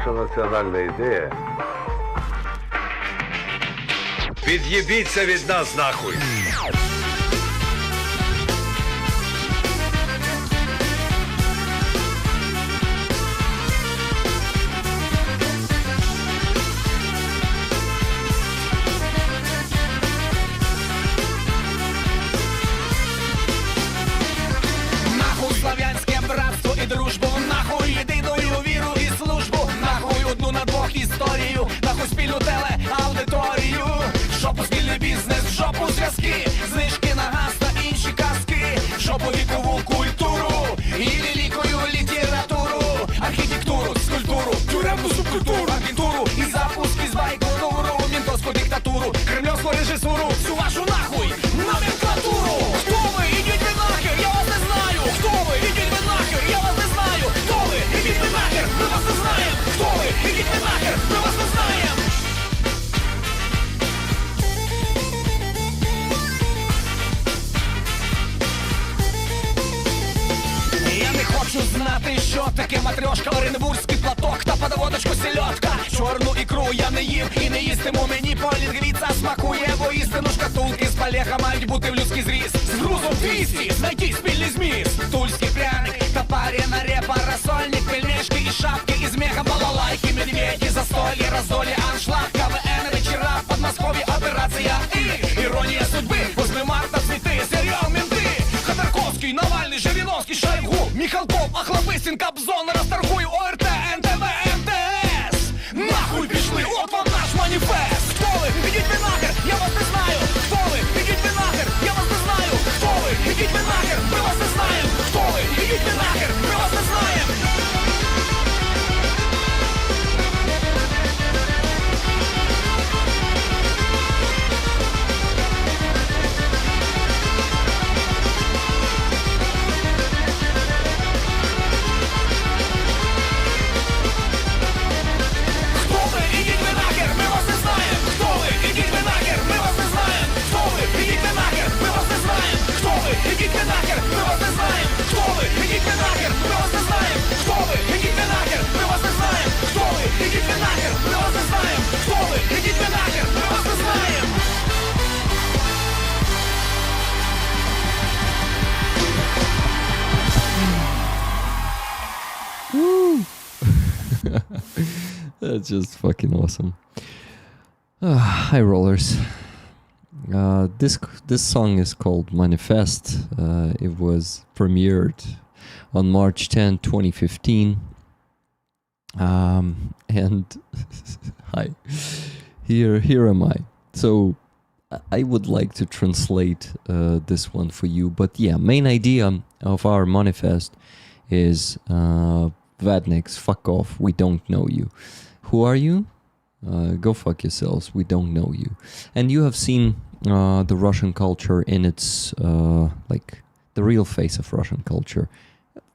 наша національна ідея. Від'єбіться від нас нахуй! Славянське братство і дружбу, нахуй єдиною віру і службу, нахуй одну на двох історію, нахуй спільну телеаудиторію, в жопу спільний бізнес, в жопу зв'язки, знижки на газ та інші казки, в жопу вікову культуру і великою літературу, архітектуру, скульптуру, тюремну субкультуру, агентуру і запуски з байконуру, мінтовську диктатуру, кремльовську режисуру, всю вашу нахуй номенклатуру. Хто ви? Ідіть ви нахер, я вас не знаю. Хто ви? Ідіть ви нахер, я вас не знаю. Хто ви? Ідіть ви нахер, ми вас не знаємо. Хто ви? Ідіть ви нахер, ми вас не знаємо. Я не хочу знати, що таке матрьошка, оренбурзький платок та подводочку сельодка. Чорну ікру я не їв і не їстиму, мені полінгвіца смакує, бо істину шкатулки з палеха мають бути в людський зріз. З грузом 200 знайти спільний зміст. Тульський пряник та парена репа, рассольник, пельмешки і шапки із меха, балалайки, медведі, застолье, раздолье, аншлаг, КВН, вечера в Подмосковье, операція і іронія судьби, 8 марта, цвіти, серіал «Менти», Ходорковський, Навальний, Жириновський, Шойгу, Михалков, Охлобыстин, Кобзон, Расторгуй, ОРТ, НТВ, МТС. Нахуй пішли, от вам наш маніфест. Хто ви? Ідіть ви нахер, я вас не знаю. Хто ви? Ідіть ви нахер, я вас не знаю. Хто ви? Ідіть ви нахер, ми вас не знаємо. Хто ви? Ідіть ви нахер, ми вас не знаємо. That's just fucking awesome. Hi rollers. This song is called Manifest. It was premiered on March 10, 2015. And hi, here am I. So I would like to translate this one for you, but yeah, main idea of our manifest is Vadniks, fuck off, we don't know you. Who are you? Go fuck yourselves, we don't know you. And you have seen the Russian culture in its, like, the real face of Russian culture.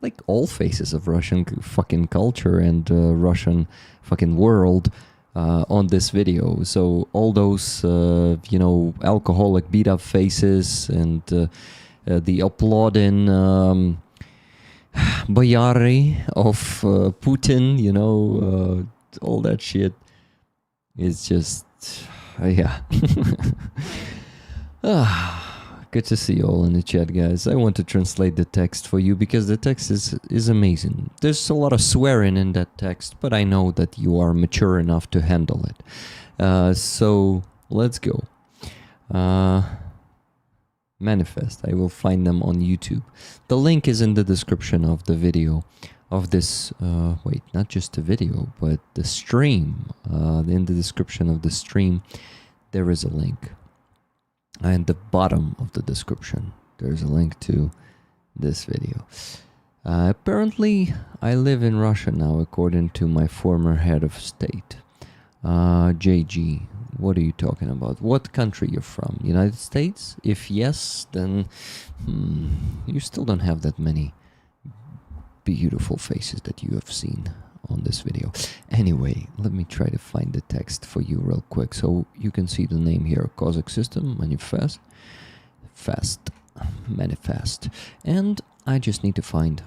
Like all faces of Russian fucking culture and Russian fucking world on this video. So all those, you know, alcoholic beat-up faces and the applauding boyari of Putin, you know, all that shit is just, yeah. Good to see you all in the chat, guys. I want to translate the text for you because the text is amazing. There's a lot of swearing in that text, but I know that you are mature enough to handle it. So let's go. Manifest. I will find them on YouTube. The link is in the description of the video of this, wait, not just the video, but the stream. In the description of the stream, there is a link. And the bottom of the description, there's a link to this video. Apparently, I live in Russia now, according to my former head of state. JG, what are you talking about? What country you're from? United States? If yes, then you still don't have that many beautiful faces that you have seen on this video. Anyway, let me try to find the text for you real quick so you can see the name here. Cossack System, Manifest, Manifest. And I just need to find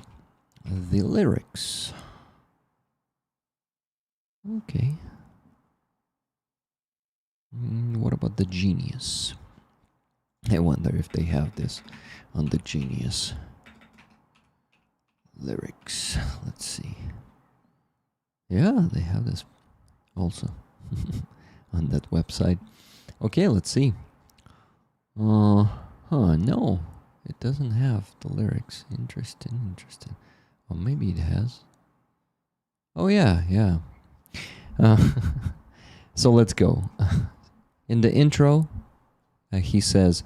the lyrics. Okay. What about the Genius? I wonder if they have this on the Genius. Lyrics. Let's see. Yeah, they have this also on that website. Okay, let's see. No. It doesn't have the lyrics. Interesting. Or maybe it has. Oh, yeah. So let's go. In the intro, he says,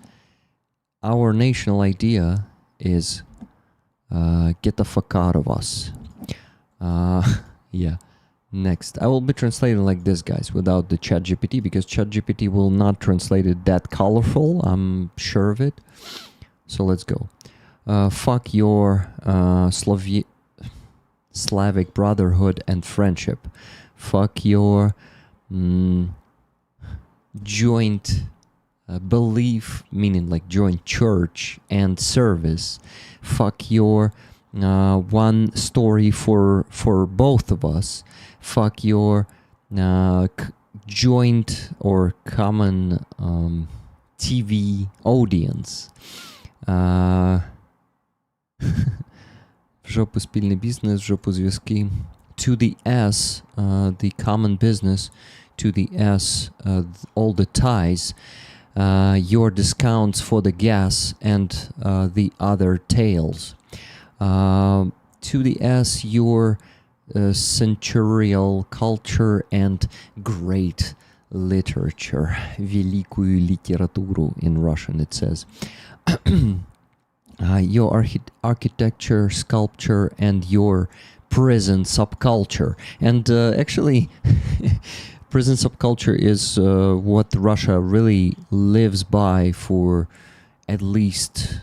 our national idea is get the fuck out of us. Yeah. Next. I will be translating like this, guys, without the ChatGPT, because ChatGPT will not translate it that colorful. I'm sure of it. So let's go. Fuck your Slavic brotherhood and friendship. Fuck your joint belief, meaning like joint church and service. Fuck your one story for both of us. Fuck your joint or common TV audience. В жопу спільний бізнес, в жопу зв'язки. To the S, the common business. To the S, all the ties. Your discounts for the gas and the other tails. To the S, your centurial culture and great literature. Великую литературу in Russian it says. Your architecture, sculpture, and your prison subculture. And actually, prison subculture is what Russia really lives by for at least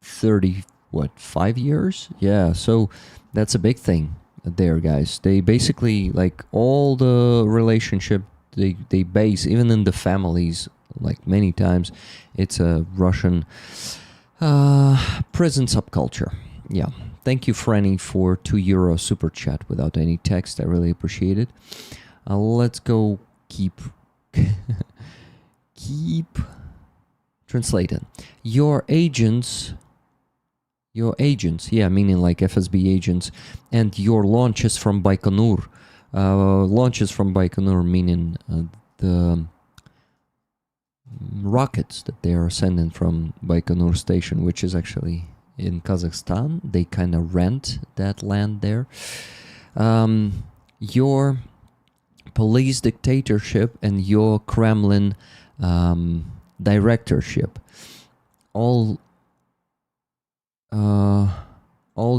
5 years? Yeah, so that's a big thing there, guys. They basically, like, all the relationship they base, even in the families, like many times, it's a Russian prison subculture. Yeah. Thank you, Franny, for €2 super chat without any text. I really appreciate it. Let's go keep translating. Your agents, yeah, meaning like FSB agents, and your launches from Baikonur. Launches from Baikonur meaning the rockets that they are sending from Baikonur station, which is actually in Kazakhstan. They kind of rent that land there. Your police dictatorship and your Kremlin directorship. All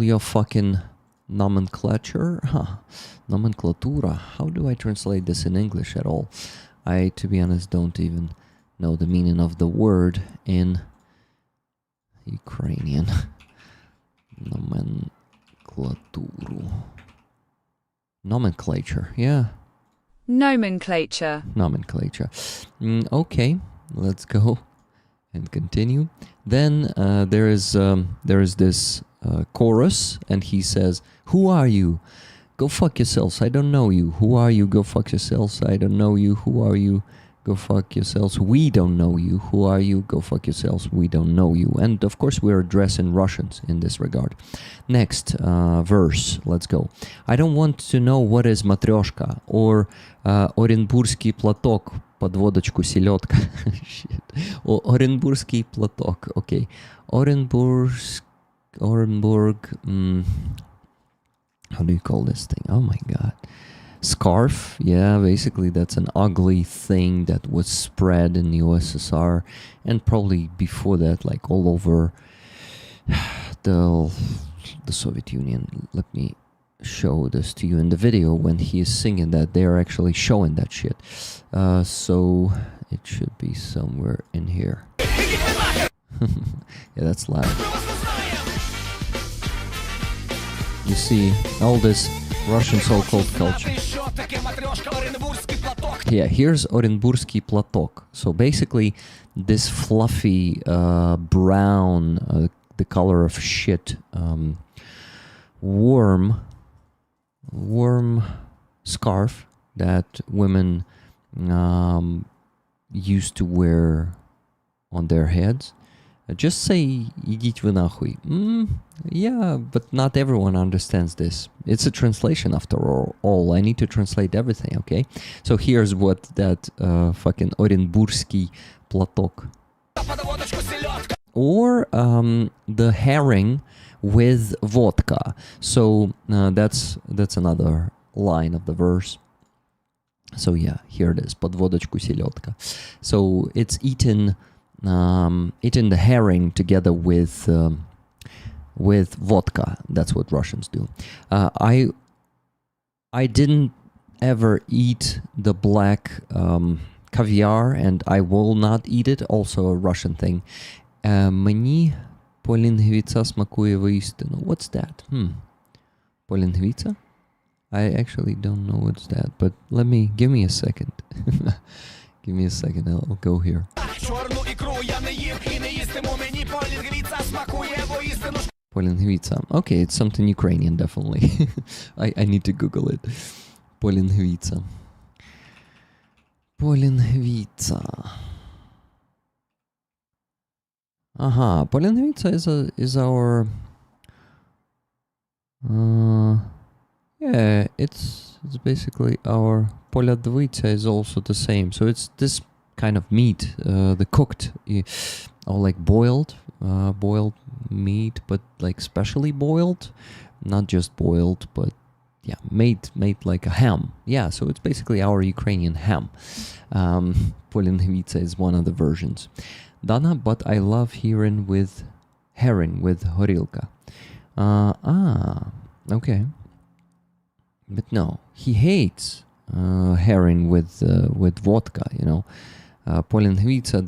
your fucking nomenclature. Nomenclatura. How do I translate this in English at all? I, to be honest, don't even know the meaning of the word in Ukrainian. Nomenclature, yeah. Nomenclature. Okay, let's go and continue. Then there is this chorus, and he says, "Who are you? Go fuck yourselves. I don't know you. Who are you? Go fuck yourselves. I don't know you. Who are you? Go fuck yourselves. We don't know you. Who are you? Go fuck yourselves. We don't know you." And of course, we're addressing Russians in this regard. Next verse. Let's go. I don't want to know what is matryoshka or Оренбургский платок, подводочку селедка. Shit. Or Оренбургский платок. Okay. Orenburg. How do you call this thing? Oh my god. Scarf, yeah, basically that's an ugly thing that was spread in the USSR and probably before that, like all over the Soviet Union. Let me show this to you in the video. When he is singing that, they are actually showing that shit. So it should be somewhere in here. Yeah, that's loud. You see all this Russian so-called culture. Yeah, here's Orenburgsky platok. So basically, this fluffy brown, the color of shit, worm scarf. that women used to wear on their heads. Just say "идите вы нахуй." Yeah, but not everyone understands this. It's a translation after all. I need to translate everything, okay? So here's what that fucking Оренбургский платок. Or the herring with vodka. So that's another line of the verse. So yeah, here it is. Под водочку селедка. So it's eaten the herring together with vodka. That's what Russians do. I didn't ever eat the black caviar, and I will not eat it. Also a Russian thing. Мені полінгвіця смакує воістину. What's that? Полінгвіця? I actually don't know what's that, but give me a second. Give me a second, I'll go here. Полінгвіця. Okay, it's something Ukrainian, definitely. I need to Google it. Полінгвіця. Полінгвіця. Полінгвіця is our... yeah, it's basically our... Полядвиця is also the same. So it's this kind of meat, the cooked, or like boiled meat, but like specially boiled, not just boiled, but yeah, made like a ham. Yeah, so it's basically our Ukrainian ham. Полінгвіця is one of the versions. Dana, but I love hearing with herring, with horilka. Okay. But no, he hates herring with vodka, you know. Полінгвіця,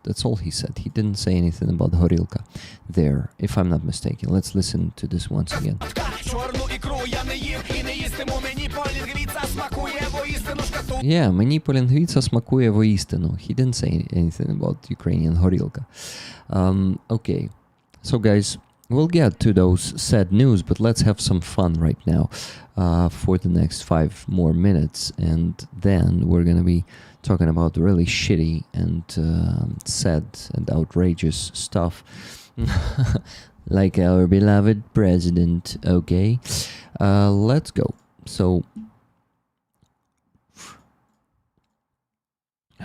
that's all he said. He didn't say anything about horilka there, if I'm not mistaken. Let's listen to this once again. Yeah, мені полінгвіця смакує воістину. He didn't say anything about Ukrainian horilka. Okay, so guys, we'll get to those sad news, but let's have some fun right now for the next 5 more minutes, and then we're gonna be talking about really shitty and sad and outrageous stuff like our beloved president. Okay, let's go. So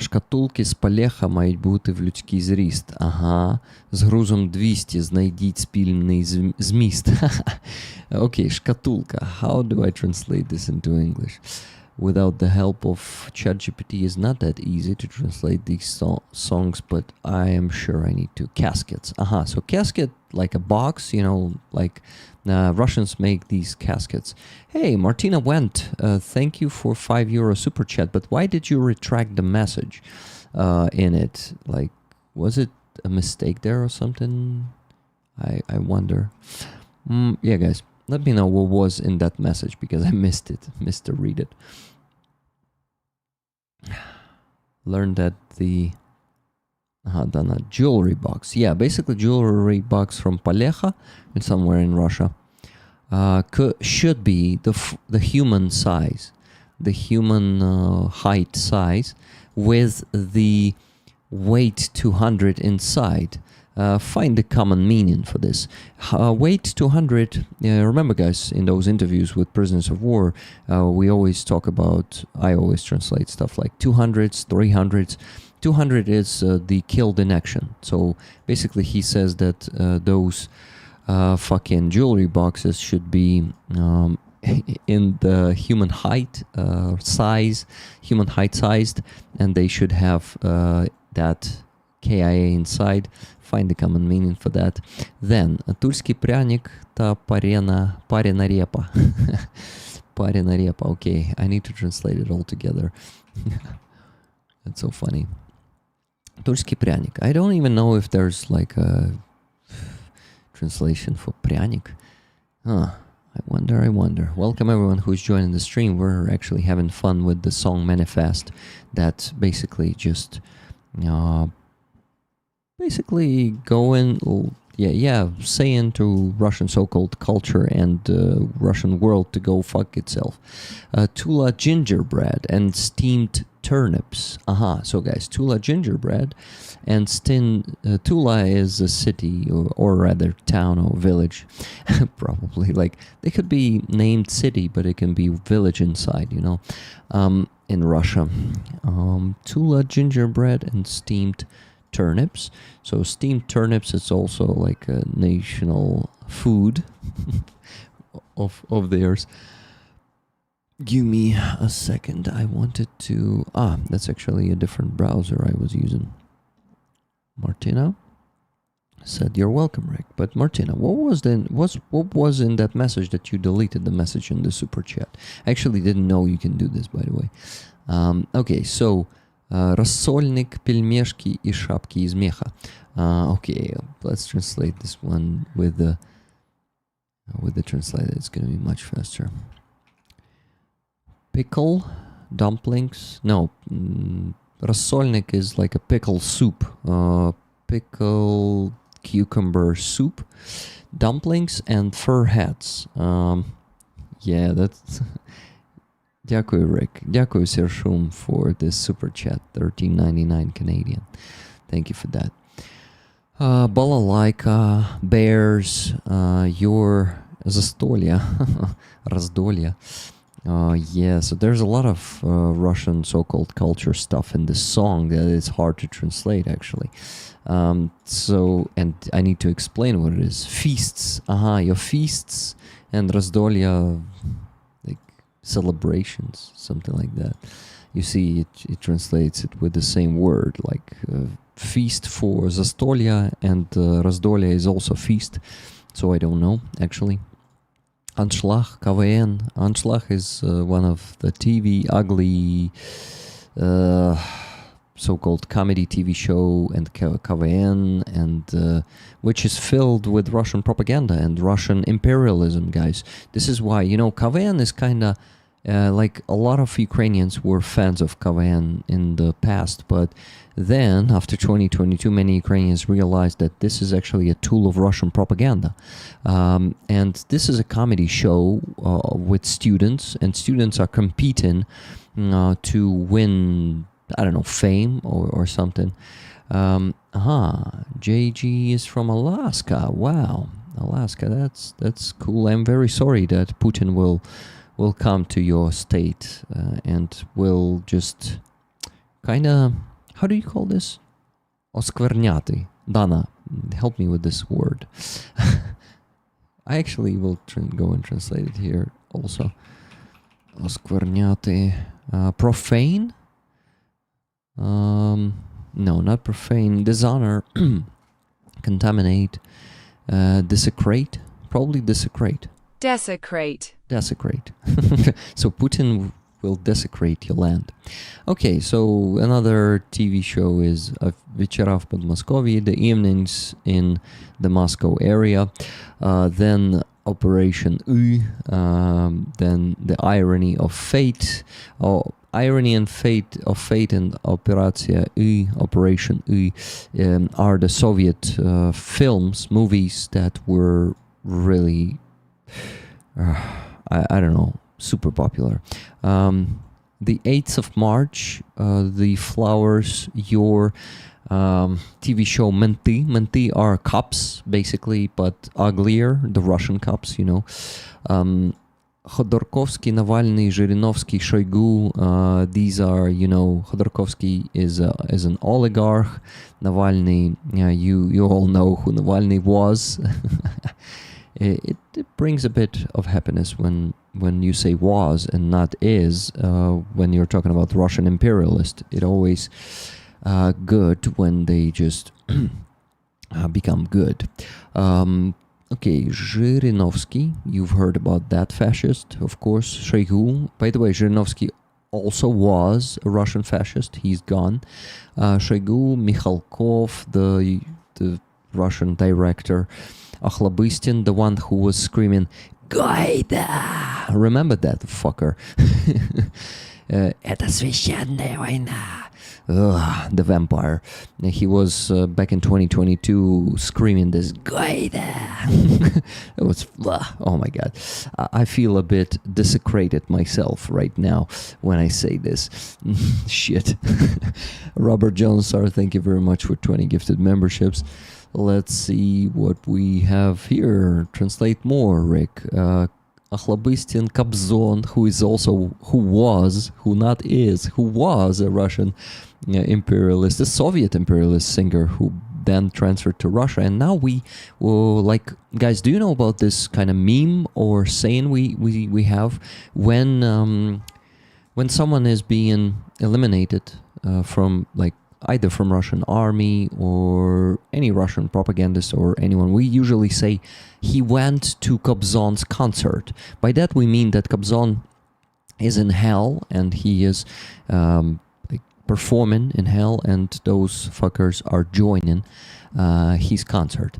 шкатулки з палеха мають бути в людський зріст. Ага. З грузом 200 знайдіть спільний зміст. Okay, шкатулка. How do I translate this into English? Without the help of ChatGPT, it's not that easy to translate these songs, but I am sure I need to. Caskets. So casket, like a box, you know, like Russians make these caskets. Hey, Martina Wendt, thank you for €5 super chat, but why did you retract the message in it? Like, was it a mistake there or something? I wonder. Yeah, guys, let me know what was in that message, because I missed to read it. Learned that the jewelry box. Yeah, basically jewelry box from Palecha, and somewhere in Russia. Should be the human size, the human height size, with the weight 200 inside. Find the common meaning for this. Weight 200, remember guys, in those interviews with prisoners of war, we always talk about, I always translate stuff like 200s, 300s. 200 is the killed in action. So basically he says that those fucking jewelry boxes should be in the human height sized, and they should have that KIA inside. Find the common meaning for that. Then, тульський пряник та парена репа. Парена репа. Okay, I need to translate it all together. That's so funny. Тульский пряник. I don't even know if there's like a translation for пряник. I wonder. Welcome everyone who's joining the stream. We're actually having fun with the song Manifest. That's basically just... basically going, say into Russian so-called culture and Russian world to go fuck itself. Tula gingerbread and steamed turnips. So guys, Tula gingerbread and Tula is a city or rather town or village. Probably, like, they could be named city, but it can be village inside, in Russia. Tula gingerbread and steamed turnips. So steamed turnips is also like a national food of theirs. Give me a second. I wanted to... that's actually a different browser I was using. Martina said, "You're welcome, Rick." But Martina, what was in that message that you deleted the message in the super chat? I actually didn't know you can do this, by the way. Okay, so рассольник, пельмешки и шапки из меха. Okay, let's translate this one with the translator. It's going to be much faster. Pickle, dumplings. No, рассольник is like a pickle soup. Pickle cucumber soup, dumplings, and fur hats. Yeah, that's... Дякую, Rick. Дякую, Sershum, for this super chat, $13.99 Canadian. Thank you for that. Balalaika, bears, your zastolya, razdolya. Yeah, so there's a lot of Russian so-called culture stuff in this song that it's hard to translate, actually. So, and I need to explain what it is. Feasts, your feasts, and razdolya, like celebrations, something like that. You see, it translates it with the same word, like feast for zastolya, and razdolya is also feast, so I don't know, actually. Anschlag, KVN. Anschlag is one of the TV ugly so-called comedy TV show, and KVN, and which is filled with Russian propaganda and Russian imperialism, guys. This is why, KVN is kind of like a lot of Ukrainians were fans of KVN in the past, but then after 2022 many Ukrainians realized that this is actually a tool of Russian propaganda, and this is a comedy show with students, and students are competing to win, I don't know, fame or something. JG is from Alaska. Wow, Alaska, that's cool. I'm very sorry that Putin will come to your state and will just kind of, how do you call this? Oskvernyati. Dana, help me with this word. I actually will go and translate it here also. Oskvernyati. Profane? No, not profane. Dishonor. Contaminate. Desecrate. Probably desecrate. Desecrate. Desecrate. So Putin will desecrate your land. Okay, so another TV show is Вечера в Подмосковье, the evenings in the Moscow area. Then Operation Y, then the irony of fate. Irony and fate and Operacja Y, Operation Y, are the Soviet movies that were really, I don't know, super popular. The 8th of March, the Flowers, your TV show Menty. Menty are cops, basically, but uglier, the Russian cops, Khodorkovsky, Navalny, Zhirinovsky, Shoigu, these are, Khodorkovsky is an oligarch. Navalny, you all know who Navalny was. It brings a bit of happiness when you say was and not is, when you're talking about Russian imperialist. It always good when they just become good. Okay, Zhirinovsky, you've heard about that fascist, of course. Shoigu, by the way, Zhirinovsky also was a Russian fascist. He's gone. Shoigu, Mikhalkov, the Russian director. Akhlabystin, the one who was screaming, Gaida! Remember that fucker? Это священная война. Ugh, the vampire. He was back in 2022 screaming this guy there. It was, oh my god. I feel a bit desecrated myself right now when I say this. Shit. Robert Jonesar, thank you very much for 20 gifted memberships. Let's see what we have here. Translate more, Rick. Akhlabystin Kobzon, who was a Russian imperialist, a Soviet imperialist singer who then transferred to Russia. And now we will, like, guys, do you know about this kind of meme or saying we have when someone is being eliminated from, like, either from Russian army or any Russian propagandist or anyone, we usually say he went to Kobzon's concert. By that we mean that Kobzon is in hell and he is performing in hell, and those fuckers are joining his concert.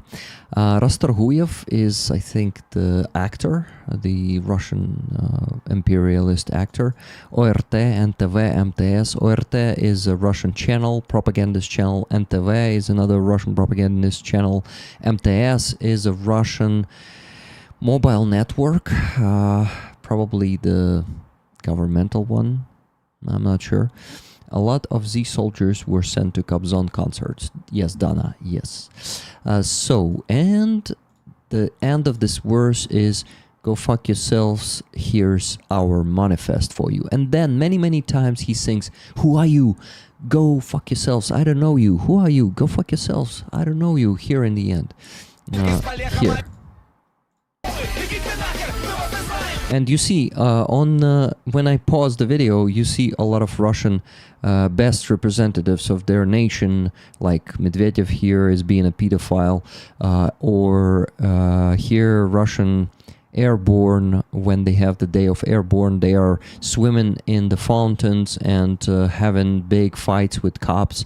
Rastorguyev is, I think, the actor, the Russian imperialist actor. ORT, NTV, MTS. ORT is a Russian channel, propagandist channel. NTV is another Russian propagandist channel. MTS is a Russian mobile network, probably the governmental one, I'm not sure. A lot of Z soldiers were sent to Kobzon concerts. Yes, Dana, yes. So, and the end of this verse is, go fuck yourselves, here's our manifest for you. And then many times he sings, who are you? Go fuck yourselves, I don't know you. Who are you? Go fuck yourselves, I don't know you. Here in the end. Here. And you see, when I pause the video, you see a lot of Russian best representatives of their nation, like Medvedev here is being a pedophile, or here Russian airborne, when they have the day of airborne, they are swimming in the fountains and having big fights with cops.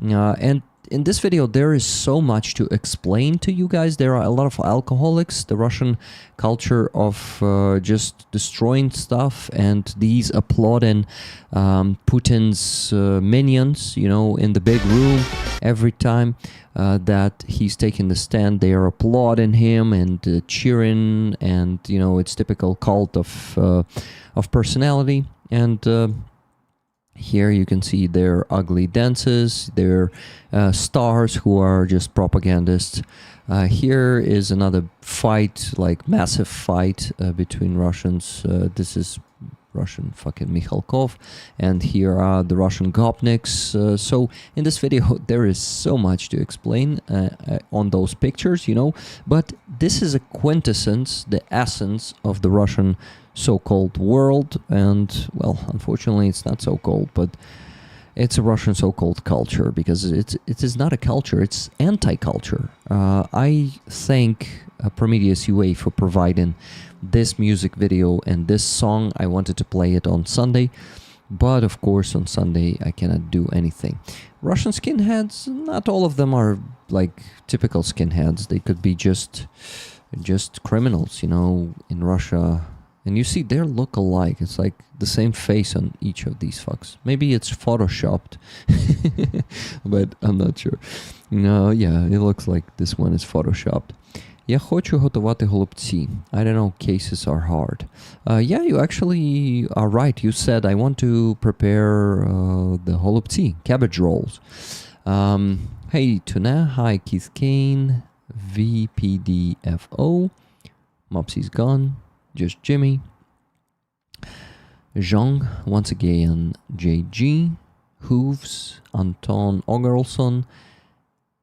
And in this video, there is so much to explain to you guys. There are a lot of alcoholics, the Russian culture of just destroying stuff, and these applauding Putin's minions, you know, in the big room every time that he's taking the stand. They are applauding him and cheering, and, you know, it's typical cult of personality. And here you can see their ugly dances, their stars who are just propagandists. Here is another fight, like massive fight between Russians. This is Russian fucking Mikhalkov, and here are the Russian Gopniks. So in this video there is so much to explain on those pictures, you know, but this is a quintessence, the essence of the Russian so-called world, and, well, unfortunately it's not so-called, but it's a Russian so-called culture, because it is not a culture, it's anti-culture. I thank Prometheus UA for providing this music video and this song. I wanted to play it on Sunday, but of course on Sunday I cannot do anything. Russian skinheads, not all of them are like typical skinheads. They could be just criminals, you know, in Russia. And you see, they look alike. It's like the same face on each of these fucks. Maybe it's photoshopped, but I'm not sure. No, yeah, it looks like this one is photoshopped. Я хочу готувати голубці. I don't know, cases are hard. Yeah, you actually are right. You said I want to prepare the голубці, cabbage rolls. Hey, Tuna. Hi, Keith Kane. VPDFO. Mopsy's gone. Just Jimmy. Zhang, once again, JG, Hooves, Anton Ogerlson,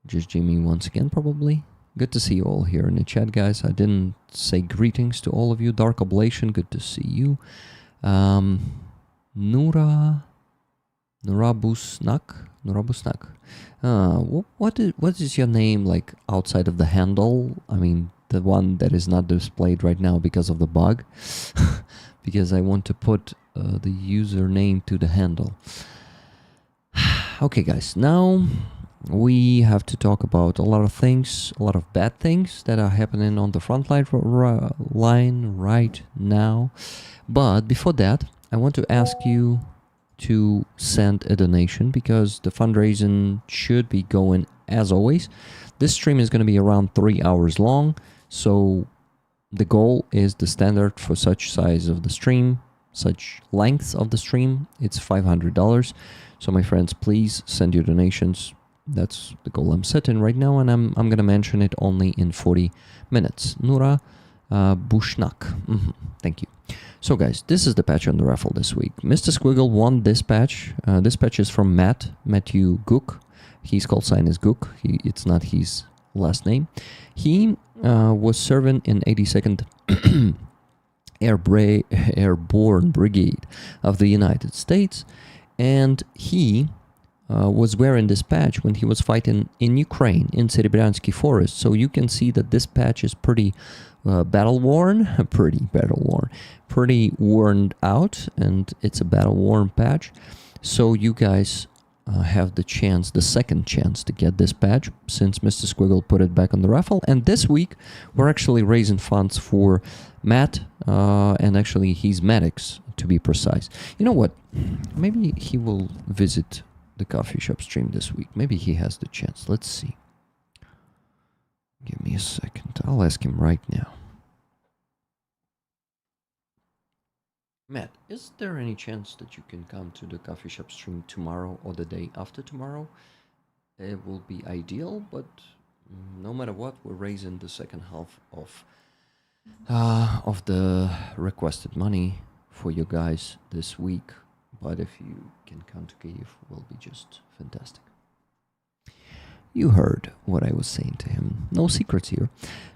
just Jimmy once again, probably. Good to see you all here in the chat, guys. I didn't say greetings to all of you. Dark Oblation, good to see you. Nurabusnak. What is your name, like, outside of the handle? I mean, the one that is not displayed right now because of the bug. Because I want to put the username to the handle. Okay, guys, now we have to talk about a lot of things, a lot of bad things that are happening on the front line right now. But before that, I want to ask you to send a donation because the fundraising should be going as always. This stream is going to be around 3 hours long, so the goal is the standard for such size of the stream, such length of the stream, it's $500. So my friends, please send your donations. That's the goal I'm setting right now, and I'm going to mention it only in 40 minutes. Nura Bushnak. Thank you. So guys, this is the patch on the raffle this week. Mr. Squiggle won this patch. This patch is from Matthew Gook. His call sign is Gook. It's not his last name. He was serving in 82nd Airborne Brigade of the United States, and he was wearing this patch when he was fighting in Ukraine in Serebryansky Forest. So you can see that this patch is pretty battle-worn, pretty worn out, and it's a battle-worn patch. So you guys have the second chance to get this patch since Mr. Squiggle put it back on the raffle. And this week, we're actually raising funds for Matt, and actually his medics, to be precise. You know what? Maybe he will visit the coffee shop stream this week. Maybe he has the chance. Let's see. Give me a second. I'll ask him right now. Matt, is there any chance that you can come to the coffee shop stream tomorrow or the day after tomorrow? It will be ideal, but no matter what, we're raising the second half of the requested money for you guys this week. But if you can come to Kyiv, it will be just fantastic. You heard what I was saying to him. No secrets here.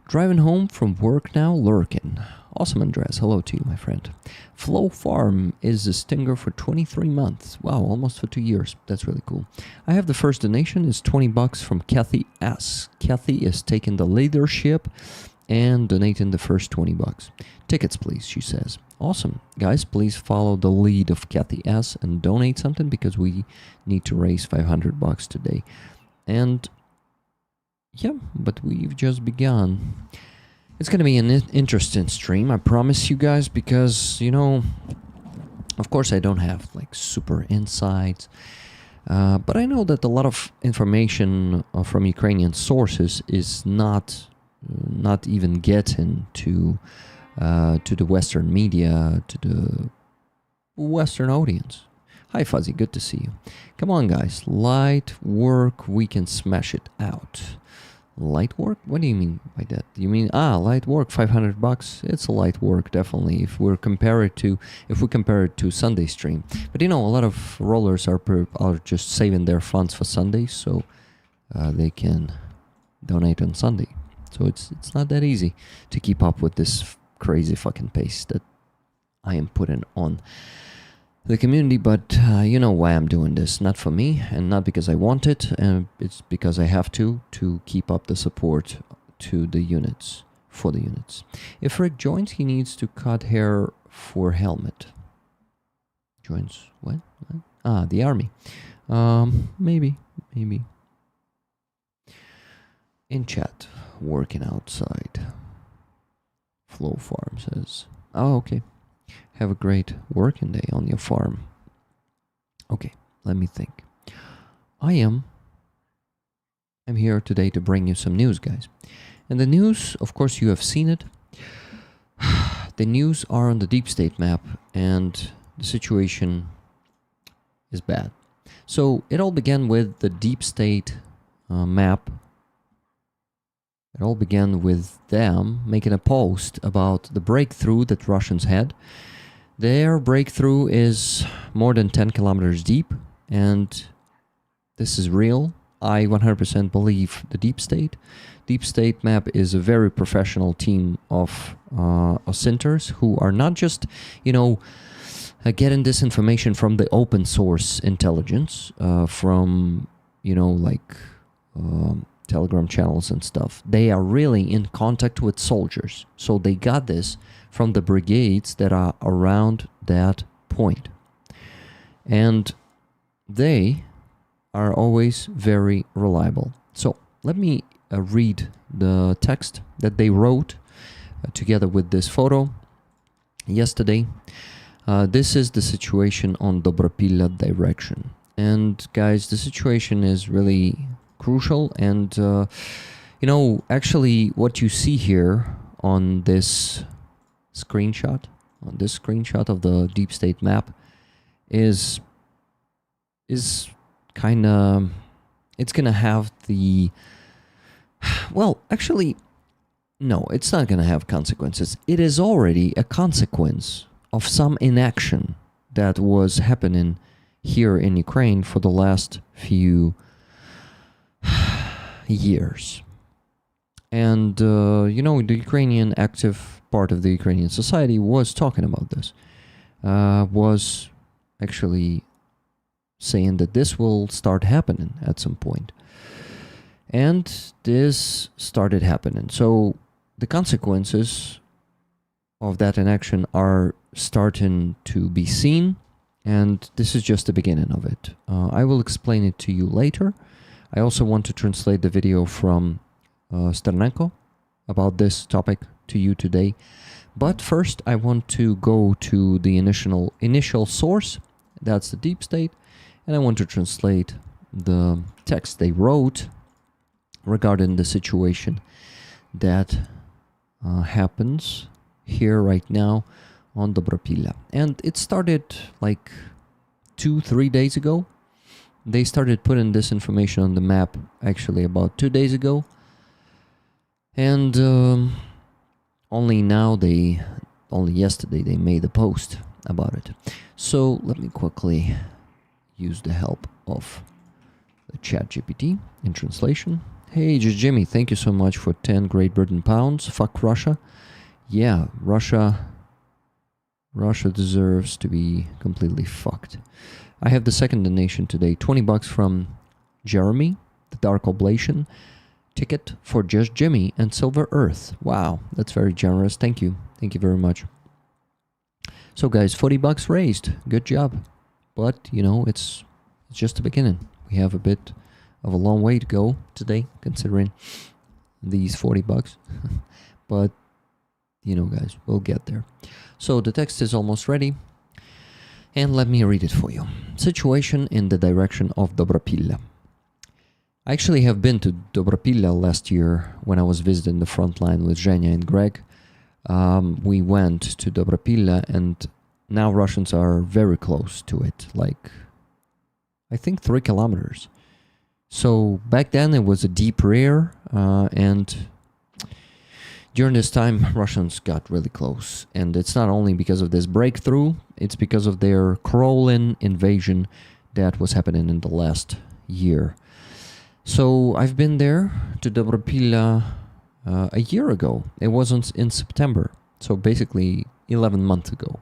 Driving home from work now, lurking. Awesome, Andreas. Hello to you, my friend. Flow Farm is a stinger for 23 months. Wow, almost for 2 years. That's really cool. I have the first donation. It's $20 from Kathy S. Kathy is taking the leadership and donating the first $20. Tickets, please, she says. Awesome. Guys, please follow the lead of Kathy S. and donate something because we need to raise $500 today. And yeah, but we've just begun. It's going to be an interesting stream, I promise you guys, because, you know, of course I don't have like super insights, but I know that a lot of information from Ukrainian sources is not even getting to the Western media, to the Western audience. Hi Fuzzy, good to see you. Come on guys, light work, we can smash it out. Light work? What do you mean by that? You mean, light work, $500? It's a light work, definitely, if we compare it to Sunday stream. But you know, a lot of rollers are just saving their funds for Sundays, so they can donate on Sunday. So it's not that easy to keep up with this crazy fucking pace that I am putting on the community, but you know why I'm doing this. Not for me, and not because I want it, it's because I have to keep up the support to the units, for the units. If Rick joins, he needs to cut hair for helmet. Joins what? The army. Maybe. In chat, working outside. Flow Farm says, oh, okay. Have a great working day on your farm. Okay, let me think. I'm here today to bring you some news, guys. And the news, of course, you have seen it. The news are on the deep state map, and the situation is bad. So it all began with the deep state map. It all began with them making a post about the breakthrough that Russians had. Their breakthrough is more than 10 kilometers deep, and this is real. I 100% believe the Deep State. Deep State Map is a very professional team of centers who are not just, you know, getting this information from the open source intelligence, from, you know, like Telegram channels and stuff. They are really in contact with soldiers. So they got this from the brigades that are around that point. And they are always very reliable. So let me read the text that they wrote together with this photo yesterday. This is the situation on Dobropilla direction. And guys, the situation is really crucial. And, you know, actually what you see here on this screenshot, of the deep state map is kind of, it's going to have the, well, actually, no, it's not going to have consequences. It is already a consequence of some inaction that was happening here in Ukraine for the last few years. And, you know, the Ukrainian active part of the Ukrainian society was talking about this, was actually saying that this will start happening at some point. And this started happening. So the consequences of that inaction are starting to be seen, and this is just the beginning of it. I will explain it to you later. I also want to translate the video from Sternenko about this topic to you today. But first, I want to go to the initial source, that's the deep state, and I want to translate the text they wrote regarding the situation that happens here right now on Dobropilla. And it started like 2-3 days ago. They started putting this information on the map actually about 2 days ago. And only yesterday they made a post about it. So let me quickly use the help of the ChatGPT in translation. Hey, just Jimmy, thank you so much for 10 Great Britain pounds. Fuck Russia. Yeah, Russia deserves to be completely fucked. I have the second donation today, $20 from Jeremy, the Dark Oblation ticket for Just Jimmy and Silver Earth. Wow, that's very generous. Thank you. Thank you very much. So guys, $40 raised. Good job. But, you know, it's just the beginning. We have a bit of a long way to go today, considering these $40. But, you know, guys, we'll get there. So the text is almost ready. And let me read it for you. Situation in the direction of Dobropilla. I actually have been to Dobropilla last year when I was visiting the front line with Zhenya and Greg. We went to Dobropilla, and now Russians are very close to it, like, I think 3 kilometers. So back then it was a deep rear, and during this time Russians got really close. And it's not only because of this breakthrough, it's because of their crawling invasion that was happening in the last year. So I've been there to Dobropilla a year ago. It wasn't in September, so basically 11 months ago.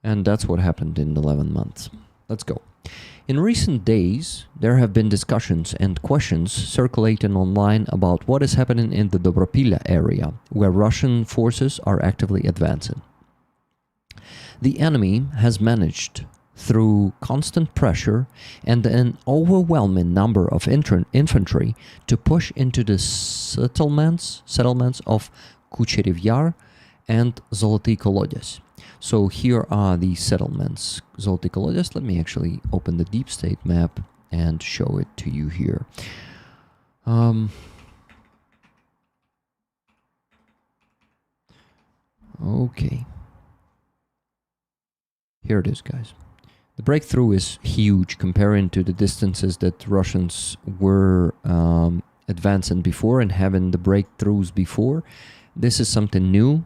And that's what happened in 11 months. Let's go. In recent days, there have been discussions and questions circulating online about what is happening in the Dobropilla area, where Russian forces are actively advancing. The enemy has managed, through constant pressure and an overwhelming number of infantry, to push into the settlements of Kucherev Yar and Zoloty Kolodez. So here are the settlements. Zoloty Kolodez, let me actually open the deep state map and show it to you here. Okay. Here it is, guys. The breakthrough is huge comparing to the distances that Russians were advancing before and having the breakthroughs before. This is something new.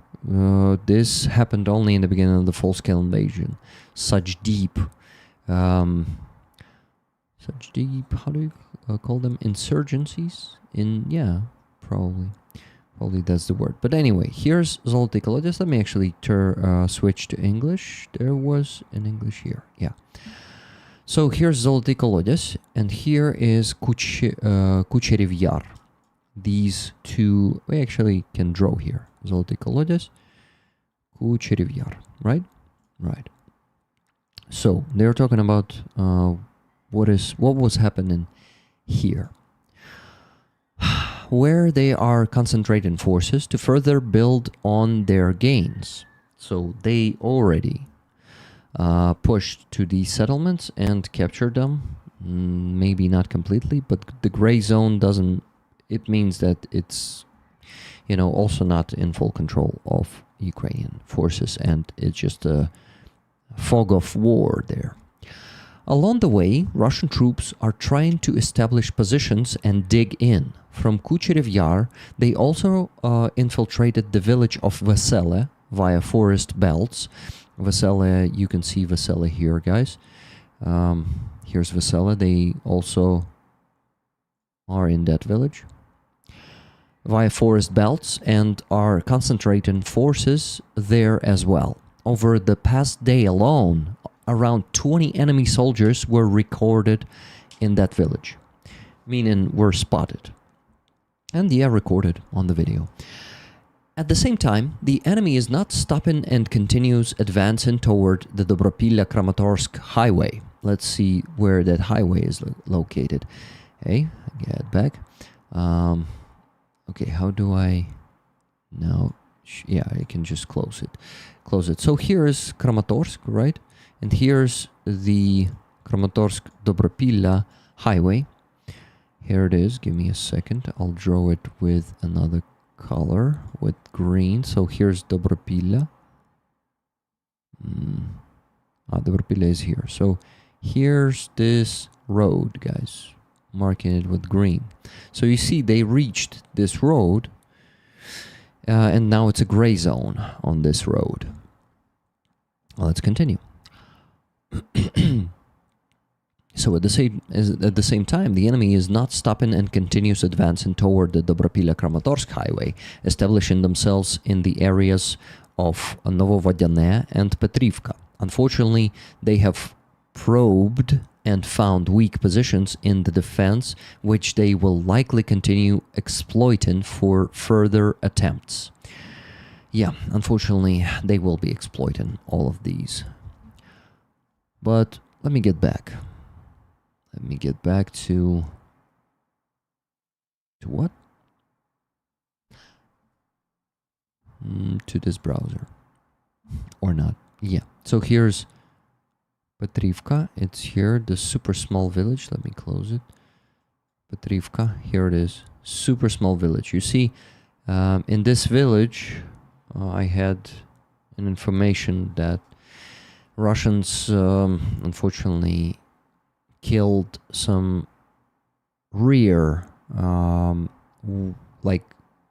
This happened only in the beginning of the full-scale invasion. Such deep, how do you call them? Insurgencies? Probably that's the word. But anyway, here's Zoloty Kolodez. Let me actually switch to English. There was an English here. Yeah. So here's Zoloty Kolodez, and here is Kucherev Yar. These two, we actually can draw here. Zoloty Kolodez, Kucherev Yar, right? Right. So they're talking about what was happening here, where they are concentrating forces to further build on their gains. So they already pushed to these settlements and captured them. Maybe not completely, but the gray zone doesn't... It means that it's, also not in full control of Ukrainian forces, and it's just a fog of war there. Along the way, Russian troops are trying to establish positions and dig in. From Kucherev Yar, they also infiltrated the village of Vesele via forest belts. Vesele, you can see Vesele here, guys. Here's Vesele. They also are in that village via forest belts and are concentrating forces there as well. Over the past day alone, around 20 enemy soldiers were recorded in that village, meaning were spotted. And they are recorded on the video. At the same time, the enemy is not stopping and continues advancing toward the Dobropilla-Kramatorsk highway. Let's see where that highway is located. Okay, get back. Okay, how do I... now? Yeah, I can just close it. Close it. So here is Kramatorsk, right? And here's the Kramatorsk-Dobropilla highway. Here it is. Give me a second. I'll draw it with another color, with green. So here's Dobropilla. Dobropilla is here. So here's this road, guys. Marking it with green. So you see they reached this road. And now it's a gray zone on this road. Well, let's continue. So at the same time, the enemy is not stopping and continues advancing toward the Dobropilla-Kramatorsk highway, establishing themselves in the areas of Novovodyane and Petrivka. Unfortunately, they have probed and found weak positions in the defense, which they will likely continue exploiting for further attempts. Yeah, unfortunately, they will be exploiting all of these. But let me get back. Let me get back to what? To this browser. Or not. Yeah. So here's Petrivka. It's here, the super small village. Let me close it. Petrivka. Here it is. Super small village. You see, in this village, I had an information that Russians, unfortunately, killed some rear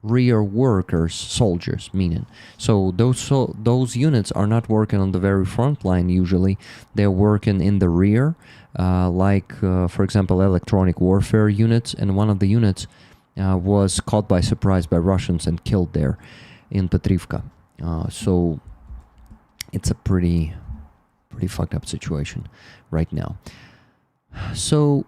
workers, soldiers, meaning. So those units are not working on the very front line usually. They're working in the rear, for example, electronic warfare units. And one of the units was caught by surprise by Russians and killed there in Petrivka. So it's a pretty fucked up situation right now. So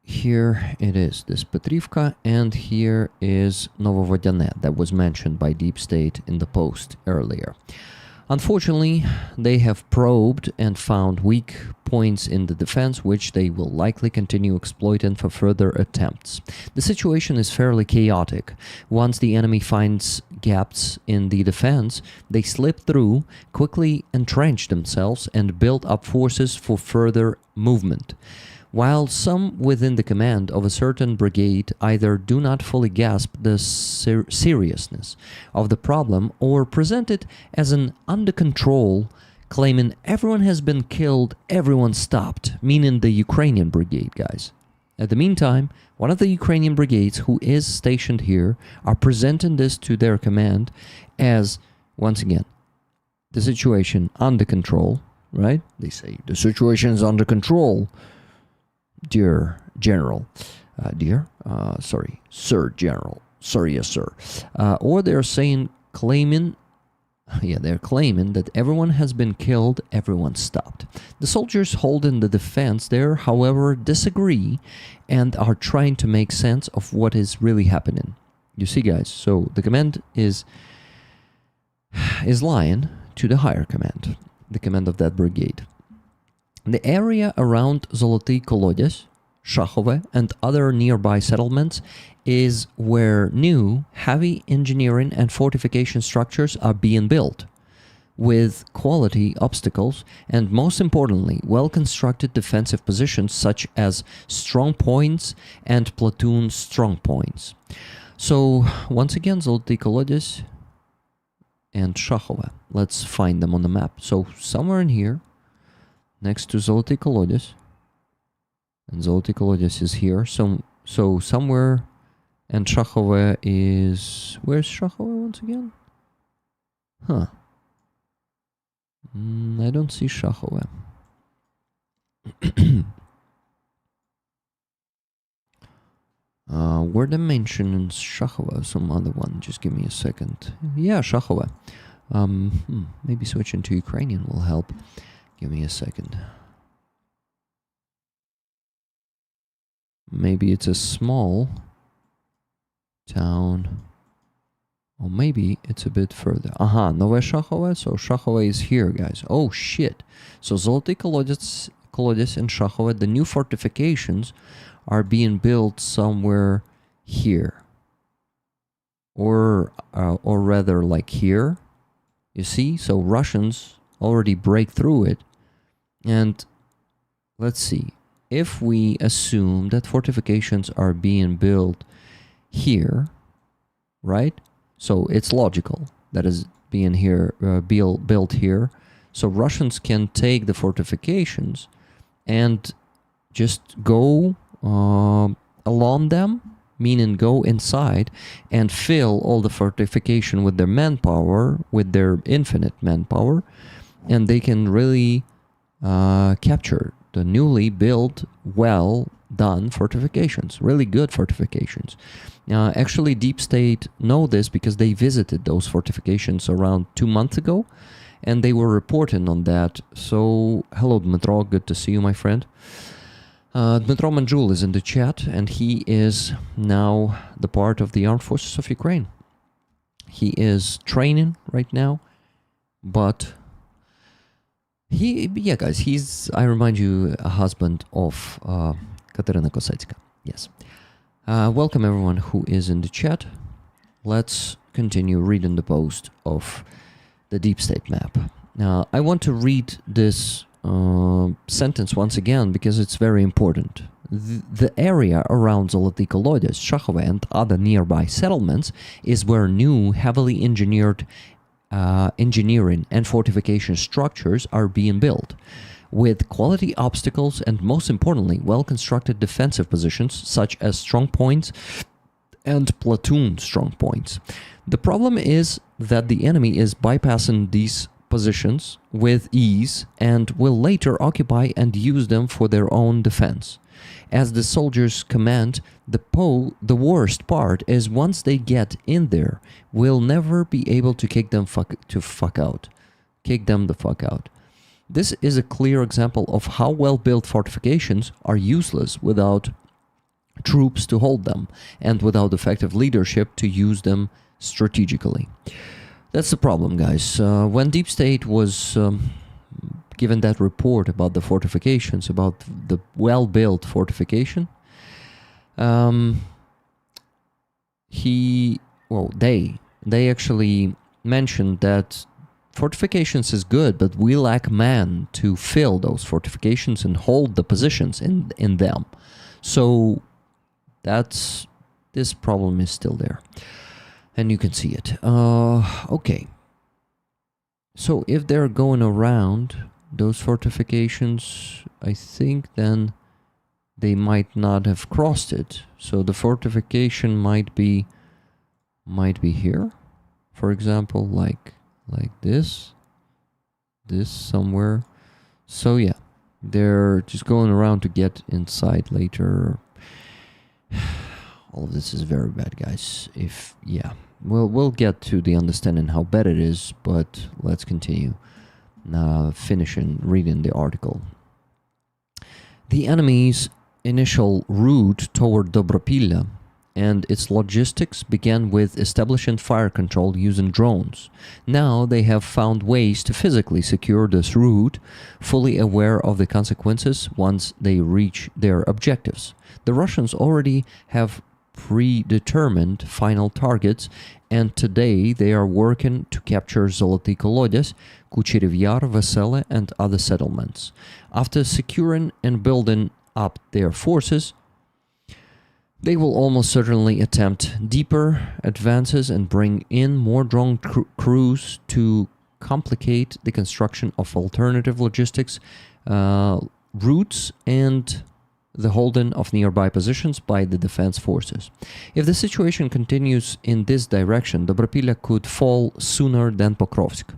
here it is, this Petrivka, and here is Novovodyane that was mentioned by Deep State in the post earlier. Unfortunately, they have probed and found weak points in the defense, which they will likely continue exploiting for further attempts. The situation is fairly chaotic. Once the enemy finds gaps in the defense, they slip through, quickly entrench themselves, and build up forces for further movement. While some within the command of a certain brigade either do not fully grasp the seriousness of the problem or present it as an under control, claiming everyone has been killed, everyone stopped, meaning the Ukrainian brigade, guys. At the meantime, one of the Ukrainian brigades who is stationed here are presenting this to their command as, once again, the situation under control, right? They say, the situation is under control. Dear General, Sir General, sorry, yes, sir. Or they're claiming that everyone has been killed, everyone stopped. The soldiers holding the defense there, however, disagree and are trying to make sense of what is really happening. You see, guys, so the command is lying to the higher command, the command of that brigade. The area around Zoloty Kolodez, Shachove, and other nearby settlements is where new heavy engineering and fortification structures are being built. with quality obstacles and, most importantly, well-constructed defensive positions such as strong points and platoon strong points. So, once again, Zolotые колодец and Shachova. Let's find them on the map. So, somewhere in here, next to Zolotые колодец, and Zolotые колодец is here. So somewhere, and Shachova is... Where's Shachova once again? Huh. I don't see Shachova. Were they mentioned Shachova? Some other one. Just give me a second. Yeah, Shachova. Maybe switching to Ukrainian will help. Give me a second. Maybe it's a small town. Or maybe it's a bit further. Aha, Nove Shachova. So Shachova is here, guys. Oh, shit. So Zolotые колодец and Shachova, the new fortifications, are being built somewhere here. Or rather like here. You see? So Russians already break through it. And let's see. If we assume that fortifications are being built here, right? So it's logical that is being here built here. So Russians can take the fortifications and just go along them, meaning go inside and fill all the fortification with their manpower, with their infinite manpower, and they can really capture the newly built, well done fortifications, really good fortifications. Actually, Deep State know this because they visited those fortifications around 2 months ago, and they were reporting on that. So, hello Dmitro, good to see you, my friend. Dmitro Manjul is in the chat, and he is now the part of the Armed Forces of Ukraine. He is training right now, but yeah, guys, he's, I remind you, a husband of Katerina Kosacka. Yes. Welcome everyone who is in the chat. Let's continue reading the post of the Deep State map. Now, I want to read this sentence once again because it's very important. The area around Zolotые колодец, Shachova, and other nearby settlements is where new, heavily engineered engineering and fortification structures are being built, with quality obstacles and, most importantly, well-constructed defensive positions such as strong points and platoon strong points. The problem is that the enemy is bypassing these positions with ease and will later occupy and use them for their own defense. As the soldiers comment, the worst part is once they get in there, we'll never be able to kick them the fuck out. This is a clear example of how well-built fortifications are useless without troops to hold them and without effective leadership to use them strategically. That's the problem, guys. When Deep State was given that report about the fortifications, about the well-built fortification, they actually mentioned that fortifications is good, but we lack men to fill those fortifications and hold the positions in them. So this problem is still there, and you can see it. Okay. So if they're going around those fortifications, I think then they might not have crossed it. So the fortification might be here, for example, like this somewhere. So yeah, they're just going around to get inside later. All of this is very bad, guys. We'll get to the understanding how bad it is, but let's continue. Finishing reading the article. The enemy's initial route toward Dobropilla and its logistics began with establishing fire control using drones. Now they have found ways to physically secure this route, fully aware of the consequences once they reach their objectives. The Russians already have predetermined final targets, and today they are working to capture Zoloty Kolodez, Kucherev Yar, Vesele, and other settlements. After securing and building up their forces, they will almost certainly attempt deeper advances and bring in more drone crews to complicate the construction of alternative logistics routes and the holding of nearby positions by the defense forces. If the situation continues in this direction, Dobropilya could fall sooner than Pokrovsk.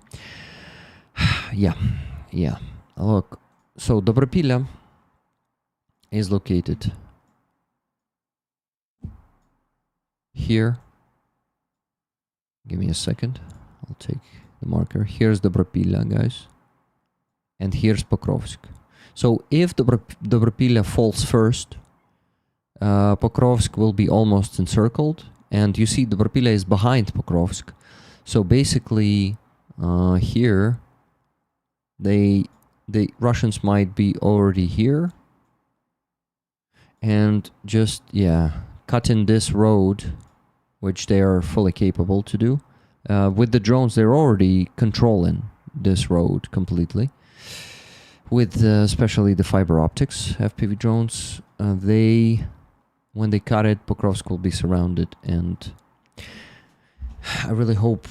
Yeah. Look, so Dobropilya is located here. Give me a second. I'll take the marker. Here's Dobropilya, guys. And here's Pokrovsk. So if Dobropilya falls first, Pokrovsk will be almost encircled. And you see Dobropilya is behind Pokrovsk. So basically, here, the Russians might be already here. And just, cutting this road, which they are fully capable to do. With the drones, they're already controlling this road completely. With especially the fiber optics FPV drones, when they cut it, Pokrovsk will be surrounded, and I really hope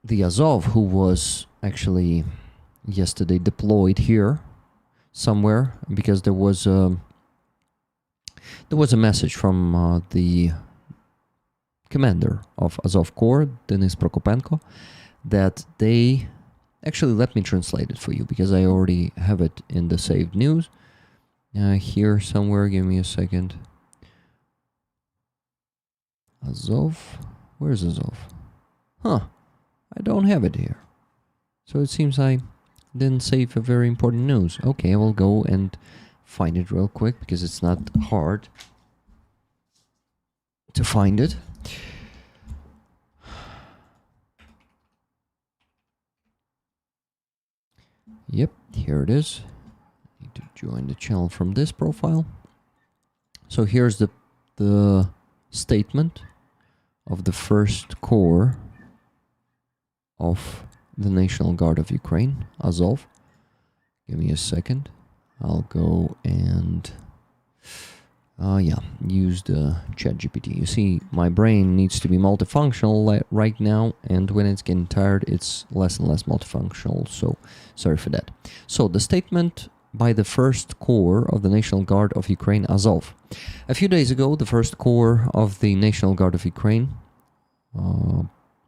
the Azov, who was actually yesterday deployed here somewhere, because there was a message from the commander of Azov Corps, Denis Prokopenko, that they... Actually, let me translate it for you, because I already have it in the saved news. Here somewhere, give me a second. Azov? Where's Azov? I don't have it here. So it seems I didn't save a very important news. Okay, I will go and find it real quick, because it's not hard to find it. Yep, here it is. Need to join the channel from this profile. So here's the statement of the first corps of the National Guard of Ukraine, Azov. Give me a second. I'll go and use the ChatGPT. You see, my brain needs to be multifunctional right now, and when it's getting tired, it's less and less multifunctional, so sorry for that. So, the statement by the 1st Corps of the National Guard of Ukraine, Azov. A few days ago, the 1st Corps of the National Guard of Ukraine,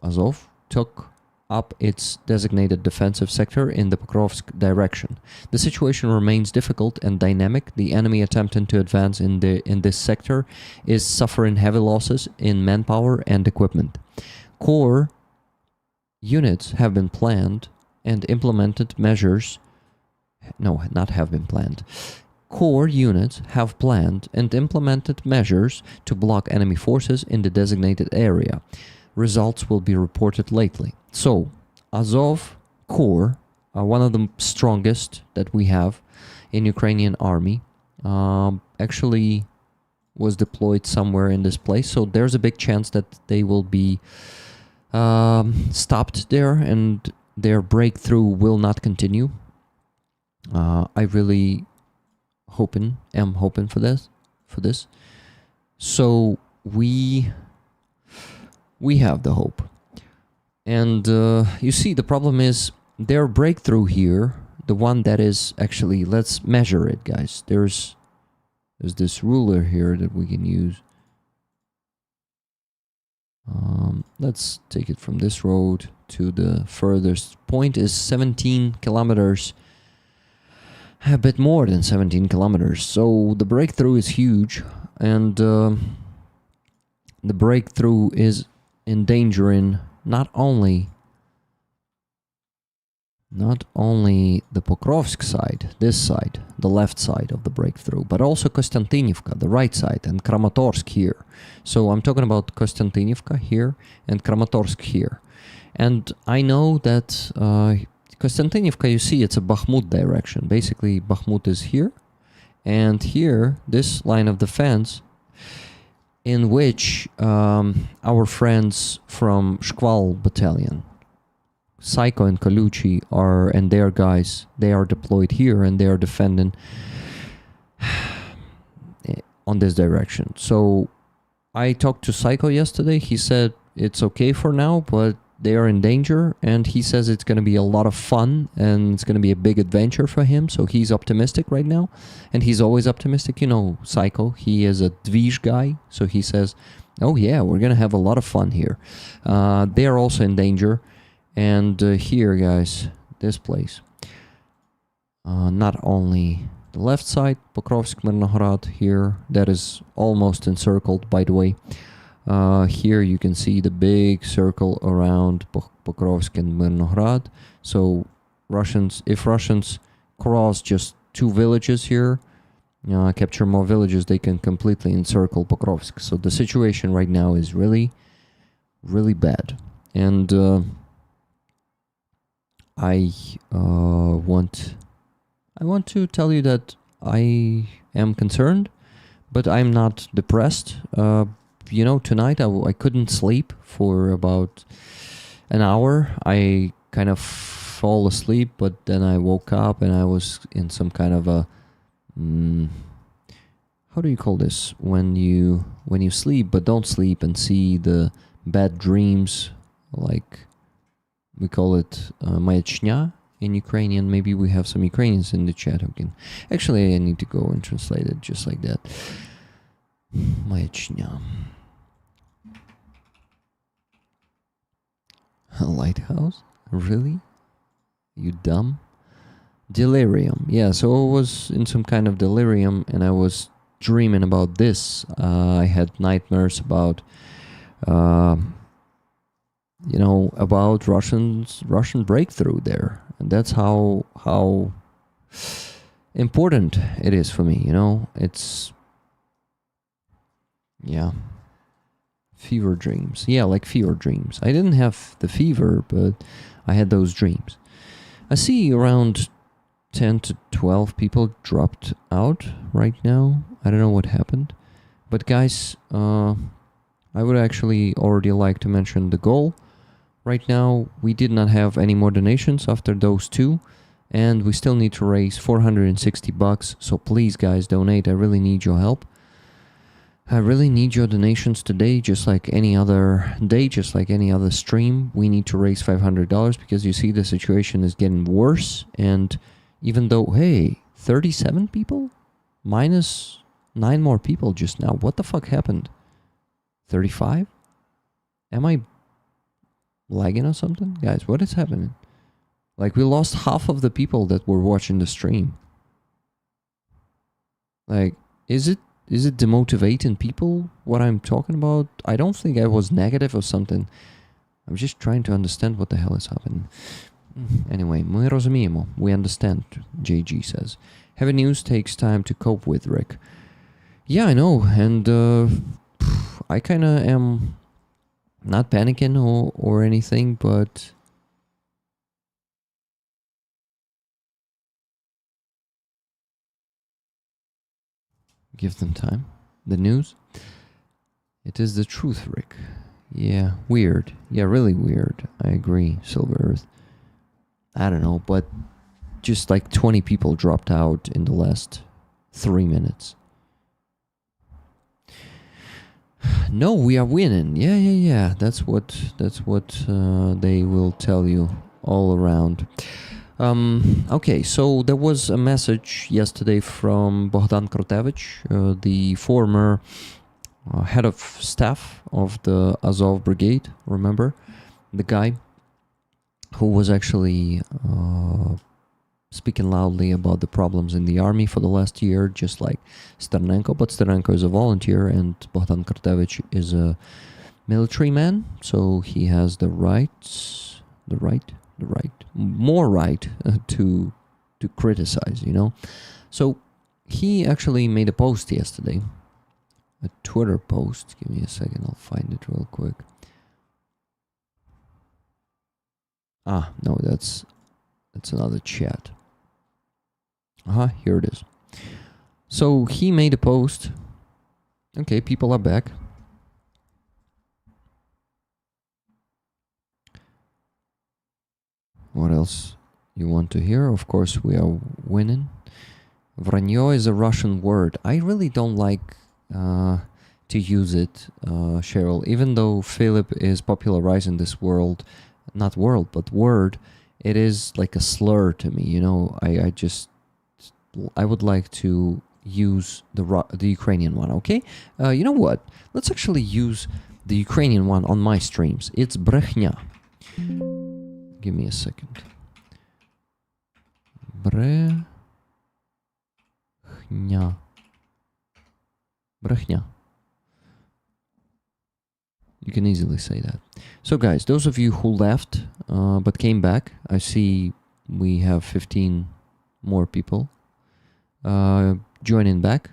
Azov, took up its designated defensive sector in the Pokrovsk direction. The situation remains difficult and dynamic. The enemy attempting to advance in this sector is suffering heavy losses in manpower and equipment. Corps units have been planned and implemented measures. No, not have been planned. Corps units have planned and implemented measures to block enemy forces in the designated area. Results will be reported lately. So, Azov Corps, one of the strongest that we have in Ukrainian army, actually was deployed somewhere in this place. So there's a big chance that they will be stopped there and their breakthrough will not continue. I really am hoping for this. So we have the hope. And you see, the problem is their breakthrough here, the one that is actually, let's measure it, guys. There's this ruler here that we can use. Let's take it from this road to the furthest point is 17 kilometers. A bit more than 17 kilometers. So the breakthrough is huge, and the breakthrough is endangering not only the Pokrovsk side, this side, the left side of the breakthrough, but also Konstantinivka, the right side, and Kramatorsk here. So I'm talking about Konstantinivka here and Kramatorsk here. And I know that Konstantinivka, you see, it's a Bakhmut direction. Basically, Bakhmut is here, and here, this line of defense in which our friends from Shkval Battalion, Psycho and Colucci, and their guys, they are deployed here and they are defending on this direction. So I talked to Psycho yesterday. He said it's okay for now, but they are in danger, and he says it's going to be a lot of fun and it's going to be a big adventure for him. So he's optimistic right now, and he's always optimistic. You know, Psycho, he is a Dvij guy, so he says, oh yeah, we're going to have a lot of fun here. They are also in danger, and here, guys, this place, not only the left side, Pokrovsk, Mirnograd, here, that is almost encircled, by the way. Here you can see the big circle around Pokrovsk and Mirnograd. So if Russians cross just 2 villages here, capture more villages, they can completely encircle Pokrovsk. So the situation right now is really, really bad. And I want to tell you that I am concerned, but I'm not depressed. You know, tonight I couldn't sleep for about an hour. I kind of fall asleep, but then I woke up and I was in some kind of a how do you call this when you sleep but don't sleep and see the bad dreams, like we call it maячня in Ukrainian. Maybe we have some Ukrainians in the chat who can actually, I need to go and translate it just like that. Maячня. A lighthouse? Really? You dumb? Delirium. Yeah, so I was in some kind of delirium and I was dreaming about this. I had nightmares about, about Russian breakthrough there. And that's how important it is for me, It's, yeah. Fever dreams. Yeah, like fever dreams. I didn't have the fever, but I had those dreams. I see around 10 to 12 people dropped out right now. I don't know what happened. But guys, I would actually already like to mention the goal. Right now, we did not have any more donations after those 2. And we still need to raise $460. So please, guys, donate. I really need your help. I really need your donations today, just like any other day, just like any other stream. We need to raise $500 because you see the situation is getting worse. And even though, hey, 37 people? Minus 9 more people just now. What the fuck happened? 35? Am I lagging or something? Guys, what is happening? Like, we lost half of the people that were watching the stream. Like, is it demotivating people, what I'm talking about? I don't think I was negative or something. I'm just trying to understand what the hell is happening. Anyway, ми розуміємо. We understand, JG says. Heavy news takes time to cope with, Rick. Yeah, I know. And I kind of am not panicking or anything, but give them time. The news? It is the truth, Rick. Yeah, weird. Yeah, really weird. I agree, Silver Earth. I don't know, but just like 20 people dropped out in the last 3 minutes. No, we are winning. Yeah. That's what they will tell you all around. Okay, so there was a message yesterday from Bogdan Krotovich, the former head of staff of the Azov Brigade, remember? The guy who was actually speaking loudly about the problems in the army for the last year, just like Sternenko. But Sternenko is a volunteer and Bogdan Krotovich is a military man, so he has more right to criticize, So he actually made a post yesterday, a Twitter post. Give me a second, I'll find it real quick. No, that's another chat. Here it is. So he made a post. Okay, people are back. What else you want to hear? Of course, we are winning. Vranyo is a Russian word. I really don't like to use it, Cheryl. Even though Philip is popularizing this word, it is like a slur to me. You know, I would like to use the Ukrainian one. Okay, you know what? Let's actually use the Ukrainian one on my streams. It's brechня. Give me a second. Brechня. Brechня. You can easily say that. So guys, those of you who left but came back, I see we have 15 more people joining back.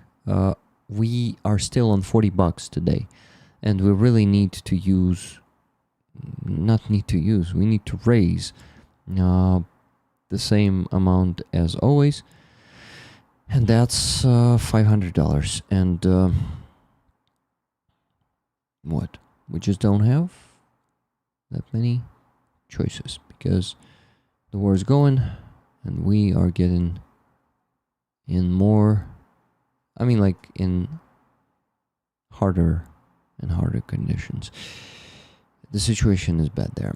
We are still on $40 today, and we really need to we need to raise the same amount as always, and that's $500. And what? We just don't have that many choices because the war is going and we are getting in more, in harder and harder conditions. The situation is bad there.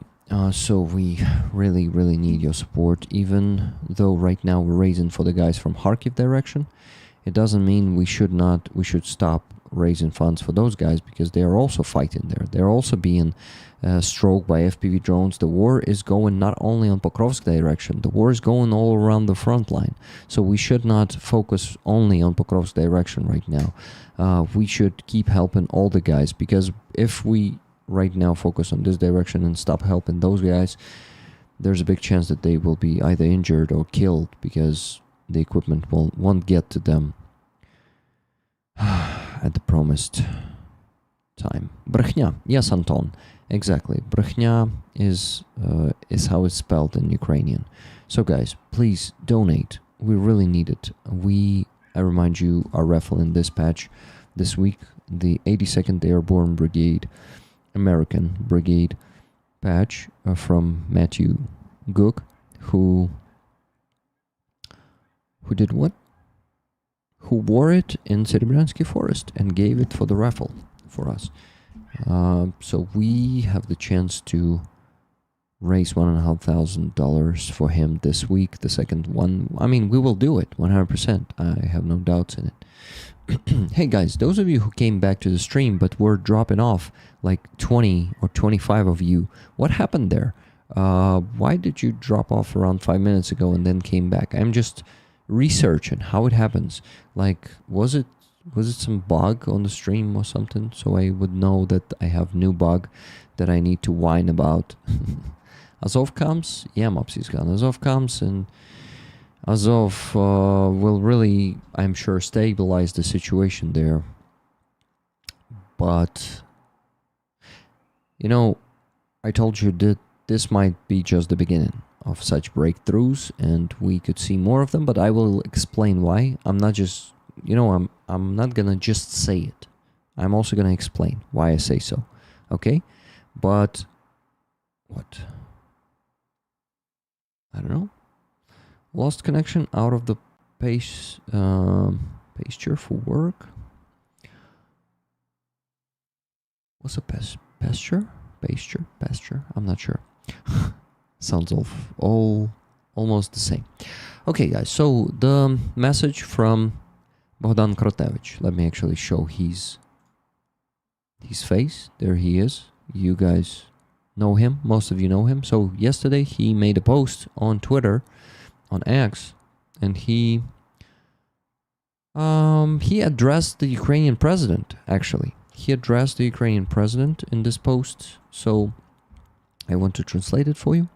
So we really, really need your support. Even though right now we're raising for the guys from Kharkiv direction, it doesn't mean we should stop raising funds for those guys, because they are also fighting there. They're also being stroked by FPV drones. The war is going not only on Pokrovsk direction, the war is going all around the front line. So we should not focus only on Pokrovsk direction right now. We should keep helping all the guys, because if we right now focus on this direction and stop helping those guys, there's a big chance that they will be either injured or killed because the equipment won't get to them at the promised time. Brechня. Yes, Anton. Exactly. Brechня is how it's spelled in Ukrainian. So guys, please donate. We really need it. I remind you, are raffling this patch this week, the 82nd Airborne Brigade, American Brigade patch from Matthew Gook, who did what? Who wore it in Serebryansky Forest and gave it for the raffle for us. So we have the chance to raise $1,500 for him this week, the second one. We will do it 100%. I have no doubts in it. Hey guys, those of you who came back to the stream but were dropping off, like 20 or 25 of you, what happened there? Why did you drop off around 5 minutes ago and then came back? I'm just researching how it happens. Like, was it some bug on the stream or something? So I would know that I have new bug that I need to whine about. Azov comes, yeah, Mopsy's gone. Azov comes, and Azov will really, I'm sure, stabilize the situation there. But, I told you that this might be just the beginning of such breakthroughs, and we could see more of them, but I will explain why. I'm not just, I'm not gonna just say it. I'm also gonna explain why I say so, okay? But, what? I don't know. Lost connection, out of the pasture for work. What's a pasture? Pasture? I'm not sure. Sounds almost the same. Okay, guys, so the message from Bogdan Krotovich. Let me actually show his face. There he is. You guys know him. Most of you know him. So yesterday he made a post on Twitter, on X, and he addressed the Ukrainian president, actually. He addressed the Ukrainian president in this post. So I want to translate it for you.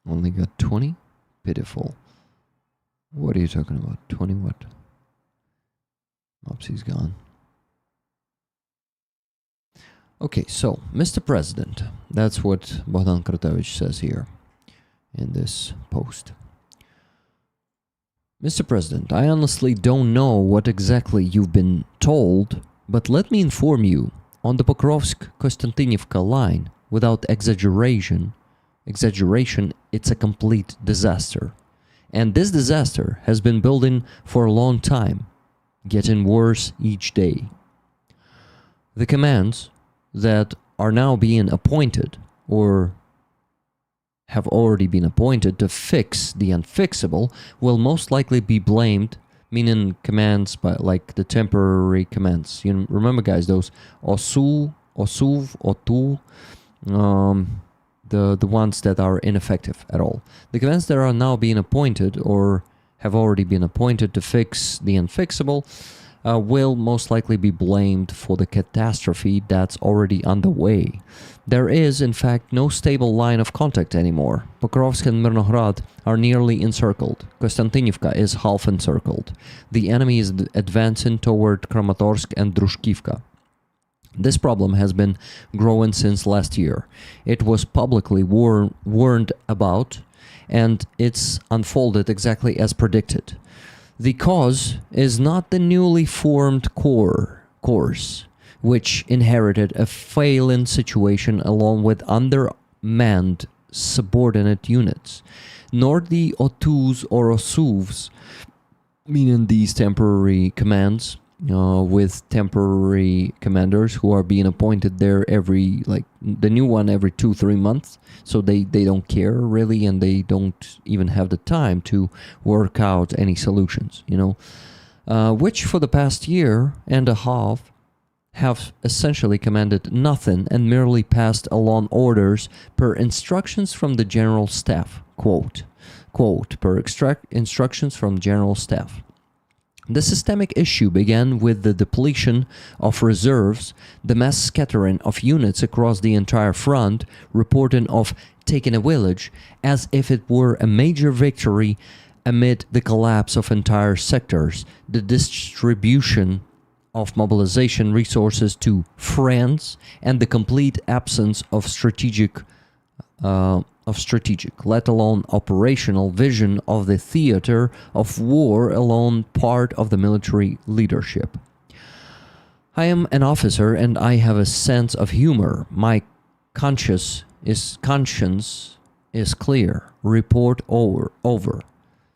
Only got 20? Pitiful. What are you talking about? 20 what? Mopsy's gone. Okay, so, Mr. President, that's what Bogdan Krotovich says here in this post. Mr. President, I honestly don't know what exactly you've been told, but let me inform you, on the Pokrovsk-Konstantinivka line, without exaggeration, it's a complete disaster. And this disaster has been building for a long time, getting worse each day. The commands that are now being appointed, or have already been appointed to fix the unfixable, will most likely be blamed, meaning commands by like the temporary commands. You remember, guys, those osu, osuv, otu, the ones that are ineffective at all. The commands that are now being appointed or have already been appointed to fix the unfixable will most likely be blamed for the catastrophe that's already underway. There is, in fact, no stable line of contact anymore. Pokrovsk and Mirnograd are nearly encircled. Konstantinivka is half encircled. The enemy is advancing toward Kramatorsk and Drushkivka. This problem has been growing since last year. It was publicly warned about, and it's unfolded exactly as predicted. The cause is not the newly formed course, which inherited a failing situation along with undermanned subordinate units, nor the Otus or Osuvs, meaning these temporary commands, with temporary commanders who are being appointed there every, like, the new one every 2-3 months, so they don't care really, and they don't even have the time to work out any solutions, you know, which for the past year and a half have essentially commanded nothing and merely passed along orders per instructions from the general staff, quote, per instructions from general staff. The systemic issue began with the depletion of reserves, the mass scattering of units across the entire front, reporting of taking a village as if it were a major victory amid the collapse of entire sectors, the distribution of mobilization resources to France, and the complete absence of strategic, let alone operational vision of the theater of war alone part of the military leadership. I am an officer and I have a sense of humor. My conscience is clear. Report over.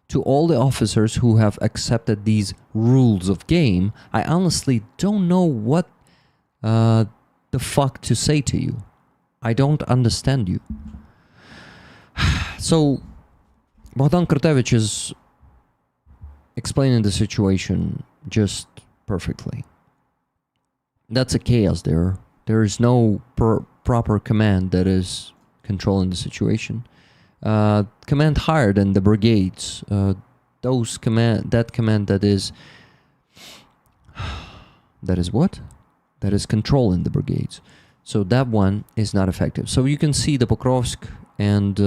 To all the officers who have accepted these rules of game, I honestly don't know what the fuck to say to you. I don't understand you. So, Bogdan Krotovich is explaining the situation just perfectly. That's a chaos there. There is no proper command that is controlling the situation. Command higher than the brigades. That command that is what? That is controlling the brigades. So that one is not effective. So you can see the Pokrovsk, and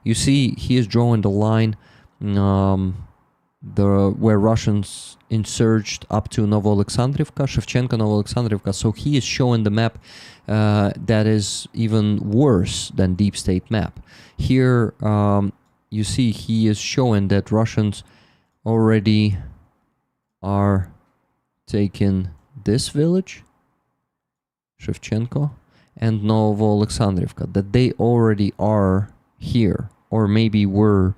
you see he is drawing the line where Russians insurged up to Novoalexandrivka, Shevchenko, Novoalexandrivka. So he is showing the map that is even worse than deep state map. Here you see he is showing that Russians already are taking this village, Shevchenko, and Novoalexandrivka, that they already are here, or maybe were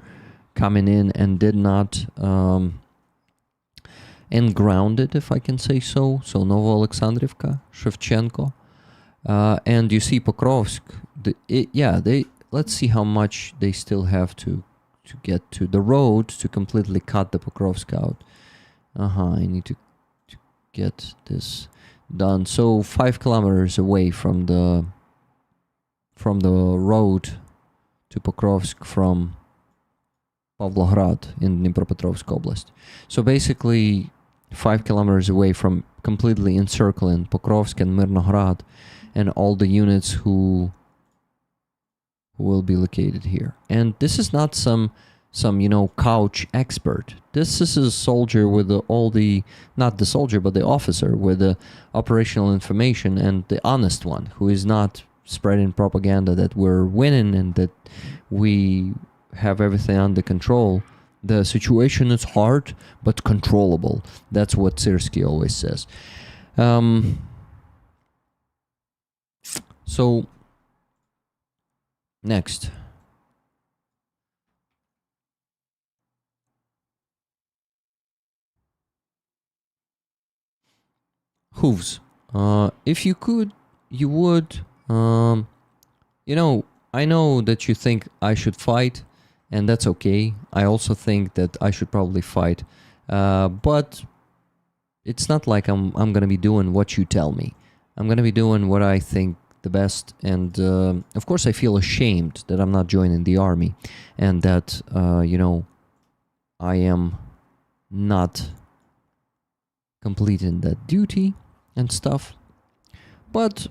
coming in and did not engrounded, if I can say so. So Novoalexandrivka, Shevchenko, and you see Pokrovsk. Let's see how much they still have to get to the road to completely cut the Pokrovsk out. I need to get this done. So 5 kilometers away from the road to Pokrovsk from Pavlograd in Dnipropetrovsk Oblast. So basically 5 kilometers away from completely encircling Pokrovsk and Mirnograd and all the units who will be located here. And this is not some some, you know, couch expert. This is a soldier with all the, not the soldier, but the officer with the operational information, and the honest one who is not spreading propaganda that we're winning and that we have everything under control. The situation is hard, but controllable. That's what Syrskyi always says. So, next. Hooves. If you could, you would. You know, I know that you think I should fight, and that's okay. I also think that I should probably fight, but it's not like I'm gonna be doing what you tell me. I'm gonna be doing what I think the best, and of course I feel ashamed that I'm not joining the army, and that you know, I am not completing that duty and stuff. But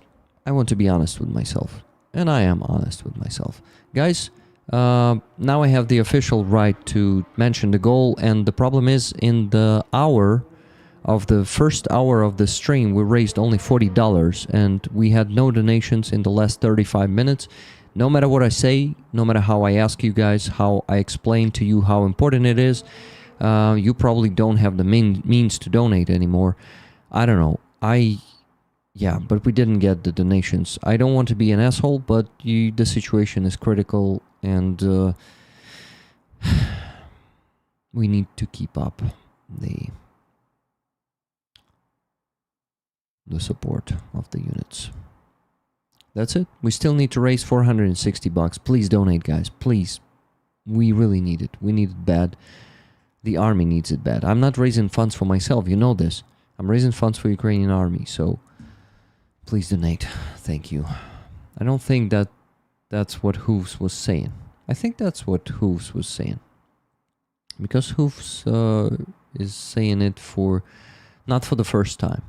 I want to be honest with myself, and I am honest with myself. Guys, now I have the official right to mention the goal, and the problem is, in the first hour of the stream, we raised only $40, and we had no donations in the last 35 minutes. No matter what I say, no matter how I ask you guys, how I explain to you how important it is, you probably don't have the means to donate anymore. I don't know. Yeah, but we didn't get the donations. I don't want to be an asshole, but the situation is critical, and we need to keep up the support of the units. That's it. We still need to raise $460. Please donate, guys. Please. We really need it. We need it bad. The army needs it bad. I'm not raising funds for myself. You know this. I'm raising funds for Ukrainian army. So please donate. Thank you. I don't think that's what Hooves was saying. I think that's what Hooves was saying. Because Hooves is saying it not for the first time.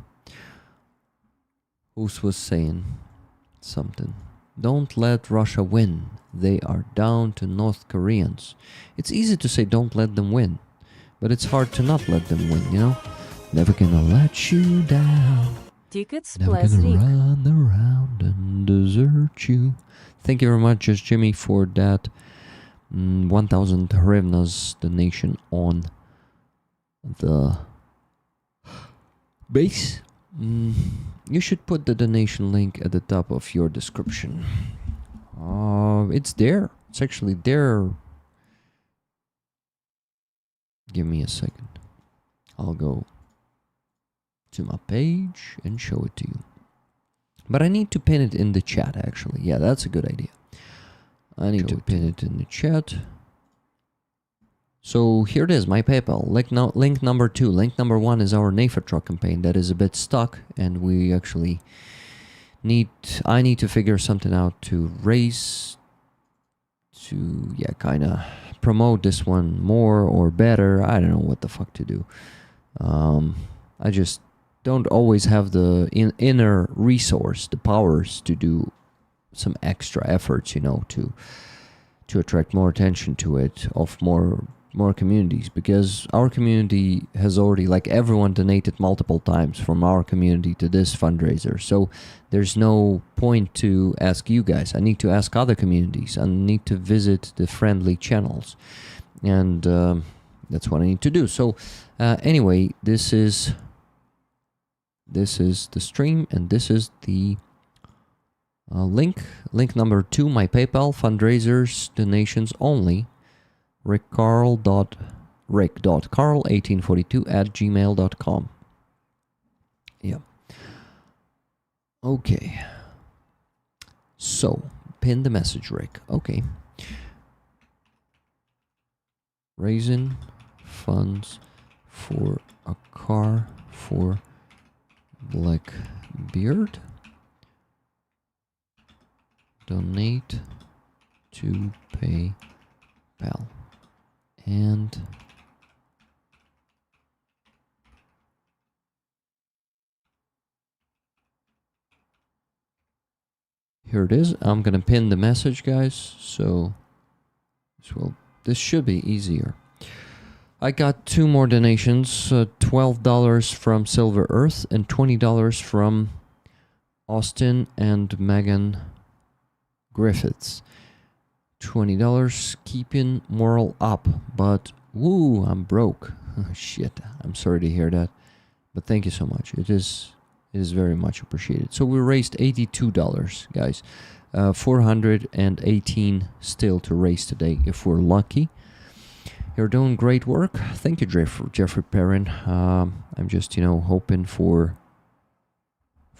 Hooves was saying something. Don't let Russia win. They are down to North Koreans. It's easy to say don't let them win, but it's hard to not let them win, you know? Never gonna let you down. Tickets Never plus gonna Rick. run around and desert you. Thank you very much, Just Jimmy, for that 1,000 hryvnias donation on the base. You should put the donation link at the top of your description. It's there. It's actually there. Give me a second. I'll go to my page and show it to you. But I need to pin it in the chat, actually. Yeah, that's a good idea. I need to pin it in the chat. So here it is, my PayPal. Link number 2. Link number 1 is our NAFA truck campaign that is a bit stuck, and we actually I need to figure something out to raise, to, yeah, kind of promote this one more or better. I don't know what the fuck to do. I just don't always have the inner resource, the powers to do some extra efforts, you know, to attract more attention to it, of more communities, because our community has already, like, everyone donated multiple times from our community to this fundraiser, so there's no point to ask you guys. I need to ask other communities. I need to visit the friendly channels, and that's what I need to do. So anyway, this is the stream, and this is the link number 2, my PayPal, fundraisers, donations only, rick.carl1842@gmail.com. Yeah. Okay. So, pin the message, Rick. Okay. Raising funds for a car for Blackbeard. Donate to PayPal. And here it is. I'm gonna pin the message, guys, so this will this should be easier. I got 2 more donations, $12 from Silver Earth and $20 from Austin and Megan Griffiths. $20, keeping moral up, but woo, I'm broke. Shit, I'm sorry to hear that, but thank you so much. It is very much appreciated. So we raised $82, guys. 418 still to raise today if we're lucky. You're doing great work. Thank you, Jeffrey Perrin. I'm just, hoping for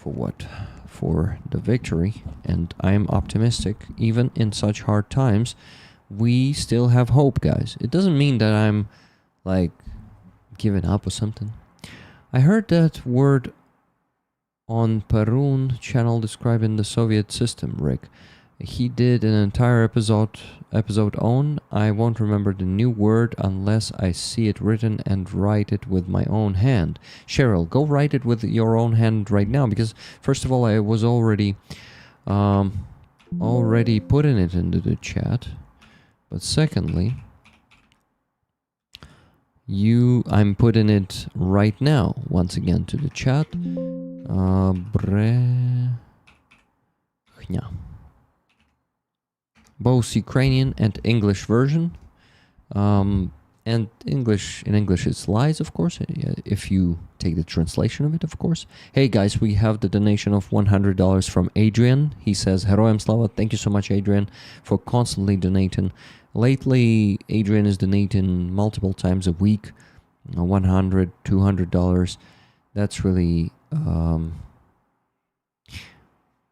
what? For the victory. And I'm optimistic. Even in such hard times, we still have hope, guys. It doesn't mean that I'm, like, giving up or something. I heard that word on Perun channel describing the Soviet system, Rick. He did an entire episode on. I won't remember the new word unless I see it written and write it with my own hand. Cheryl, go write it with your own hand right now, because first of all, I was already putting it into the chat, but secondly, I'm putting it right now once again to the chat. Both Ukrainian and English version, and in English it's lies, of course, if you take the translation of it, of course. Hey guys, we have the donation of $100 from Adrian. He says, Heroyam Slava. Thank you so much, Adrian, for constantly donating. Lately, Adrian is donating multiple times a week, $100, $200. That's really...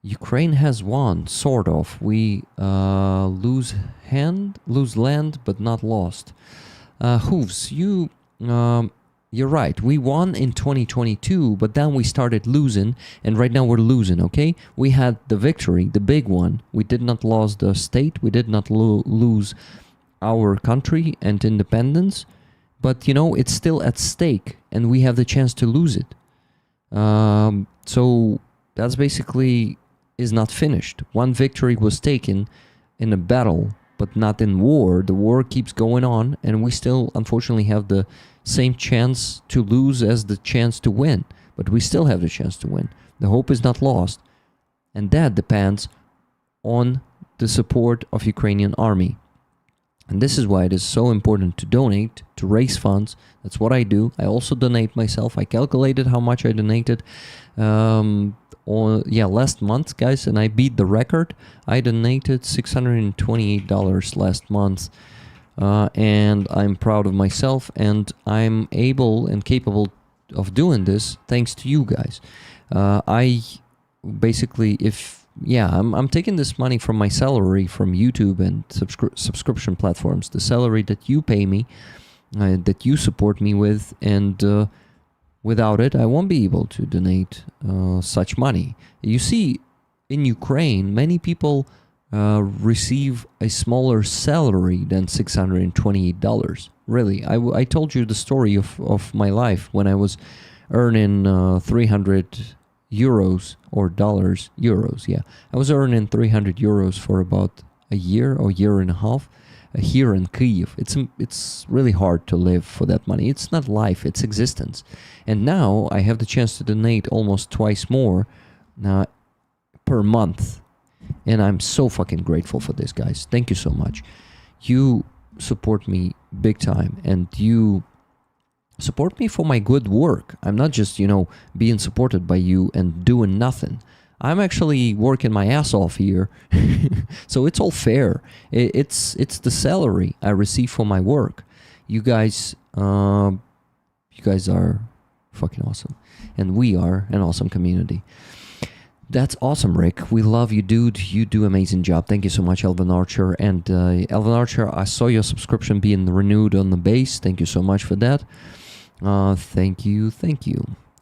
Ukraine has won, sort of. We lose land, but not lost. Hooves, you're right. We won in 2022, but then we started losing, and right now we're losing, okay? We had the victory, the big one. We did not lose the state. We did not lose our country and independence, but, it's still at stake, and we have the chance to lose it. So that's basically... is not finished. One victory was taken in a battle, but not in war. The war keeps going on, and we still, unfortunately, have the same chance to lose as the chance to win. But we still have the chance to win. The hope is not lost, and that depends on the support of Ukrainian army. And this is why it is so important to donate, to raise funds. That's what I do. I also donate myself. I calculated how much I donated last month, guys, and I beat the record. I donated $628 last month, and I'm proud of myself, and I'm able and capable of doing this thanks to you guys. I basically, I'm taking this money from my salary from YouTube and subscription platforms, the salary that you pay me, that you support me with, and without it, I won't be able to donate such money. You see, in Ukraine, many people receive a smaller salary than $628. Really, I told you the story of my life when I was earning 300 euros or euros. Yeah, I was earning 300 euros for about a year or year and a half. Here in Kyiv, it's really hard to live for that money. It's not life, it's existence. And now I have the chance to donate almost twice more per month. And I'm so fucking grateful for this, guys. Thank you so much. You support me big time, and you support me for my good work. I'm not just, being supported by you and doing nothing. I'm actually working my ass off here, so it's all fair. It's the salary I receive for my work. You guys are fucking awesome, and we are an awesome community. That's awesome, Rick. We love you, dude. You do amazing job. Thank you so much, Elvin Archer. And Elvin Archer, I saw your subscription being renewed on the base. Thank you so much for that. Thank you.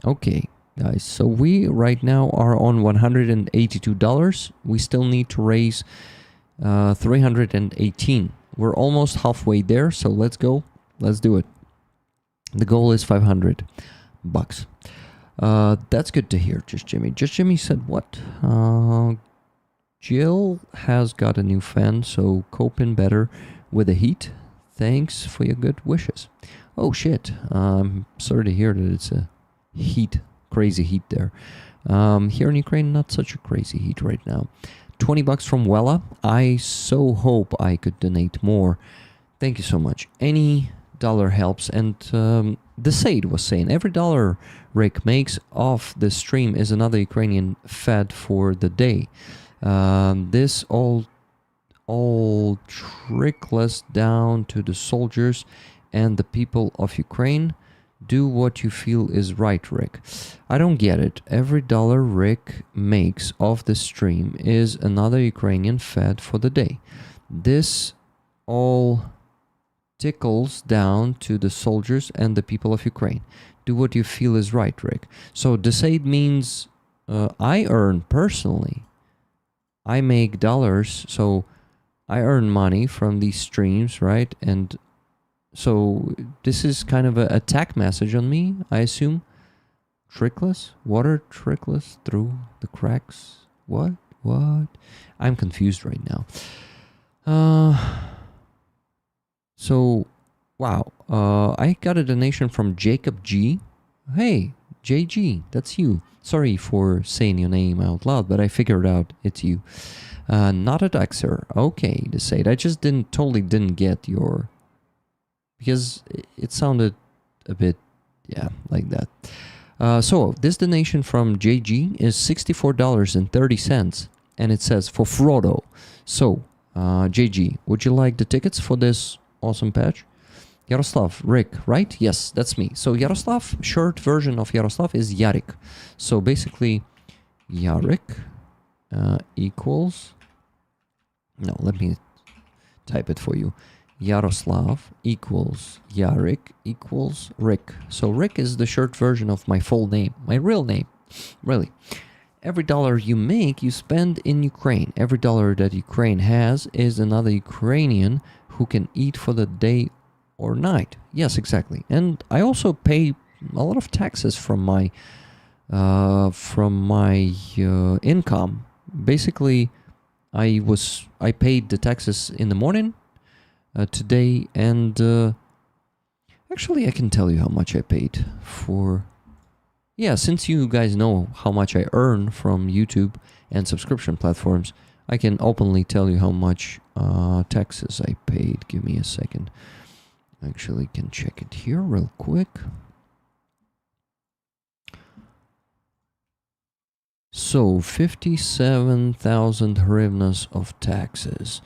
Okay. Guys, so we right now are on $182. We still need to raise 318. We're almost halfway there, so let's go. Let's do it. The goal is $500. That's good to hear, Just Jimmy. Just Jimmy said what? Jill has got a new fan, so coping better with the heat. Thanks for your good wishes. Oh shit, sorry to hear that it's a crazy heat there. Here in Ukraine, not such a crazy heat right now. 20 bucks from Wella. I so hope I could donate more. Thank you so much. Any dollar helps. And the Said was saying, every dollar Rick makes off the stream is another Ukrainian fed for the day. This all trickles down to the soldiers and the people of Ukraine. Do what you feel is right, Rick. I don't get it. Every dollar Rick makes off the stream is another Ukrainian fed for the day. This all tickles down to the soldiers and the people of Ukraine. Do what you feel is right, Rick. So decide means I earn personally. I make dollars, so I earn money from these streams, right? And so this is kind of an attack message on me, I assume. Water trickles through the cracks. What? I'm confused right now. So, wow. I got a donation from Jacob G. Hey, JG, that's you. Sorry for saying your name out loud, but I figured out it's you. Not a Duxer. Okay, to say it. I just totally didn't get your... because it sounded a bit, yeah, like that. So this donation from JG is $64.30, and it says for Frodo. So, JG, would you like the tickets for this awesome patch? Yaroslav, Rick, right? Yes, that's me. So Yaroslav, short version of Yaroslav is Yarik. So basically, Yarik equals... No, let me type it for you. Yaroslav equals Yarik equals Rick. So Rick is the short version of my full name, my real name, really. Every dollar you make, you spend in Ukraine. Every dollar that Ukraine has is another Ukrainian who can eat for the day or night. Yes, exactly. And I also pay a lot of taxes from my income. Basically, I paid the taxes in the morning. Today, and actually I can tell you how much I paid for... Yeah, since you guys know how much I earn from YouTube and subscription platforms, I can openly tell you how much taxes I paid. Give me a second. Actually, can check it here real quick. So, 57,000 hryvnias of taxes.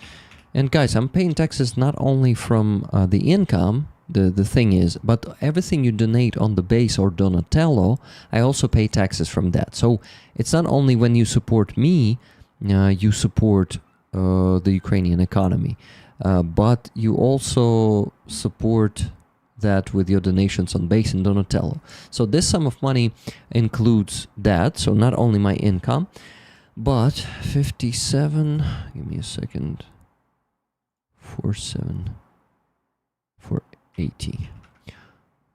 And guys, I'm paying taxes not only from the income, the thing is, but everything you donate on the base or Donatello, I also pay taxes from that. So it's not only when you support me, you support the Ukrainian economy, but you also support that with your donations on base and Donatello. So this sum of money includes that, so not only my income, but 57, give me a second, 480.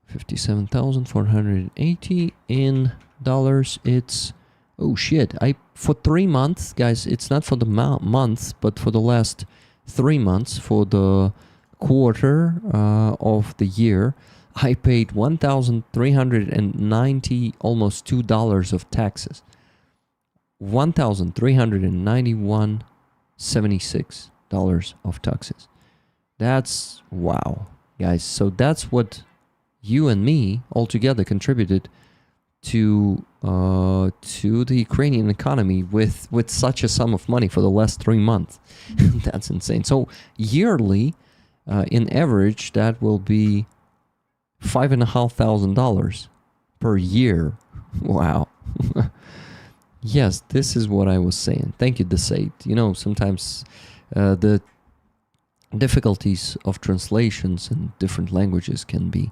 57,480 in dollars. It's, oh shit, for 3 months, guys, it's not for the month, but for the last 3 months, for the quarter of the year, I paid 1,390, almost $2 of taxes. 1,391.76 of taxes. That's wow, guys. So that's what you and me all together contributed to the Ukrainian economy with such a sum of money for the last 3 months. That's insane. So yearly, in average, that will be $5,500 per year. Wow. Yes, this is what I was saying. Thank you, Desait. You know, sometimes the difficulties of translations in different languages can be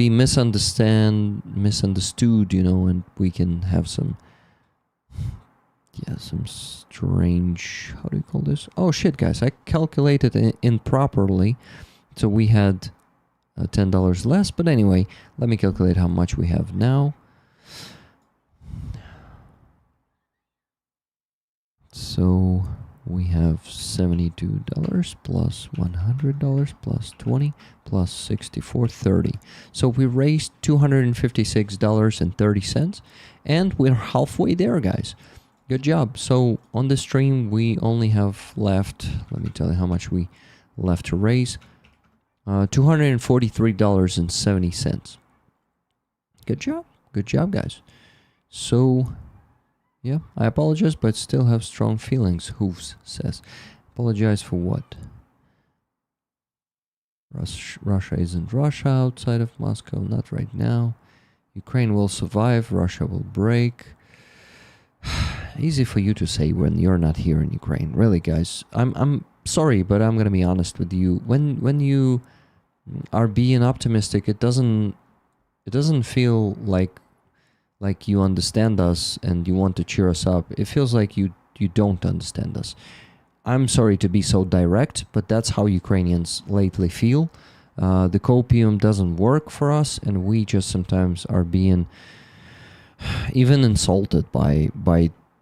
misunderstood, you know, and we can have some strange, how do you call this? Oh shit, guys, I calculated improperly, so we had $10 less, but anyway, let me calculate how much we have now. So we have $72 plus $100 plus 20 plus 64.30. So we raised $256.30, and we're halfway there, guys. Good job. So on the stream, we only have left, let me tell you how much we left to raise. $243.70. Good job. Good job, guys. So, yeah, I apologize, but still have strong feelings, Hoofs says. Apologize for what? Russia isn't Russia outside of Moscow, not right now. Ukraine will survive, Russia will break. Easy for you to say when you're not here in Ukraine. Really, guys. I'm sorry, but I'm gonna be honest with you. When you are being optimistic, it doesn't feel like you understand us and you want to cheer us up. It feels like you don't understand us. I'm sorry to be so direct, but that's how Ukrainians lately feel. The copium doesn't work for us, and we just sometimes are being even insulted by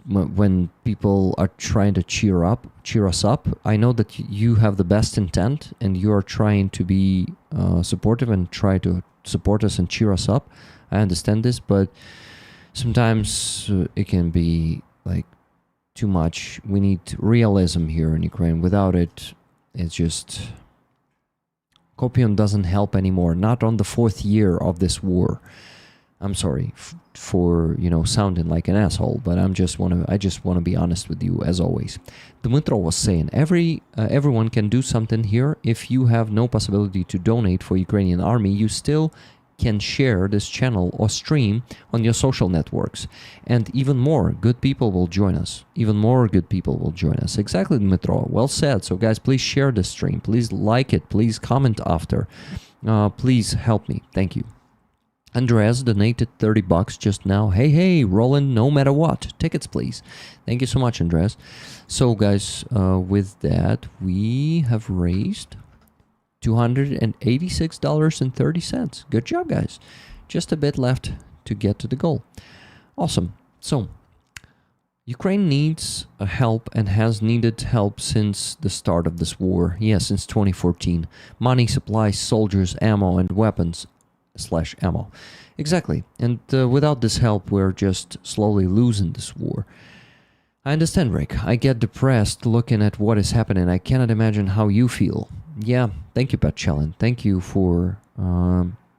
when people are trying to cheer us up. I know that you have the best intent and you are trying to be supportive and try to support us and cheer us up. I understand this, but sometimes it can be like too much. We need realism here in Ukraine. Without it, it's just copium doesn't help anymore. Not on the 4th year of this war. I'm sorry for sounding like an asshole, but I just want to be honest with you as always. Dmitro was saying everyone can do something here. If you have no possibility to donate for Ukrainian army, you still can share this channel or stream on your social networks, and even more good people will join us. Exactly, Dmitro. Well said. So guys, please share this stream. Please like it. Please comment after. Please help me. Thank you. Andreas donated $30 just now. Hey, Roland, no matter what. Tickets, please. Thank you so much, Andreas. So, guys, with that, we have raised $286.30. Good job, guys. Just a bit left to get to the goal. Awesome. So, Ukraine needs help and has needed help since the start of this war. Yes, since 2014. Money, supplies, soldiers, ammo, and weapons. /ammo. Exactly. And without this help, we're just slowly losing this war. I understand, Rick. I get depressed looking at what is happening. I cannot imagine how you feel. Yeah, thank you, Pat Chelin. Thank you for...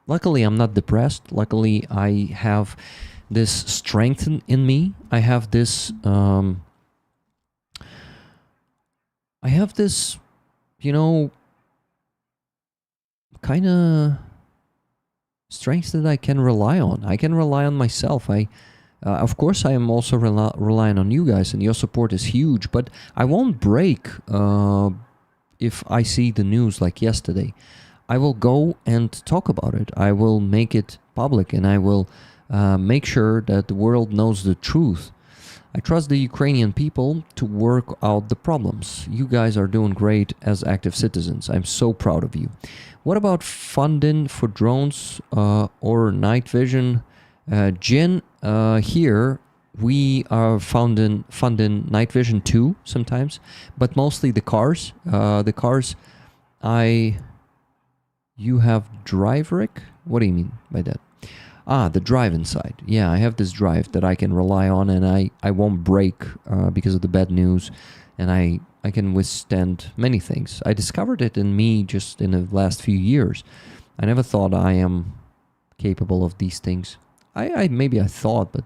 luckily, I'm not depressed. Luckily, I have this strength in me. I have this... kind of... strength that I can rely on. I can rely on myself. Of course, I am also relying on you guys, and your support is huge, but I won't break if I see the news like yesterday. I will go and talk about it. I will make it public, and I will make sure that the world knows the truth. I trust the Ukrainian people to work out the problems. You guys are doing great as active citizens. I'm so proud of you. What about funding for drones or night vision? Jin, here we are funding night vision too sometimes, but mostly the cars. You have drive, Rick? What do you mean by that? The drive inside. Yeah, I have this drive that I can rely on, and I won't break because of the bad news, and I can withstand many things. I discovered it in me just in the last few years. I never thought I am capable of these things. Maybe I thought, but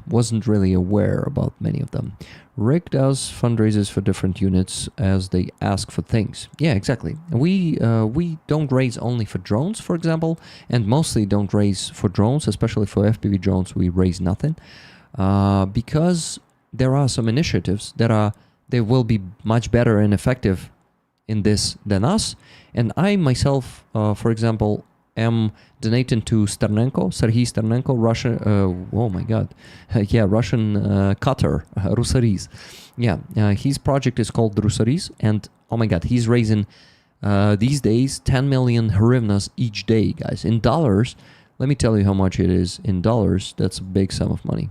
wasn't really aware about many of them. Rick does fundraisers for different units as they ask for things. Yeah, exactly. We don't raise only for drones, for example, and mostly don't raise for drones, especially for FPV drones. We raise nothing because there are some initiatives that they will be much better and effective in this than us. And I myself, for example, am donating to Sergei Sternenko, Russian, oh my god, Russian cutter, Rusaris. Yeah, his project is called Rusaris, and oh my god, he's raising these days 10 million hryvnias each day, guys. In dollars, let me tell you how much it is in dollars. That's a big sum of money.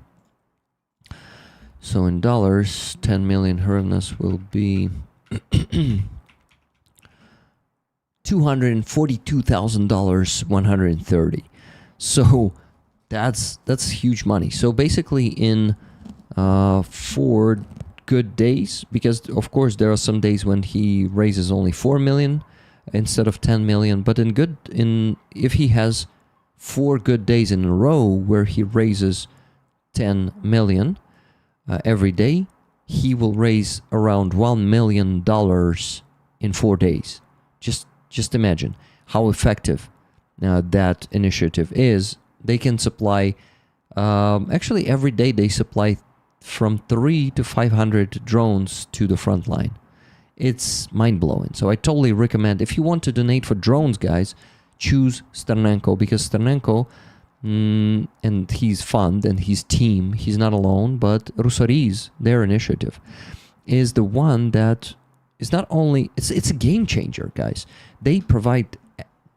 So in dollars, 10 million hryvnias will be $242,000, 130. So that's huge money. So basically in 4 good days, because of course there are some days when he raises only 4 million instead of 10 million, but if he has 4 good days in a row where he raises 10 million every day, he will raise around $1 million in 4 days. Just imagine how effective that initiative is. They can supply, actually every day they supply from 300 to 500 drones to the front line. It's mind-blowing. So I totally recommend, if you want to donate for drones, guys, choose Sternenko, because Sternenko and his fund and his team, he's not alone, but Rusoriz, their initiative, is the one that is not only, it's a game changer, guys. They provide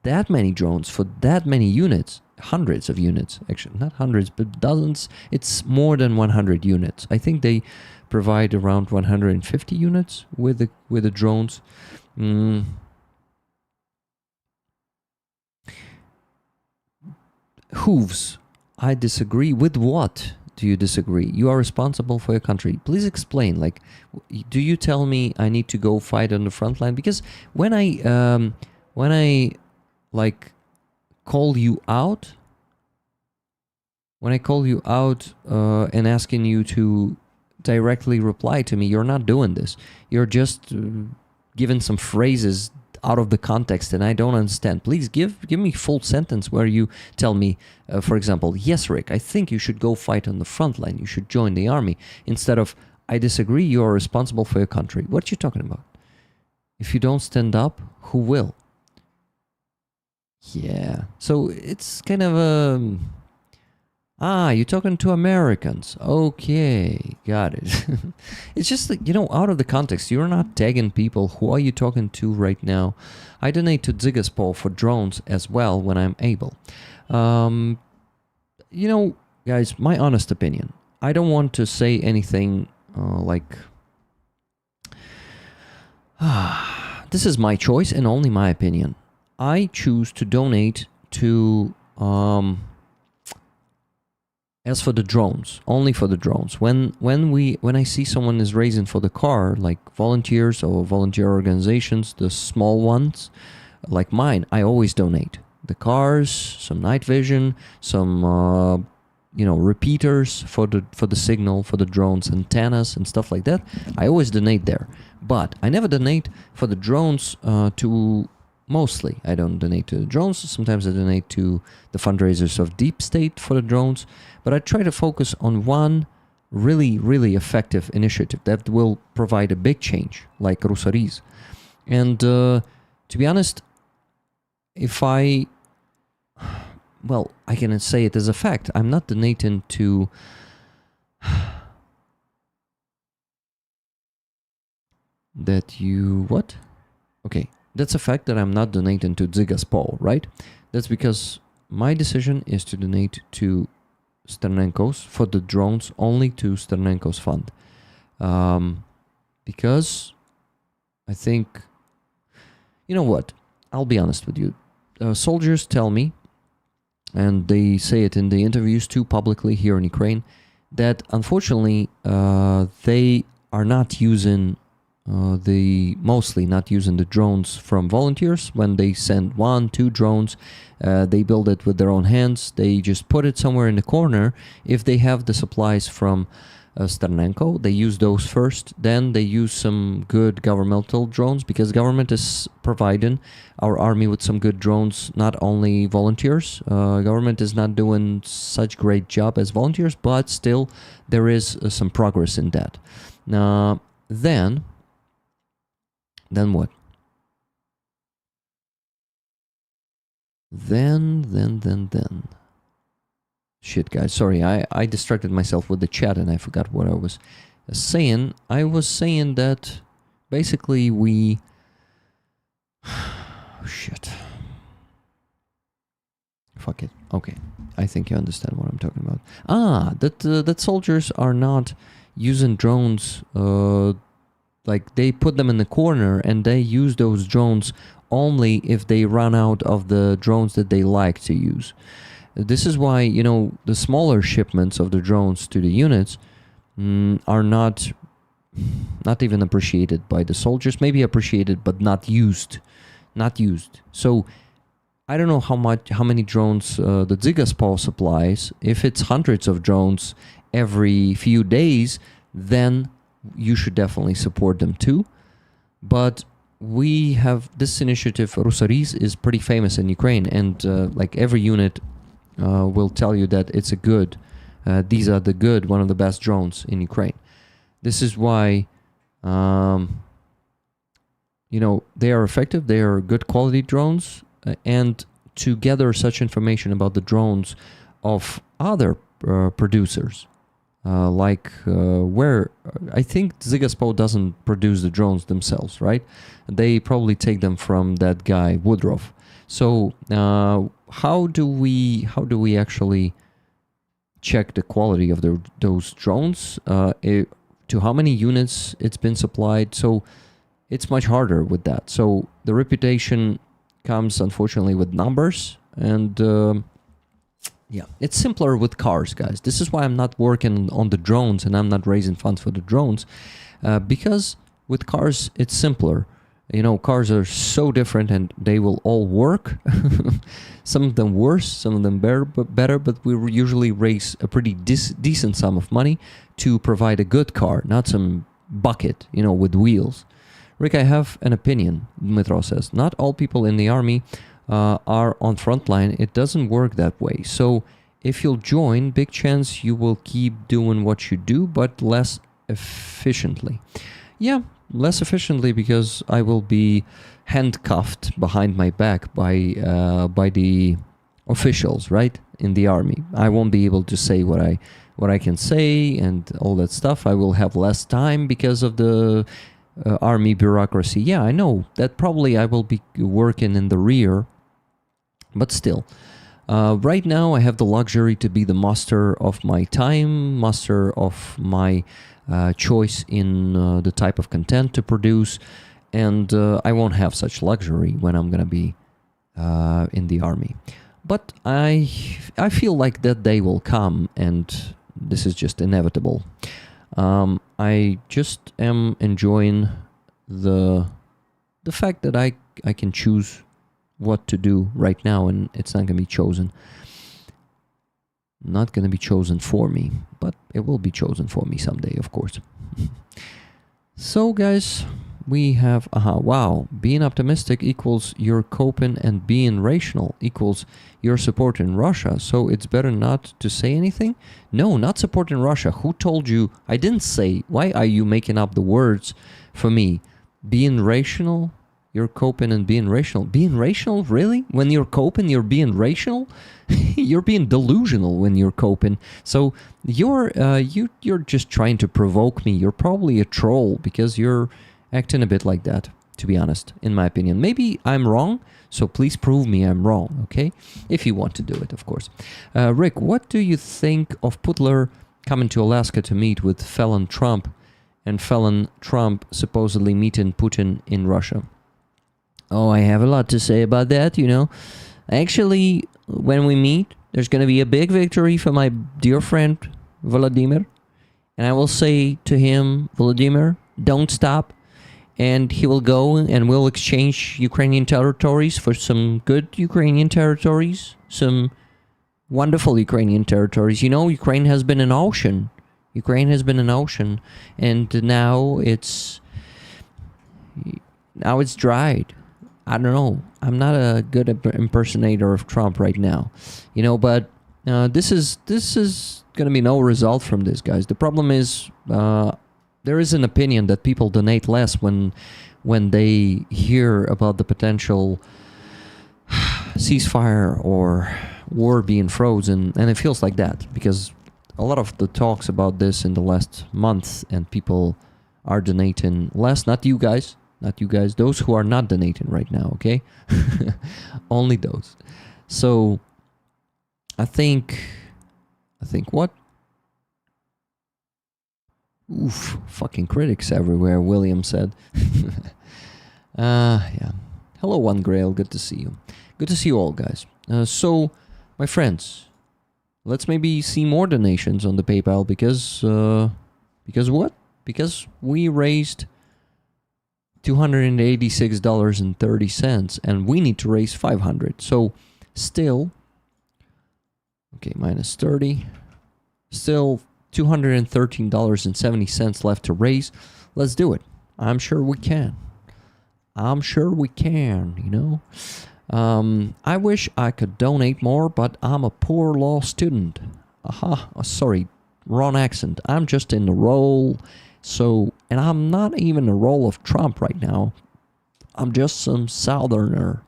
that many drones for that many units, hundreds of units, actually, not hundreds, but dozens. It's more than 100 units. I think they provide around 150 units with the drones. Hooves, I disagree. With what do you disagree? You are responsible for your country. Please explain. Like, do you tell me I need to go fight on the front line? Because when I like call you out, and asking you to directly reply to me, you're not doing this. You're just giving some phrases out of the context, and I don't understand. Please give me full sentence where you tell me, for example, yes, Rick, I think you should go fight on the front line. You should join the army. Instead of, I disagree, you are responsible for your country. What you talking about? If you don't stand up, who will? Yeah. So it's kind of a... you're talking to Americans. Okay, got it. It's just that, out of the context, you're not tagging people. Who are you talking to right now? I donate to Zigaspol for drones as well when I'm able. Guys, my honest opinion. I don't want to say anything this is my choice and only my opinion. I choose to donate to... As for the drones, only for the drones. When I see someone is raising for the car, like volunteers or volunteer organizations, the small ones, like mine, I always donate. The cars, some night vision, some repeaters for the signal, for the drones, antennas and stuff like that. I always donate there. But I never donate for the drones mostly. I don't donate to the drones. Sometimes I donate to the fundraisers of Deep State for the drones. But I try to focus on one really, really effective initiative that will provide a big change, like Rusoriz. And to be honest, I can say it as a fact. I'm not donating to... What? Okay, that's a fact that I'm not donating to Zigaspol, right? That's because my decision is to donate to Sternenko's for the drones, only to Sternenko's fund. Because I think, you know what? I'll be honest with you. Soldiers tell me, and they say it in the interviews too publicly here in Ukraine, that unfortunately they are not using mostly not using the drones from volunteers. When they send 1-2 drones, they build it with their own hands. They just put it somewhere in the corner. If they have the supplies from Sternenko, they use those first. Then they use some good governmental drones, because government is providing our army with some good drones, not only volunteers. Government is not doing such great job as volunteers, but still there is some progress in that. Then what? Then. Shit, guys. Sorry, I distracted myself with the chat and I forgot what I was saying. I was saying that basically we... Shit. fuck it. Okay, I think you understand what I'm talking about. That soldiers are not using drones. Like they put them in the corner and they use those drones only if they run out of the drones that they like to use. This is why, you know, the smaller shipments of the drones to the units are not even appreciated by the soldiers. Maybe appreciated, but not used. Not used. So I don't know how many drones the Zigaspol supplies. If it's hundreds of drones every few days, then you should definitely support them too. But we have this initiative, Rusaris, is pretty famous in Ukraine, and like every unit will tell you that it's a good, these are the good, one of the best drones in Ukraine. This is why, you know, they are effective, they are good quality drones, and to gather such information about the drones of other producers, where I think Zigaspol doesn't produce the drones themselves, right? They probably take them from that guy Woodruff. So how do we actually check the quality of those drones? To how many units it's been supplied? So it's much harder with that. So the reputation comes unfortunately with numbers, and yeah, it's simpler with cars, guys. This is why I'm not working on the drones and I'm not raising funds for the drones, because with cars it's simpler. You know, cars are so different and they will all work. Some of them worse, some of them better, but we usually raise a pretty decent sum of money to provide a good car, not some bucket, you know, with wheels. Rick, I have an opinion, Dmitro says. Not all people in the army are on frontline. It doesn't work that way. So if you'll join, big chance you will keep doing what you do, but less efficiently. Yeah, less efficiently, because I will be handcuffed behind my back by the officials, right, in the army. I won't be able to say what I can say and all that stuff. I will have less time because of the army bureaucracy. Yeah, I know that probably I will be working in the rear, but still. Right now I have the luxury to be the master of my time, master of my choice in the type of content to produce, and I won't have such luxury when I'm gonna be in the army. But I feel like that day will come, and this is just inevitable. I just am enjoying the fact that I can choose what to do right now, and it's not gonna be chosen. Not gonna be chosen for me, but it will be chosen for me someday, of course. So guys, we have wow, being optimistic equals you're coping, and being rational equals you're supporting Russia. So it's better not to say anything? No, not supporting Russia. Who told you? I didn't say. Why are you making up the words for me? Being rational, you're coping and being rational. Being rational? Really? When you're coping, you're being rational? You're being delusional when you're coping. So you're just trying to provoke me. You're probably a troll because you're acting a bit like that, to be honest, in my opinion. Maybe I'm wrong, so please prove me I'm wrong, okay? If you want to do it, of course. Rick, what do you think of Putler coming to Alaska to meet with felon Trump, and felon Trump supposedly meeting Putin in Russia? Oh, I have a lot to say about that, you know. Actually, when we meet, there's going to be a big victory for my dear friend, Volodymyr. And I will say to him, Volodymyr, don't stop. And he will go and we'll exchange Ukrainian territories for some good Ukrainian territories, some wonderful Ukrainian territories. You know, Ukraine has been an ocean. Ukraine has been an ocean, and now it's dried. I don't know. I'm not a good impersonator of Trump right now, you know. But this is gonna be no result from this, guys. The problem is there is an opinion that people donate less when they hear about the potential ceasefire or war being frozen, and it feels like that because a lot of the talks about this in the last month, and people are donating less. Not you guys. Those who are not donating right now, okay? Only those. So I think what? Oof, fucking critics everywhere, William said. Yeah. Hello, One Grail, good to see you. Good to see you all, guys. So, my friends, let's maybe see more donations on the PayPal because what? Because we raised $286.30 and we need to raise 500. So, still, okay, minus 30, still $213.70 left to raise. Let's do it. I'm sure we can. I'm sure we can, you know. I wish I could donate more, but I'm a poor law student. Sorry, wrong accent. I'm just in the role. So, and I'm not even the role of Trump right now. I'm just some Southerner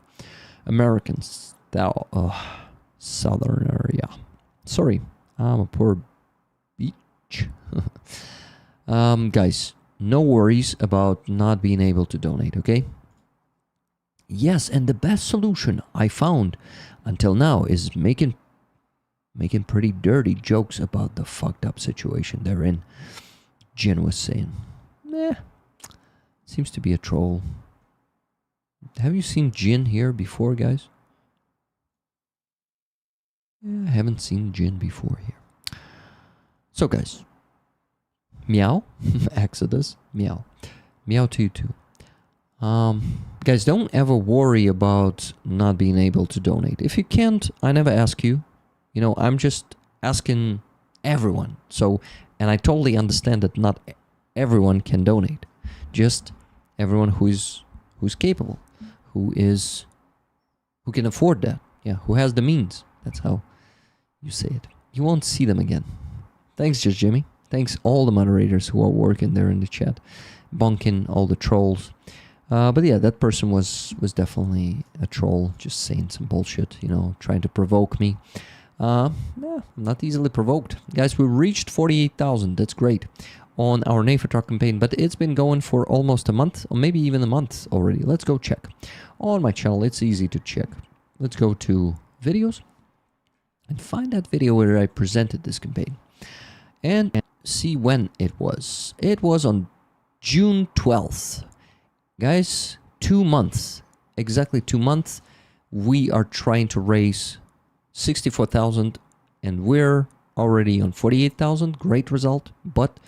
Americans. Southerner, yeah. Sorry, I'm a poor beach. Guys, no worries about not being able to donate, okay? Yes, and the best solution I found until now is making pretty dirty jokes about the fucked up situation they're in. Jin was saying, seems to be a troll. Have you seen Jin here before, guys? I haven't seen Jin before here. So, guys, meow, Exodus, meow, meow to you too. Guys, don't ever worry about not being able to donate. If you can't, I never ask you. You know, I'm just asking everyone. So, and I totally understand that not everyone can donate. Just everyone who's capable, who can afford that. Yeah, who has the means. That's how you say it. You won't see them again. Thanks, Just Jimmy. Thanks all the moderators who are working there in the chat, bunking all the trolls. But yeah, that person was definitely a troll, just saying some bullshit, you know, trying to provoke me. Yeah, not easily provoked. Guys, we reached 48,000, that's great, on our Nefertalk campaign, but it's been going for almost a month, or maybe even a month already. Let's go check. On my channel, it's easy to check. Let's go to videos and find that video where I presented this campaign. And see when it was. It was on June 12th. Guys, 2 months, exactly 2 months, we are trying to raise 64,000 and we're already on 48,000, great result, but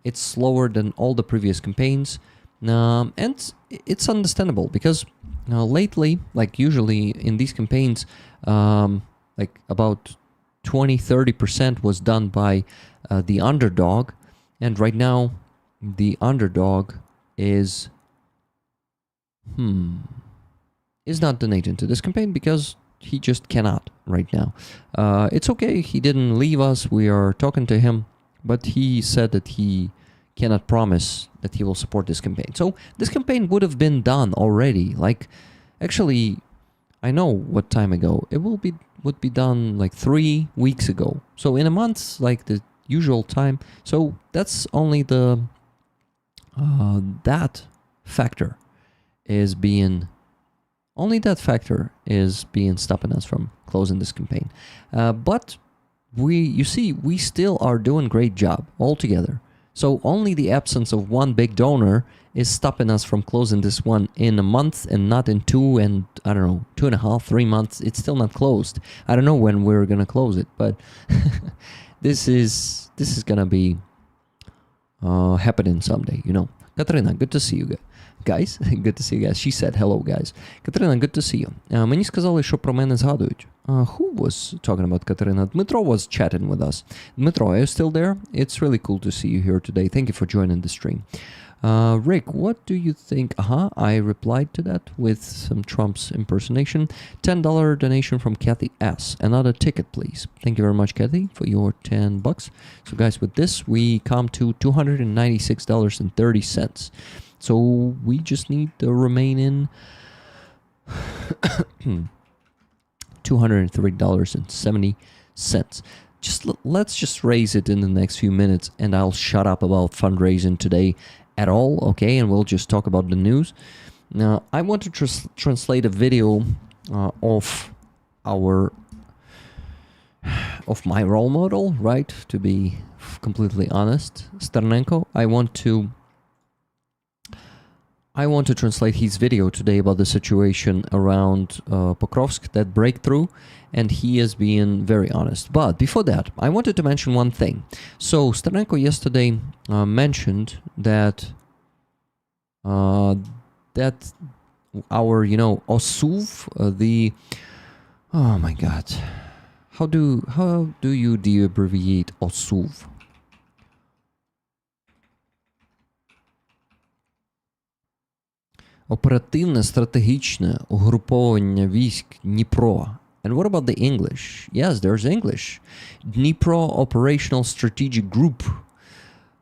it's slower than all the previous campaigns. And it's understandable because lately, like usually in these campaigns, like about 20-30% was done by the underdog, and right now the underdog is not donating to this campaign because he just cannot right now. It's okay, he didn't leave us, we are talking to him, but he said that he cannot promise that he will support this campaign. So this campaign would have been done already, like actually I know what time ago. It would be done like 3 weeks ago. So in a month, like the usual time. So that's only the that factor is being stopping us from closing this campaign. But you see, we still are doing great job altogether. So only the absence of one big donor is stopping us from closing this one in a month and not in 2 and, I don't know, 2.5, 3 months. It's still not closed. I don't know when we're going to close it, but this is going to be happening someday, you know. Katarina, good to see you guys. Good to see you guys. She said hello, guys. Katarina, good to see you. Мені сказали, що про мене згадують. Who was talking about Katarina? Dmitro was chatting with us. Dmitro, are you still there? It's really cool to see you here today. Thank you for joining the stream. Rick, what do you think? I replied to that with some Trump's impersonation. $10 donation from Kathy S. Another ticket, please. Thank you very much, Kathy, for your $10. So, guys, with this, we come to $296.30. So we just need the remaining $203.70. Let's just raise it in the next few minutes, and I'll shut up about fundraising today at all, okay? And we'll just talk about the news. Now, I want to translate a video of our of my role model, right? To be completely honest, Sternenko. I want to translate his video today about the situation around Pokrovsk, that breakthrough, and he is being very honest. But before that, I wanted to mention one thing. So Sternenko yesterday mentioned that that our, Osuv, oh my God, how do you de-abbreviate Osuv? Оперативне стратегічне угруповання військ Дніпро. And what about the English? Yes, there's English. Dnipro Operational Strategic Group.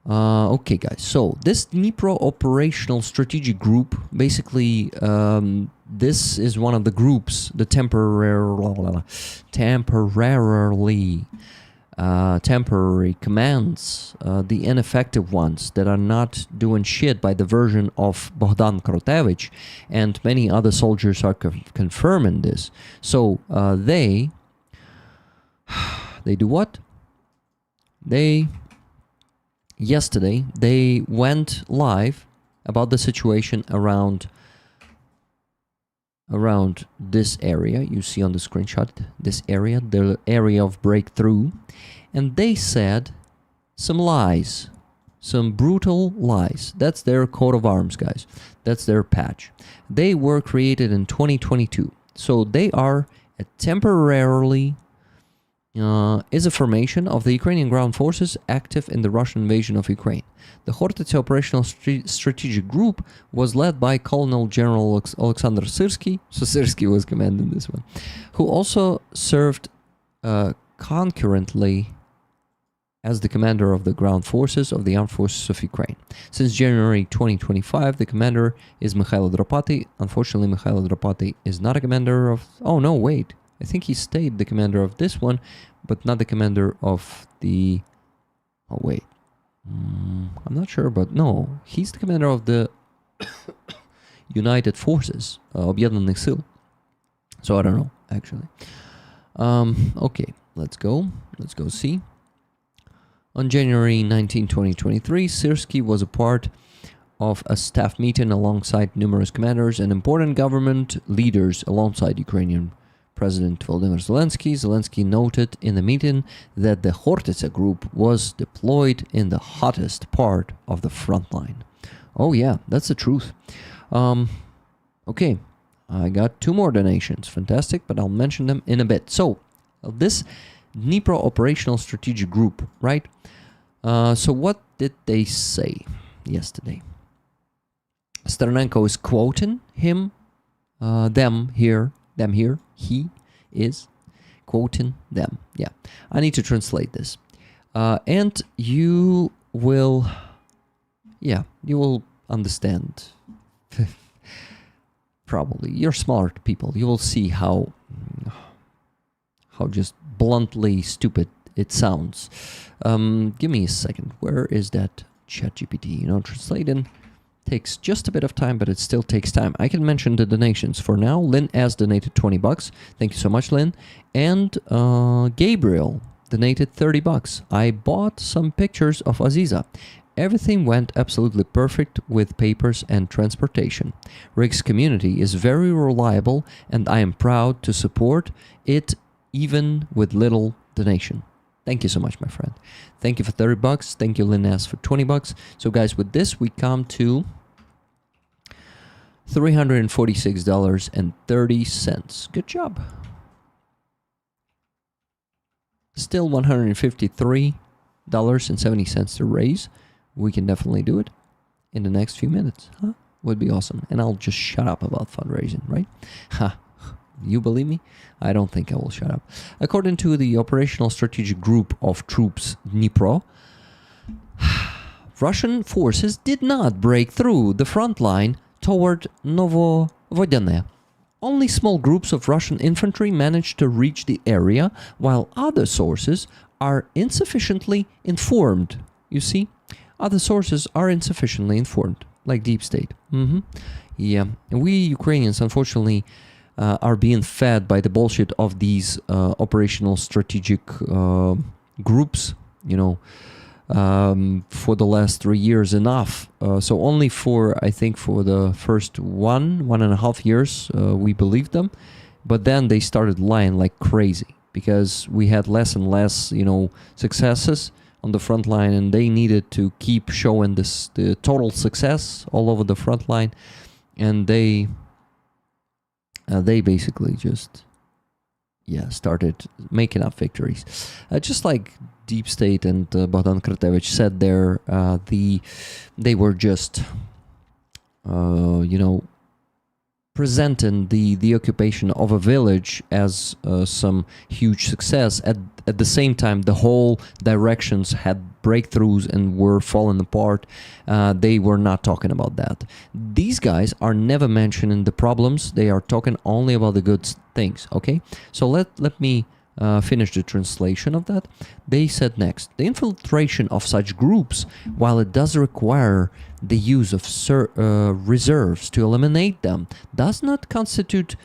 Okay, guys. So this Dnipro Operational Strategic Group, basically, this is one of the groups, the temporary commands, the ineffective ones that are not doing shit by the version of Bogdan Krotovich, and many other soldiers are confirming this. So they do what? Yesterday they went live about the situation around this area. You see on the screenshot, this area, the area of breakthrough, and they said some lies, some brutal lies. That's their coat of arms, guys. That's their patch. They were created in 2022, so they are a temporarily is a formation of the Ukrainian ground forces active in the Russian invasion of Ukraine. The Khortytsia Operational Strategic Group was led by Colonel General Alexander Syrsky, so Syrsky was commanding this one, who also served concurrently as the commander of the ground forces of the armed forces of Ukraine. Since January 2025, the commander is Mikhailo Dropati. Unfortunately, Mikhailo Dropati is not a commander of... Oh, no, wait. I think he stayed the commander of this one, but not the commander of the... Oh, wait. I'm not sure, but no. He's the commander of the United Forces, Ob'Yednanych Sil. So I don't know, actually. Okay, let's go. Let's go see. On January 19, 2023, Syrsky was a part of a staff meeting alongside numerous commanders and important government leaders alongside Ukrainian President Volodymyr Zelensky. Zelensky noted in the meeting that the Khortytsia group was deployed in the hottest part of the front line. Oh yeah, that's the truth. Okay, I got 2 more donations. Fantastic, but I'll mention them in a bit. So, this Dnipro Operational Strategic Group, right? So what did they say yesterday? Sternenko is quoting them here, he is quoting them. Yeah, I need to translate this. And you will understand. Probably. You're smart people. You will see how just bluntly stupid it sounds. Give me a second. Where is that ChatGPT? Translating takes just a bit of time, but it still takes time. I can mention the donations for now. Lynn S donated $20. Thank you so much, Lynn. And Gabriel donated $30. I bought some pictures of Aziza. Everything went absolutely perfect with papers and transportation. Rick's community is very reliable, and I am proud to support it even with little donation. Thank you so much, my friend. Thank you for $30. Thank you, Lynn S, for $20. So, guys, with this, we come to $346.30. Good job. Still $153.70 to raise. We can definitely do it in the next few minutes. Huh? Would be awesome. And I'll just shut up about fundraising, right? Ha. You believe me? I don't think I will shut up. According to the Operational Strategic Group of Troops Dnipro, Russian forces did not break through the front line toward Novovodane. Only small groups of Russian infantry managed to reach the area, while other sources are insufficiently informed. You see? Other sources are insufficiently informed, like Deep State. Yeah. And we Ukrainians, unfortunately, are being fed by the bullshit of these operational strategic groups, you know, for the last 3 years enough. So only for, I think, for the first 1.5 years, we believed them. But then they started lying like crazy because we had less and less, you know, successes on the front line, and they needed to keep showing the total success all over the front line, and they basically just started making up victories, just like Deep State and Bogdan Krotovich said there. They were just presenting the occupation of a village as some huge success. At the same time, the whole directions had breakthroughs and were falling apart. They were not talking about that. These guys are never mentioning the problems. They are talking only about the good things, okay? So let me finish the translation of that. They said next, the infiltration of such groups, while it does require the use of reserves to eliminate them, does not constitute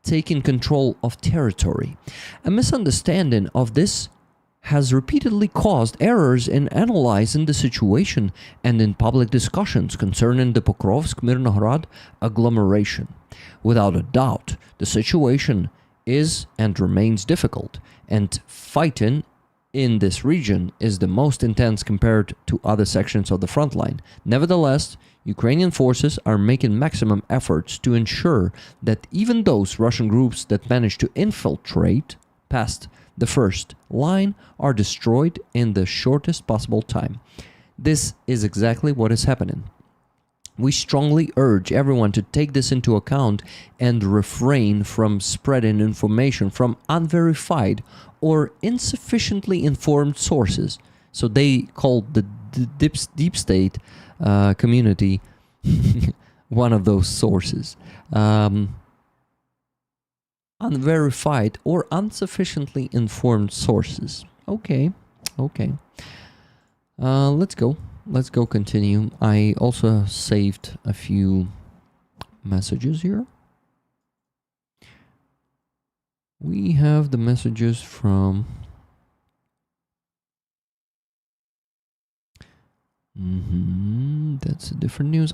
taking control of territory. A misunderstanding of this has repeatedly caused errors in analyzing the situation and in public discussions concerning the Pokrovsk-Mirnograd agglomeration. Without a doubt, the situation is and remains difficult, and fighting in this region is the most intense compared to other sections of the front line. Nevertheless, Ukrainian forces are making maximum efforts to ensure that even those Russian groups that manage to infiltrate past the first line are destroyed in the shortest possible time. This is exactly what is happening. We strongly urge everyone to take this into account and refrain from spreading information from unverified or insufficiently informed sources. So they called the deep state community one of those sources. Unverified or insufficiently informed sources. Okay. Let's go continue. I also saved a few messages here. We have the messages from that's a different news.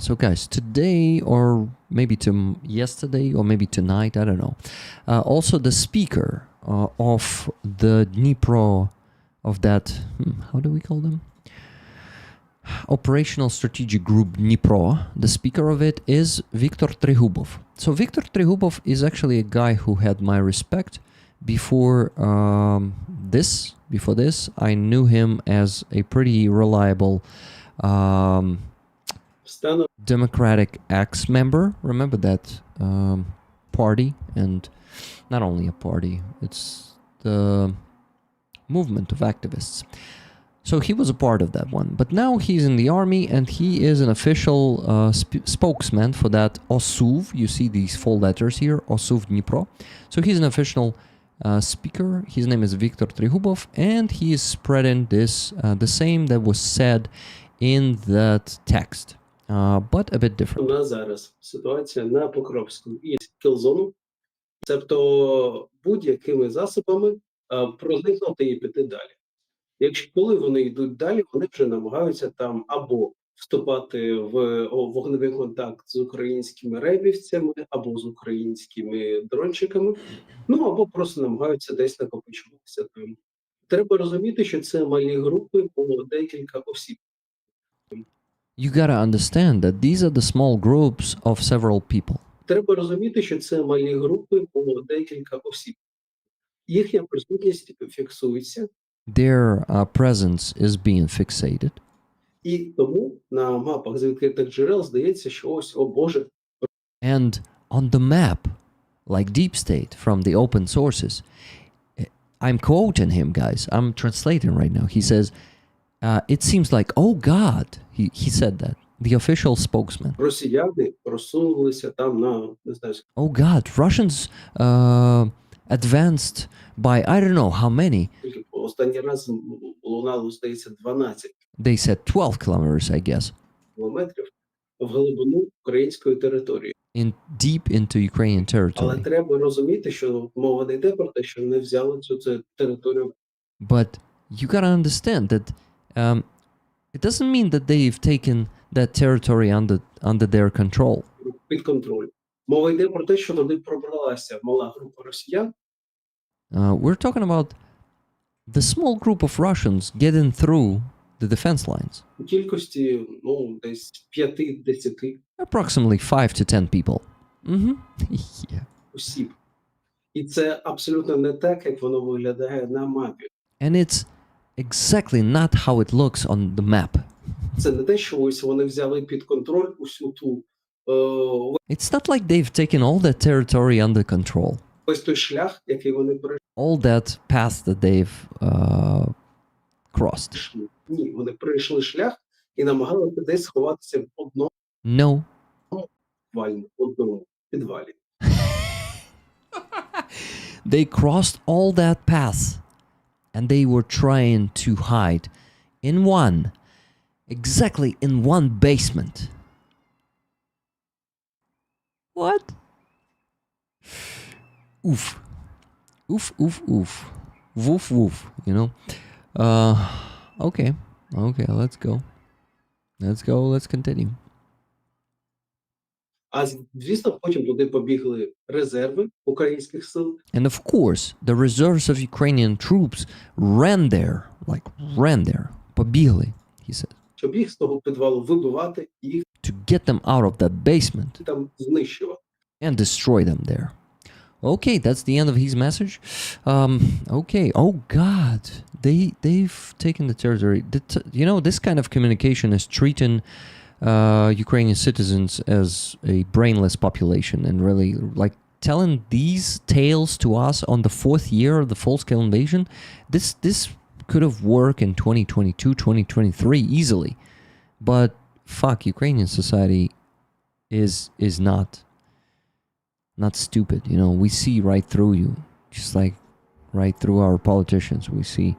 So guys, today or maybe yesterday or maybe tonight, I don't know. Also the speaker of the Dnipro, of that, how do we call them? Operational Strategic Group Dnipro. The speaker of it is Viktor Trehubov. So Viktor Trehubov is actually a guy who had my respect before this. Before this, I knew him as a pretty reliable Democratic ex-member. Remember that party? And not only a party, it's the movement of activists. So he was a part of that one, but now he's in the army and he is an official spokesman for that OSUV. You see these 4 letters here, OSUV Dnipro. So he's an official speaker. His name is Viktor Trehubov, and he is spreading this, the same that was said in that text, but a bit different. У нас зараз ситуація на Покровську і кілзону, тобто будь-якими засобами проникнути і піти далі. Якщо коли вони йдуть далі, вони вже намагаються там або вступати в вогневий контакт з українськими рейбівцями, або з українськими дрончиками, ну або просто намагаються десь накопичуватися там. Треба розуміти, що це малі групи по декілька осіб. You gotta understand that these are the small groups of several people. Треба розуміти, що це малі групи по декілька осіб. Їхня присутність фіксується. Their presence is being fixated. І тому на мапах з відкритих джерел здається, що ось, о Боже. And on the map, like Deep State from the open sources, I'm quoting him, guys. I'm translating right now. He says, it seems like, oh God, he said that. The official spokesman. Росіяни просунулися там на, не знаю. Oh God, Russians advanced by, I don't know how many. Останній раз лунало, здається, 12 They said 12 kilometers, I guess. кілометрів. в глибину української території. deep into Ukrainian Але territory. треба розуміти, що мова не йде про те, що вони взяли цю територію. But you gotta understand that it doesn't mean that they've taken that territory under their control. Під контроль. Мова йде про те, що туди пробралася мала група росіян. We're talking about the small group of Russians getting through the defense lines. У кількості, десь 5-10 Approximately 5 to 10 people. Yeah. осіб. І це абсолютно не так, як воно виглядає на мапі. And it's exactly not how it looks on the map. Це не те, що ось вони взяли під контроль усю ту It's not like they've taken all that territory under control. весь той шлях, який вони All that path that they've crossed. пройшли. Ні, вони пройшли шлях і намагалися десь сховатися в No. одному підвалі. They crossed all that path and they were trying to hide in one basement. What? Oof. Oof, oof, oof. Woof, woof, you know? Okay, let's go. Let's continue. А звісно, потім туди побігли резерви українських сил. And of course, the reserves of Ukrainian troops ran there. Побігли, he said. Щоб їх з того підвалу вибивати, їх To get them out of that basement там знищувати. and destroy them there. Okay, that's the end of his message. Okay. Oh God, they've taken the territory. This kind of communication is treating Ukrainian citizens as a brainless population, and really like telling these tales to us on the 4th year of the full-scale invasion. This could have worked in 2022, 2023 easily, but fuck, Ukrainian society is not stupid. We see right through you, just like right through our politicians. We see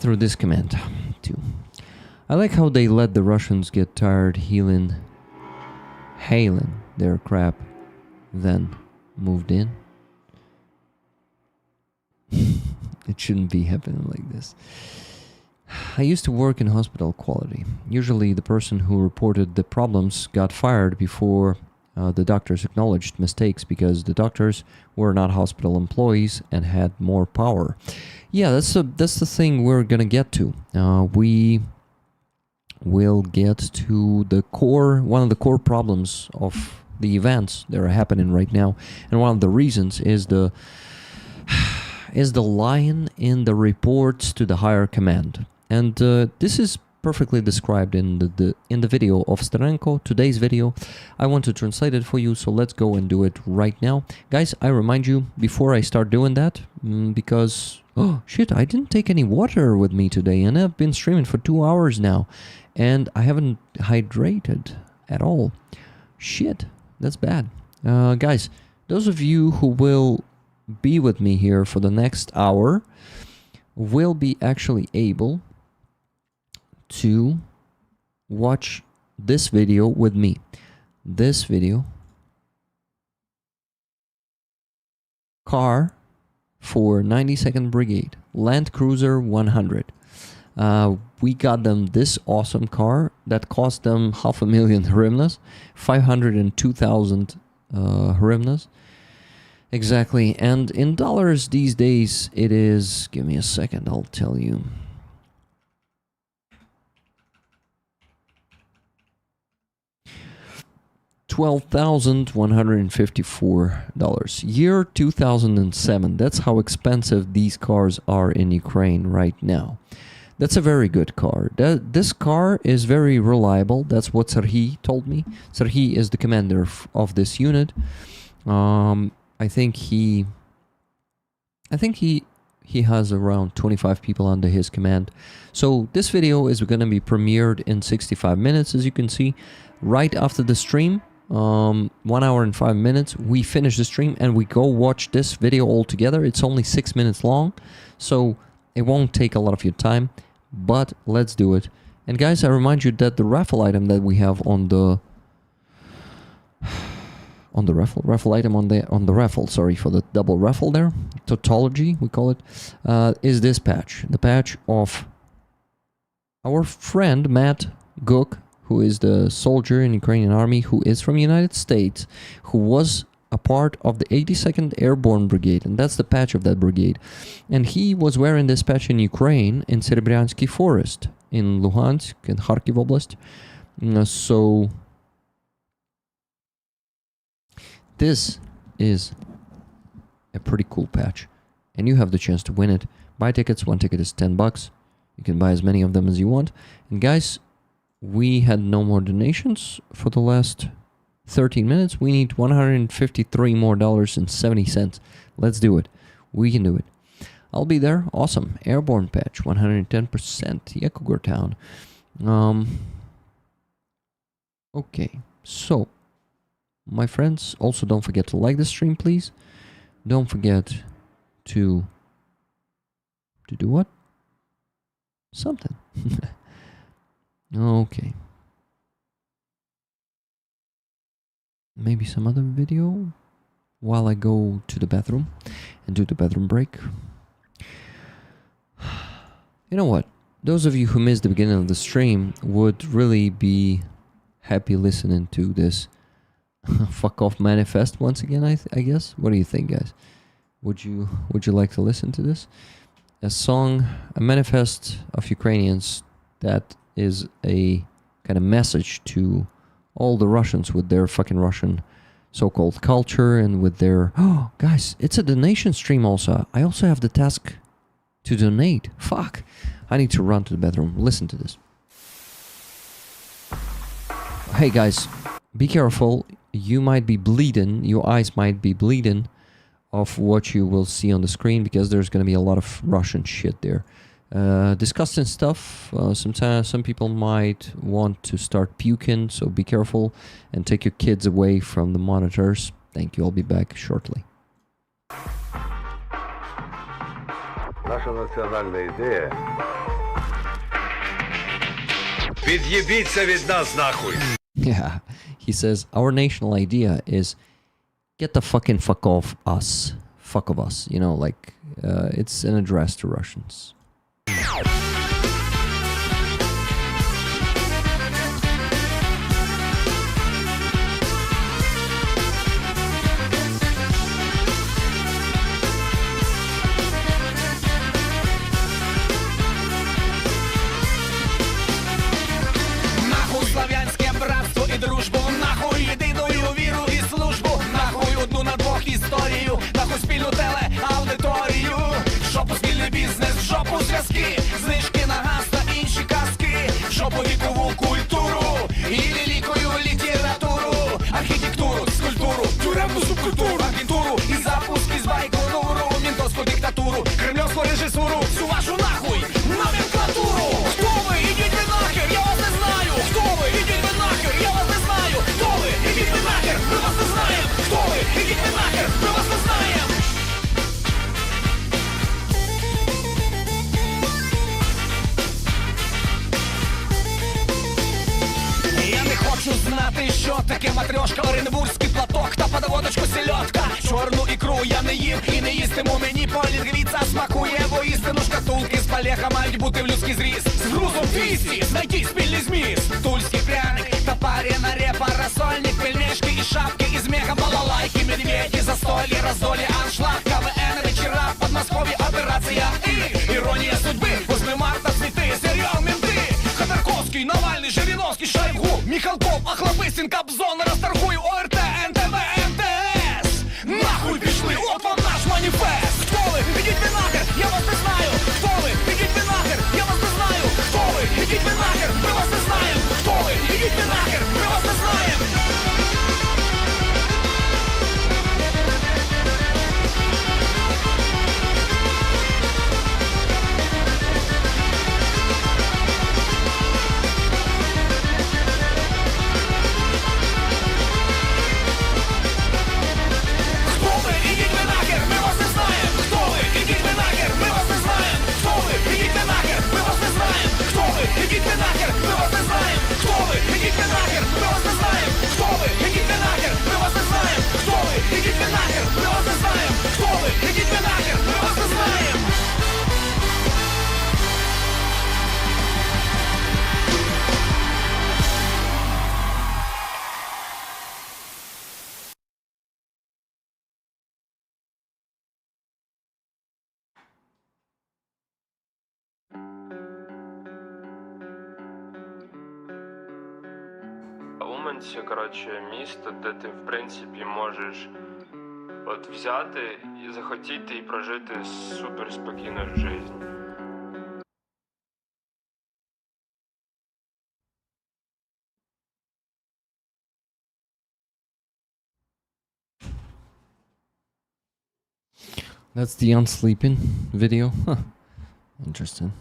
through this command too. I like how they let the Russians get tired hailing their crap, then moved in. It shouldn't be happening like this. I used to work in hospital quality. Usually the person who reported the problems got fired before the doctors acknowledged mistakes, because the doctors were not hospital employees and had more power. Yeah, that's the thing we're gonna get to. We will get to one of the core problems of the events that are happening right now, and one of the reasons is the line in the reports to the higher command. And this is perfectly described in the video of Starenko, today's video. I want to translate it for you, so let's go and do it right now. Guys, I remind you, before I start doing that, because, oh shit, I didn't take any water with me today, and I've been streaming for 2 hours now, and I haven't hydrated at all. Shit, that's bad. Guys, those of you who will be with me here for the next hour will be actually able to watch this video with me. This video, car for 92nd Brigade, Land Cruiser 100. We got them this awesome car that cost them 500,000 hryvnias, 502,000 hryvnias. Exactly, and in dollars these days it is, give me a second, I'll tell you. $12,154. Year 2007. That's how expensive these cars are in Ukraine right now. That's a very good car. This car is very reliable. That's what Serhiy told me. Serhiy is the commander of this unit. I think he has around 25 people under his command. So this video is going to be premiered in 65 minutes, as you can see. Right after the stream, 1 hour and 5 minutes, we finish the stream and we go watch this video all together. It's only 6 minutes long, so it won't take a lot of your time, but let's do it And guys, I remind you that the raffle item that we have on the raffle item on the raffle, sorry for the double raffle there, tautology we call it, is this patch, the patch of our friend Matt Guk, who is the soldier in Ukrainian army, who is from the United States, who was a part of the 82nd Airborne Brigade, and that's the patch of that brigade. And he was wearing this patch in Ukraine, in Serebryansky Forest, in Luhansk, in Kharkiv Oblast. So this is a pretty cool patch, and you have the chance to win it. Buy tickets, one ticket is $10. You can buy as many of them as you want. And guys, we had no more donations for the last 13 minutes. We need $153 more and 70 cents. Let's do it. We can do it. I'll be there. Awesome. Airborne patch, 110%. Yekugor town. Okay. So, my friends, also don't forget to like the stream, please. Don't forget to do what? Something. Okay. Maybe some other video while I go to the bathroom and do the bathroom break. You know what? Those of you who missed the beginning of the stream would really be happy listening to this fuck off manifest once again, I guess. What do you think, guys? Would you like to listen to this? A song, a manifest of Ukrainians that is a kind of message to all the Russians with their fucking Russian so-called culture and with their... Oh, guys, it's a donation stream also. I also have the task to donate. Fuck. I need to run to the bathroom. Listen to this. Hey, guys, be careful. You might be bleeding. Your eyes might be bleeding of what you will see on the screen because there's going to be a lot of Russian shit there. Disgusting stuff. Sometimes some people might want to start puking, so be careful and take your kids away from the monitors. Thank you. I'll be back shortly. Наша національна ідея. Від'єбіться від нас нахуй. Yeah, he says our national idea is get the fuck off us. Fuck of us. You know, like it's an address to Russians. Славянське братство і дружбу, нахуй єдиною віру і службу, нахуй одну на двох історію, нахуй спільну телеаудиторію, в жопу спільний бізнес, в жопу зв'язки, знижки на газ та інші казки, в жопу вікову культуру і великою літературу, архітектуру, скульптуру, тюремну субкультуру, агентуру і запуск із Байконуру, мінтовську диктатуру, кремльовську режисуру, всю вашу нахуй номенклатуру. Хто ви? Ідіть ви нахер, я вас не знаю. Хто ви? Ідіть ви нахер, я вас не знаю. Хто ви? Ідіть ви нахер, ми вас не знаємо. Хто ви? Ідіть ви нахер, ми вас не знаємо. Я не хочу знати, що таке матрьошка, оренбурзький платок та подаводочку сельодка. Чорну ікру я не їв і не їстиму, мені політгвіца смакує, бо істину шкатулки з палеха мають бути в людський зріз. З грузом 200, знайти спільний зміст. Тульський пряник та парена репа, рассольник, пельмешки і шапки із меха, балалайки, медведі, застолье, раздолье, аншлаг, КВН, вечера, в Подмосковье, операція І, іронія судьби, 8 марта, цвіти, серіал «Менти», Ходорковський, Навальний, Жириновський, Шойгу, Михалков, Охлобыстин, Кобзон, Расторгуй, ОРТ, НТВ, МТС. Нахуй пішли, от вам наш маніфест. Хто ви? Ідіть ви нахер, я вас не знаю. Хто ви? Ідіть ви нахер, я вас не знаю. Хто ви? Ідіть ви нахер, ми вас не знаємо. Хто ви? Ідіть ви нахер, ми вас не знаємо. Уманці, коротше, місто, де ти, в принципі, можеш от взяти і захотіти і прожити супер спокійну життя. That's the unsleeping video. Huh. Interesting.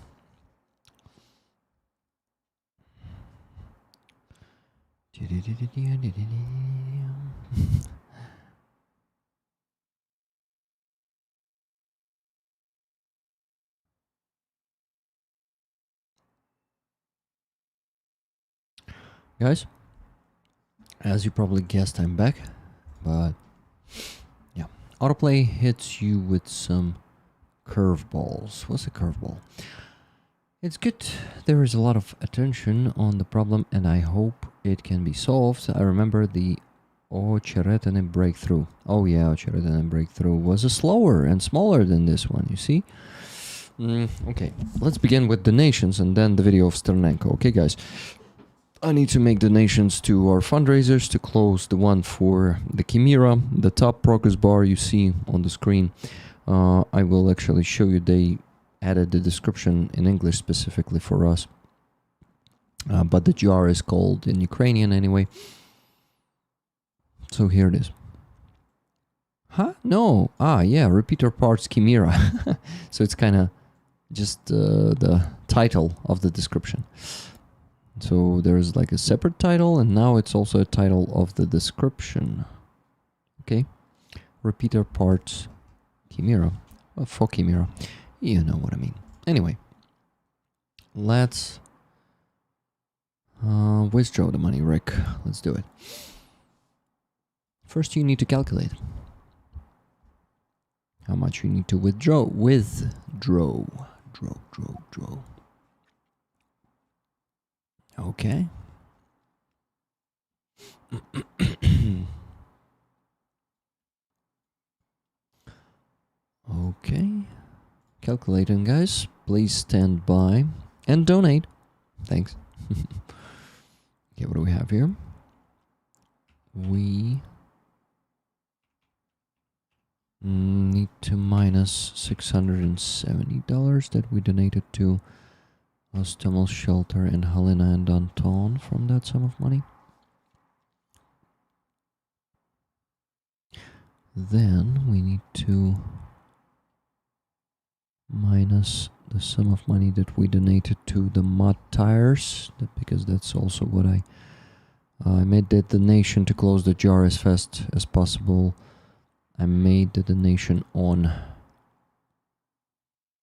Guys, as you probably guessed, I'm back, but yeah, autoplay hits you with some curveballs. What's a curveball? It's good. There is a lot of attention on the problem, and I hope it can be solved. I remember the Ocheretane breakthrough. Oh yeah, Ocheretane breakthrough was a slower and smaller than this one, you see? Okay, let's begin with donations and then the video of Sternenko. Okay, guys. I need to make donations to our fundraisers to close the one for the Chimera, the top progress bar you see on the screen. I will actually show you, they added the description in English specifically for us. But the jar is called in Ukrainian anyway. So here it is. Huh? No. Ah, yeah, repeater parts Chimera. So it's kind of just the title of the description. So there's like a separate title, and now it's also a title of the description. Okay, repeater parts Chimera, for Chimera, you know what I mean. Anyway, let's withdraw the money, Rick. Let's do it. First, you need to calculate how much you need to withdraw. Draw. Okay. Okay. Calculating, guys. Please stand by and donate. Thanks. Okay, what do we have here? We need to minus $670 that we donated to Ostemel Shelter and Helena and Anton from that sum of money. Then we need to minus the sum of money that we donated to the mud tires, because that's also what I made the donation to close the jar as fast as possible. I made the donation on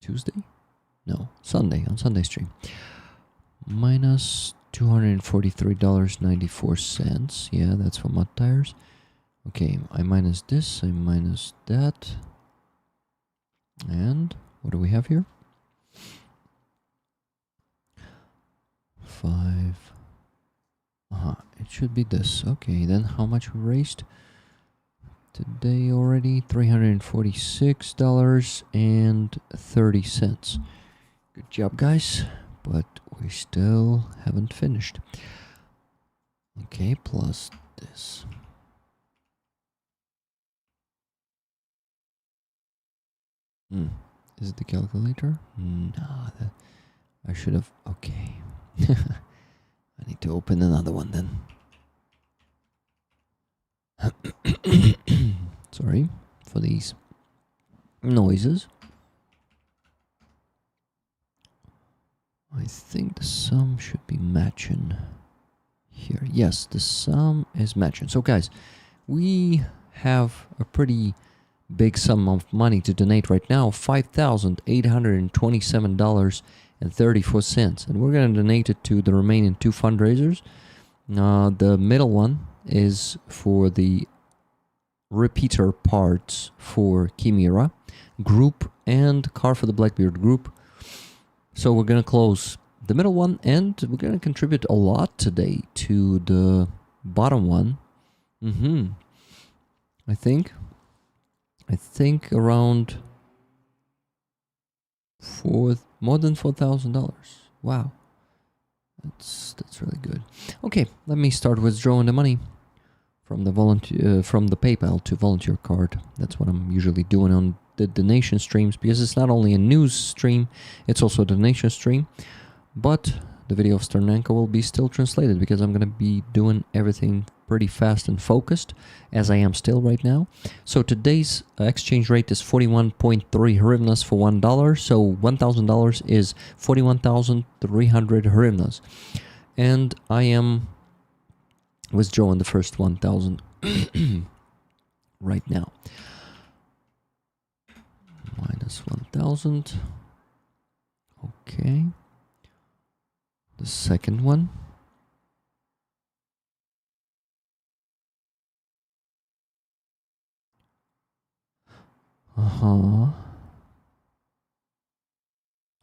Tuesday? No, Sunday, on Sunday stream. Minus $243.94. Yeah, that's for mud tires. Okay, I minus this, I minus that. And what do we have here? 5. It should be this. Okay, then how much we raised today already? $346.30. Good job, guys, but we still haven't finished. Okay, plus this. Is it the calculator? No, I should have. Okay. I need to open another one then. Sorry for these noises. I think the sum should be matching here. Yes, the sum is matching. So guys, we have a pretty big sum of money to donate right now, $5,827.34, and we're going to donate it to the remaining two fundraisers. The middle one is for the repeater parts for Chimera group and Car for the Blackbeard group. So we're going to close the middle one, and we're going to contribute a lot today to the bottom one. I think around more than $4,000. Wow. That's really good. Okay, let me start withdrawing the money from the from the PayPal to volunteer card. That's what I'm usually doing on the donation streams, because it's not only a news stream, it's also a donation stream. But the video of Sternenko will be still translated, because I'm gonna be doing everything pretty fast and focused, as I am still right now. So today's exchange rate is 41.3 hryvnias for $1. So $1,000 is 41,300 hryvnias. And I am withdrawing the first 1,000 right now. Minus 1,000. Okay. The second one.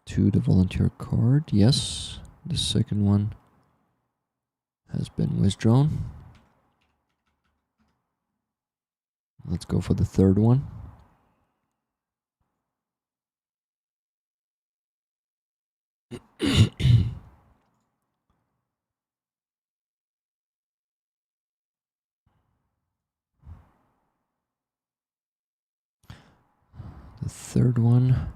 To the volunteer card. Yes. The second one has been withdrawn. Let's go for the third one. The third one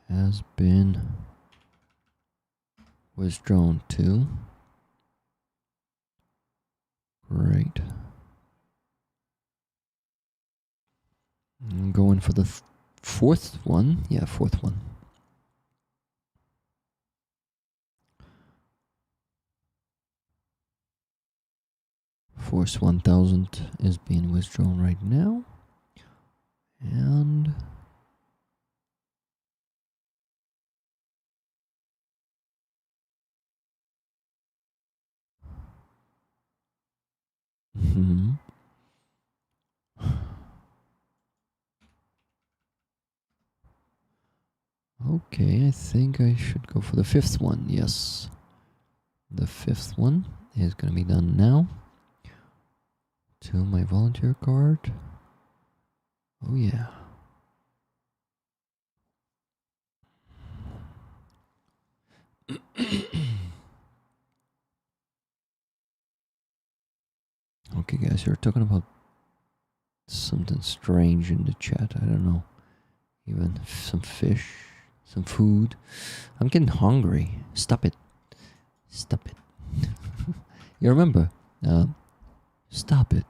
has been withdrawn too. Great. I'm going for the fourth one. Yeah, fourth one. Force 1,000 is being withdrawn right now. And okay, I think I should go for the fifth one. Yes. The fifth one is going to be done now. To my volunteer card. Oh yeah. Okay guys, you're talking about something strange in the chat. I don't know. Even some fish, some food. I'm getting hungry. Stop it. Stop it. You remember? Stop it.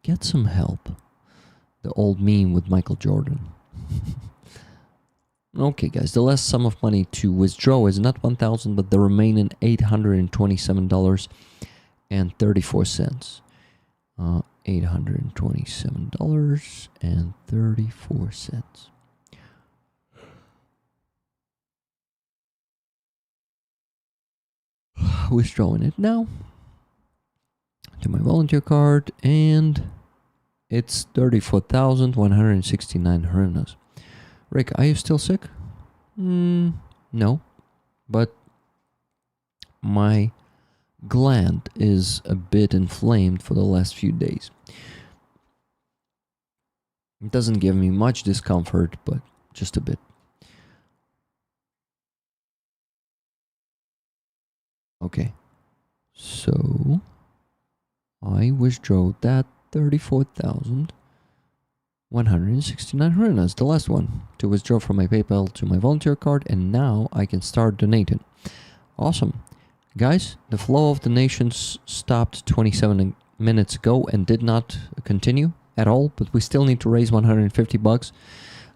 Get some help. The old meme with Michael Jordan. Okay guys, the last sum of money to withdraw is not 1,000, but the remaining $827.34. $827.34. Withdrawing it now to my volunteer card, and it's 34,169 hryvnias. Rick, are you still sick? No, but my gland is a bit inflamed for the last few days. It doesn't give me much discomfort, but just a bit. Okay, so I withdraw that 34,169 hryvnias, the last one, to withdraw from my PayPal to my volunteer card, and now I can start donating. Awesome. Guys, the flow of donations stopped 27 minutes ago and did not continue at all, but we still need to raise $150.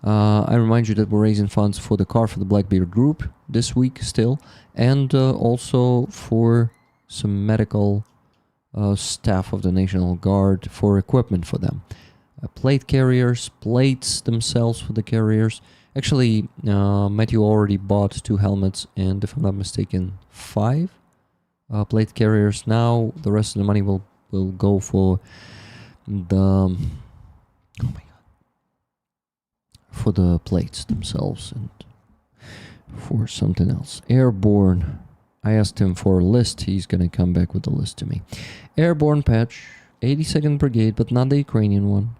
I remind you that we're raising funds for the car for the Blackbeard group this week still, and also for some medical staff of the National Guard for equipment for them. Plate carriers, plates themselves for the carriers. Actually, Matthew already bought 2 helmets and, if I'm not mistaken, 5 plate carriers. Now the rest of the money will go for the for the plates themselves and for something else. Airborne. I asked him for a list. He's gonna come back with a list to me. Airborne patch, 82nd Brigade, but not the Ukrainian one,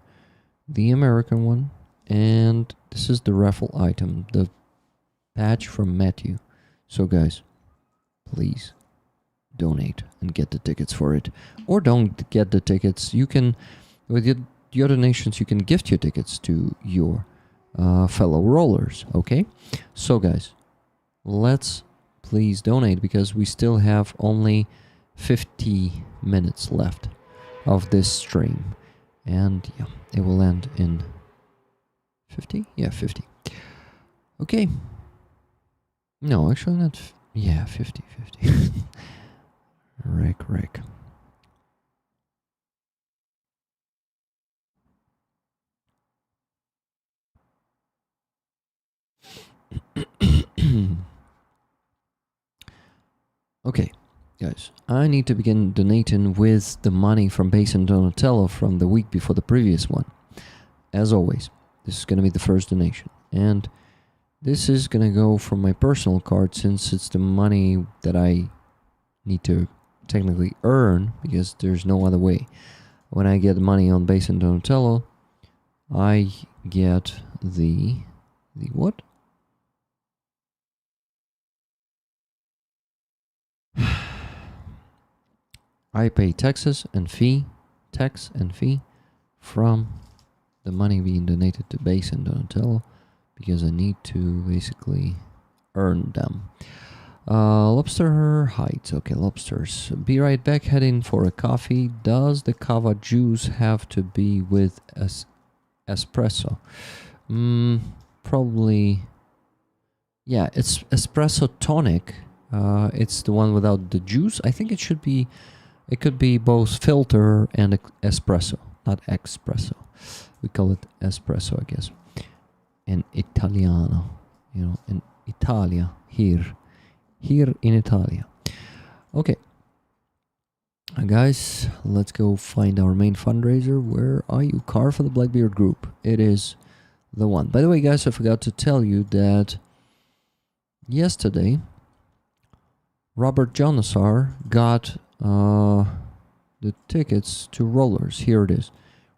the American one, and this is the raffle item, the Patch from Matthew. So guys, please donate and get the tickets for it. Or don't get the tickets. You can, with your donations, you can gift your tickets to your fellow rollers, okay? So guys, let's please donate because we still have only 50 minutes left of this stream. And yeah, it will end in 50? Yeah, 50. Okay. No, actually not. Yeah, 50. Rick. Okay, guys, I need to begin donating with the money from Base and Donatello from the week before the previous one. As always, this is going to be the first donation. And this is going to go from my personal card since it's the money that I need to technically earn because there's no other way. When I get money on Base and Donatello, I get the what? I pay tax and fee from the money being donated to Base and Donatello because I need to basically earn them. Lobster Heights. Okay, lobsters. Be right back, heading for a coffee. Does the kava juice have to be with espresso? Probably. Yeah, it's espresso tonic. It's the one without the juice. I think it should be. It could be both filter and espresso, not espresso. We call it espresso, I guess. In Italiano, you know, in Italia, here in Italia. Okay. Guys, let's go find our main fundraiser. Where are you? Car for the Blackbeard group. It is the one. By the way, guys, I forgot to tell you that yesterday, Robert Jonasar got the tickets to rollers. Here it is.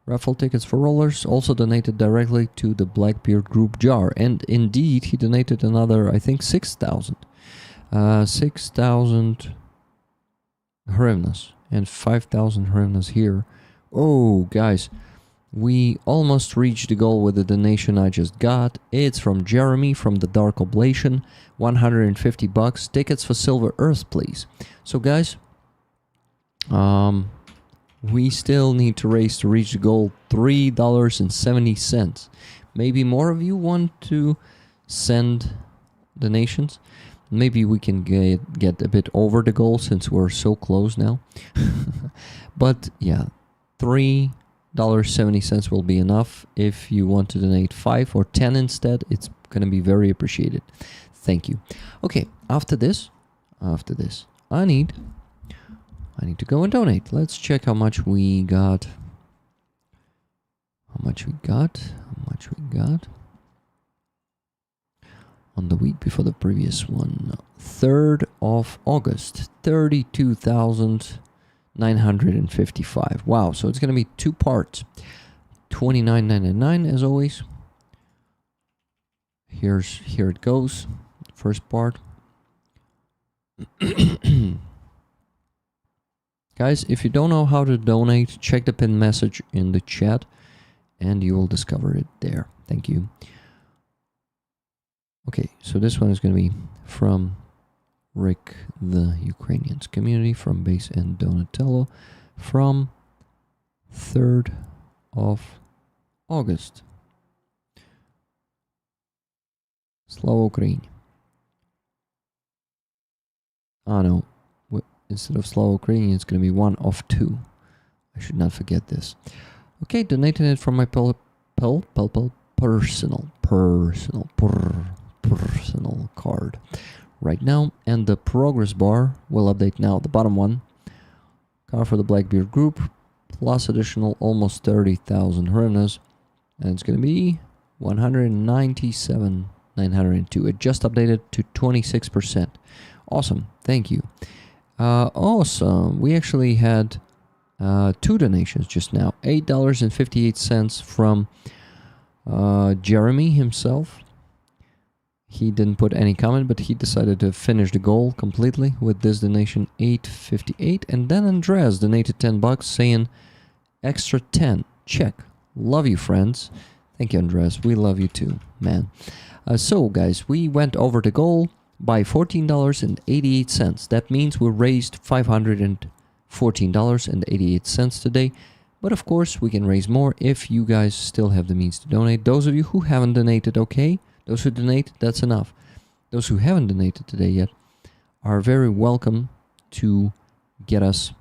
Raffle tickets for rollers, also donated directly to the Blackbeard group jar. And indeed, he donated another, I think, 6,000. 6,000 hryvnias and 5,000 hryvnias here. Oh, guys, we almost reached the goal with the donation I just got. It's from Jeremy from the Dark Oblation. $150. Tickets for Silver Earth, please. So, guys, we still need to reach the goal, $3.70. Maybe more of you want to send donations. Maybe we can get a bit over the goal since we're so close now. But yeah, $3.70 will be enough. If you want to donate 5 or 10 instead, it's going to be very appreciated. Thank you. Okay, after this, I need to go and donate. Let's check how much we got. How much we got on the week before the previous one. 3rd of August, 32,955. Wow, so it's going to be 2 parts. $29.99 as always. Here it goes. First part. Guys, if you don't know how to donate, check the pinned message in the chat and you will discover it there. Thank you. Okay, so this one is going to be from Rick, the Ukrainians community, from Base and Donatello, from 3rd of August. Slava Ukraini. Ah, no. Instead of Slava Ukrainian, it's going to be 1 of 2. I should not forget this. Okay, donating it from my personal card right now. And the progress bar will update now. The bottom one, car for the Blackbeard group, plus additional almost 30,000 hryvnias. And it's going to be 197,902. It just updated to 26%. Awesome. Thank you. Awesome. We actually had 2 donations just now. $8.58 from Jeremy himself. He didn't put any comment, but he decided to finish the goal completely with this donation, 858. And then Andreas donated $10, saying extra 10. Check. Love you, friends. Thank you, Andreas. We love you too, man. So, guys, we went over the goal by $14.88. That means we raised $514.88 today. But of course, we can raise more if you guys still have the means to donate. Those of you who haven't donated, okay. Those who donate, that's enough. Those who haven't donated today yet are very welcome to get us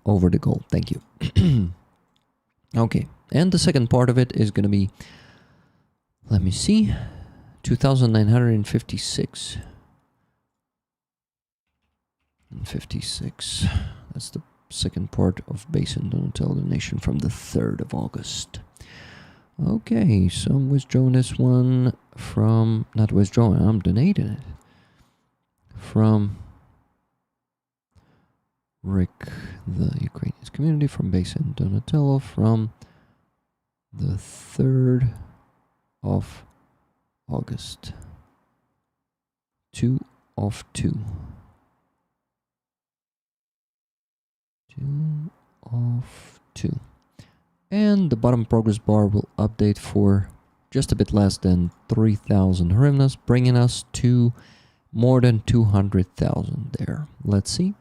over the goal. Thank you. Okay, and the second part of it is going to be, let me see, 2,956. 56. That's the second part of Base and Donatello donation from the 3rd of August. Okay, so I'm withdrawing this one from, not withdrawing, I'm donating it. From Rick, the Ukrainian community, from Base and Donatello, from the 3rd of August. 2 of 2. 2 of 2. And the bottom progress bar will update for just a bit less than 3,000 hryvnias, bringing us to more than 200,000 there. Let's see.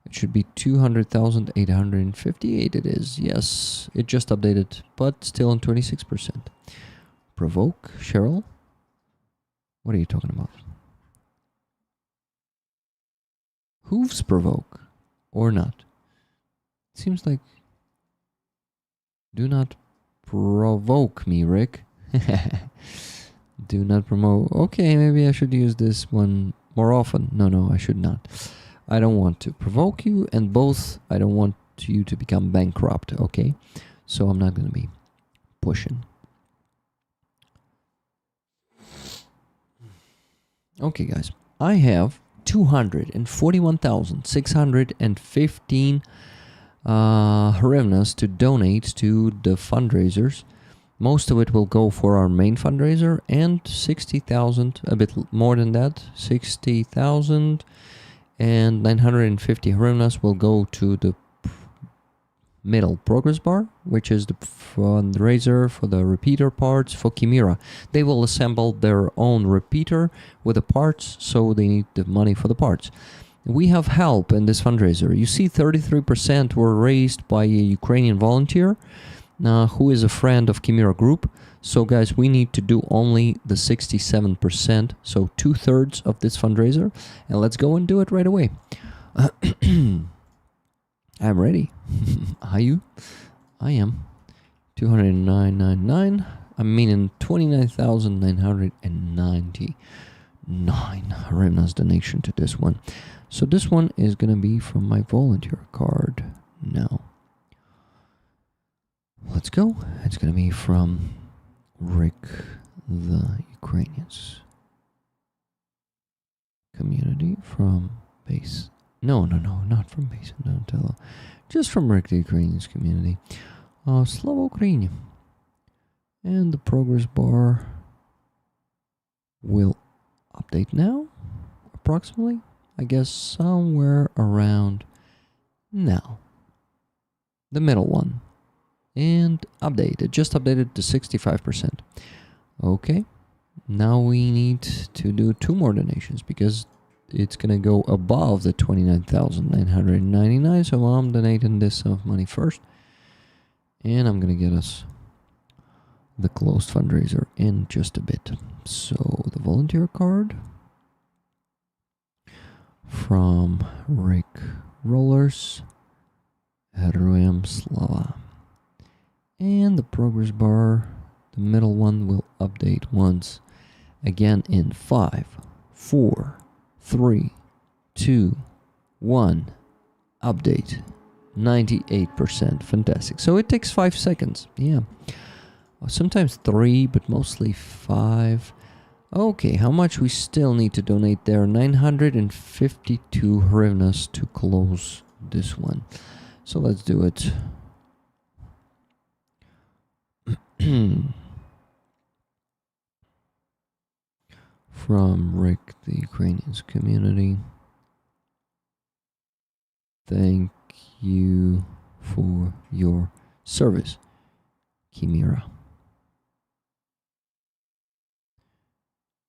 It should be 200,858 it is. Yes, it just updated, but still on 26%. Provoke, Cheryl? What are you talking about? Hooves provoke, or not? Seems like... Do not provoke me, Rick. Do not promote. Okay, maybe I should use this one more often. No, I should not. I don't want to provoke you, and both, I don't want you to become bankrupt, okay? So I'm not going to be pushing. Okay, guys. I have 241,615 hryvnias to donate to the fundraisers. Most of it will go for our main fundraiser, and 60,000, a bit more than that, 60,950 hryvnias will go to the middle progress bar, which is the fundraiser for the repeater parts for Chimera. They will assemble their own repeater with the parts, so they need the money for the parts. We have help in this fundraiser. You see 33% were raised by a Ukrainian volunteer who is a friend of Chimera Group. So guys, we need to do only the 67%, so 2/3 of this fundraiser. And let's go and do it right away. I'm ready. Are you? I am. 209.99. I'm meaning 29,999 hryvnias donation to this one. So this one is going to be from my volunteer card now. Let's go. It's going to be from Rick the Ukrainians community from Base. No, not from Base and Donatello. Just from Rick the Ukrainians community. Slava Ukraini. And the progress bar will update now, approximately. I guess somewhere around now. The middle one. And update. It just updated to 65%. Okay. Now we need to do 2 more donations because it's going to go above the 29,999. So I'm donating this sum of money first. And I'm going to get us the closed fundraiser in just a bit. So the volunteer card from Rick Rollers, Heruem Slava. And the progress bar, the middle one, will update once again in 5, 4, 3, 2, 1. Update. 98%. Fantastic. So it takes 5 seconds. Yeah. Sometimes 3, but mostly 5. Okay, how much we still need to donate there? 952 hryvnias to close this one. So let's do it. From Rick, the Ukrainians community. Thank you for your service, Kimira.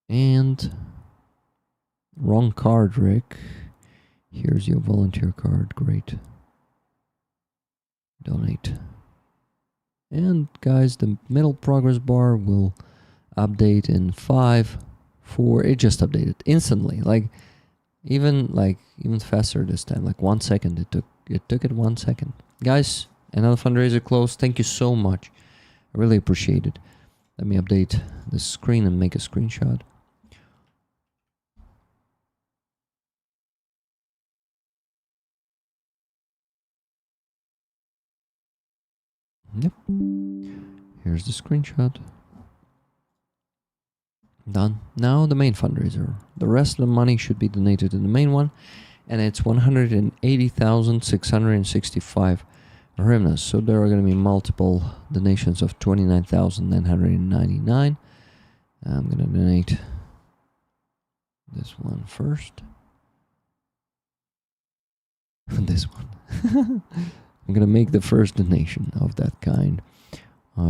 And wrong card, Rick. Here's your volunteer card. Great. Donate. And guys, the middle progress bar will update in 5, 4. It just updated instantly. Even faster this time. 1 second. It took it 1 second. Guys, another fundraiser closed. Thank you so much. I really appreciate it. Let me update the screen and make a screenshot. Yep. Here's the screenshot. Done. Now the main fundraiser. The rest of the money should be donated to the main one, and it's 180,665 hryvnias. So there are going to be multiple donations of 29,999. I'm going to donate this one first. This one. I'm going to make the first donation of that kind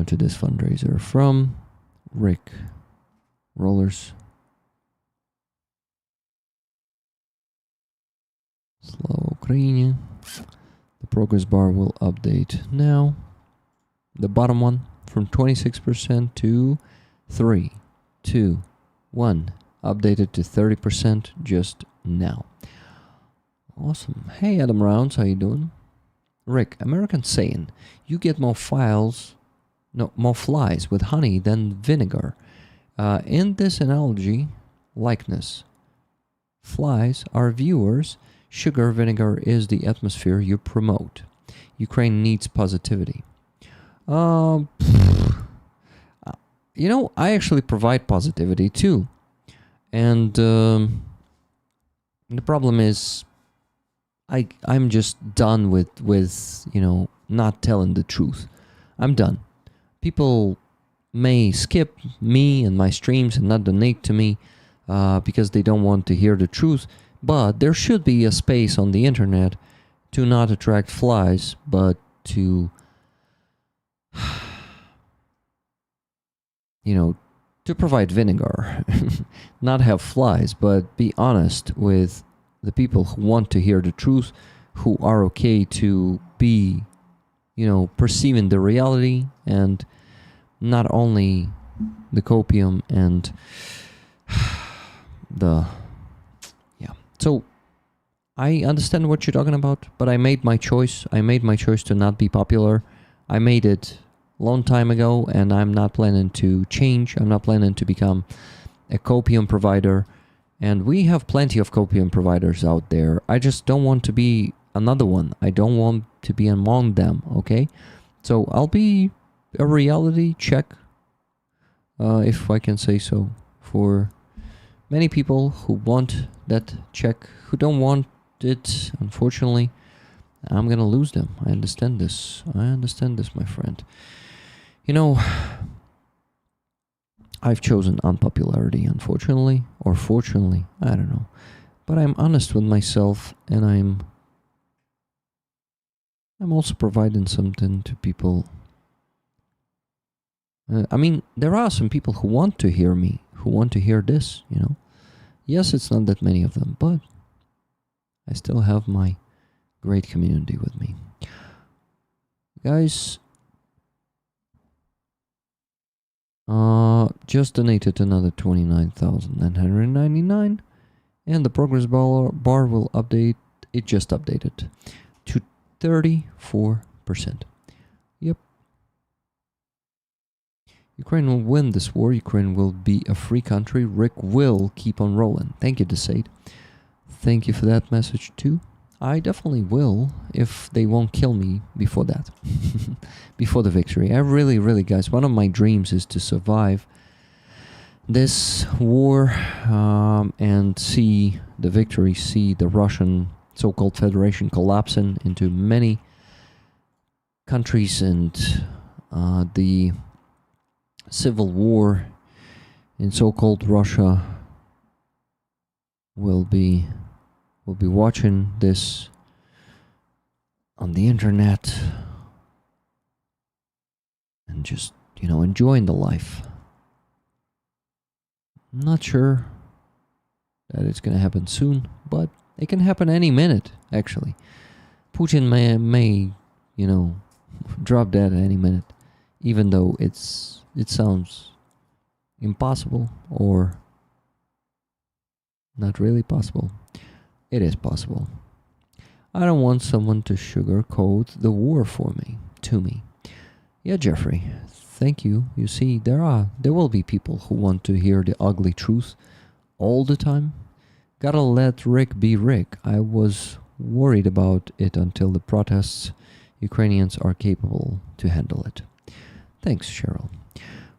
to this fundraiser from Rick. Rollers. Slava Ukraine. The progress bar will update now. The bottom one from 26% to 3, 2, 1. Updated to 30% just now. Awesome. Hey Adam Rounds, how you doing? Rick, American saying, you get more flies with honey than vinegar. In this analogy, likeness, flies are viewers, sugar, vinegar is the atmosphere you promote. Ukraine needs positivity. I actually provide positivity too. And the problem is, I'm just done with not telling the truth. I'm done. People may skip me and my streams and not donate to me because they don't want to hear the truth, but there should be a space on the internet to not attract flies, but to to provide vinegar. Not have flies, but be honest with the people who want to hear the truth, who are okay to be perceiving the reality and not only the copium and So I understand what you're talking about, but I made my choice. I made my choice to not be popular. I made it a long time ago, and I'm not planning to change. I'm not planning to become a copium provider. And we have plenty of copium providers out there. I just don't want to be another one. I don't want to be among them, okay? So I'll be a reality check, if I can say so, for many people who want that check, who don't want it. Unfortunately, I'm gonna lose them. I understand this, my friend. I've chosen unpopularity, unfortunately, or fortunately, I don't know. But I'm honest with myself, and I'm also providing something to people. There are some people who want to hear me, who want to hear this, Yes, it's not that many of them, but I still have my great community with me. Guys, just donated another 29,999, and the progress bar will update. It just updated to 34%. Yep. Ukraine will win this war. Ukraine will be a free country. Rick will keep on rolling. Thank you, Desade. Thank you for that message too. I definitely will, if they won't kill me before that. Before the victory. I really, guys, one of my dreams is to survive this war and see the victory, see the Russian so-called Federation collapsing into many countries, and the civil war in so-called Russia will be watching this on the internet and just, enjoying the life. I'm not sure that it's gonna happen soon, but it can happen any minute, actually. Putin may drop dead at any minute, even though it sounds impossible or not really possible. It is possible. I don't want someone to sugarcoat the war to me. Yeah, Jeffrey, thank you. You see, there will be people who want to hear the ugly truth all the time. Gotta let Rick be Rick. I was worried about it until the protests. Ukrainians are capable to handle it. Thanks, Cheryl.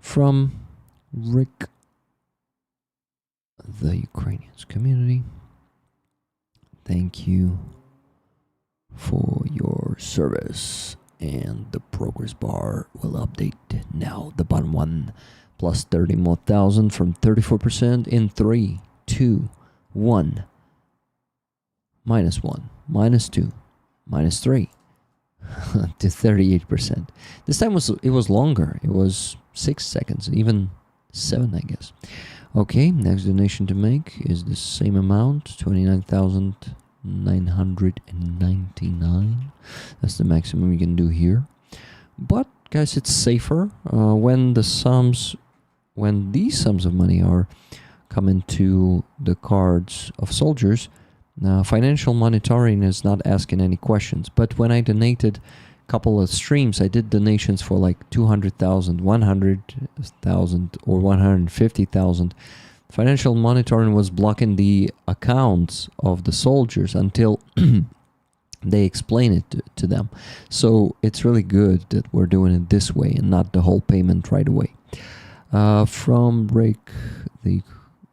From Rick, the Ukrainians community. Thank you for your service. And the progress bar will update now. The bottom one, plus 30 more thousand from 34% in 3, 2, 1. -1, -2, -3 to 38%. This time it was longer. It was 6 seconds, even 7, I guess. Okay, next donation to make is the same amount, 29,999. That's the maximum you can do here. But guys, it's safer when these sums of money are coming to the cards of soldiers. Financial monitoring is not asking any questions, but when I donated a couple of streams, I did donations for like 200,000, 100,000, or 150,000. Financial monitoring was blocking the accounts of the soldiers until they explain it to them. So it's really good that we're doing it this way and not the whole payment right away. From Rick,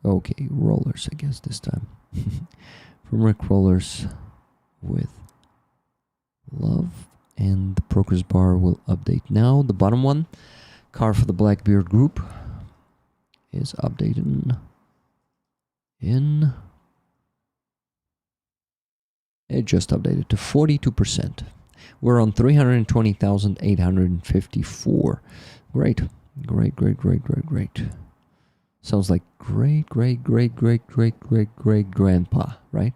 Rollers, I guess this time. From Rick Rollers with love, and the progress bar will update now. The bottom one, car for the Blackbeard group, is updating it just updated to 42%. We're on 320,854. Great. Sounds like great grandpa, right?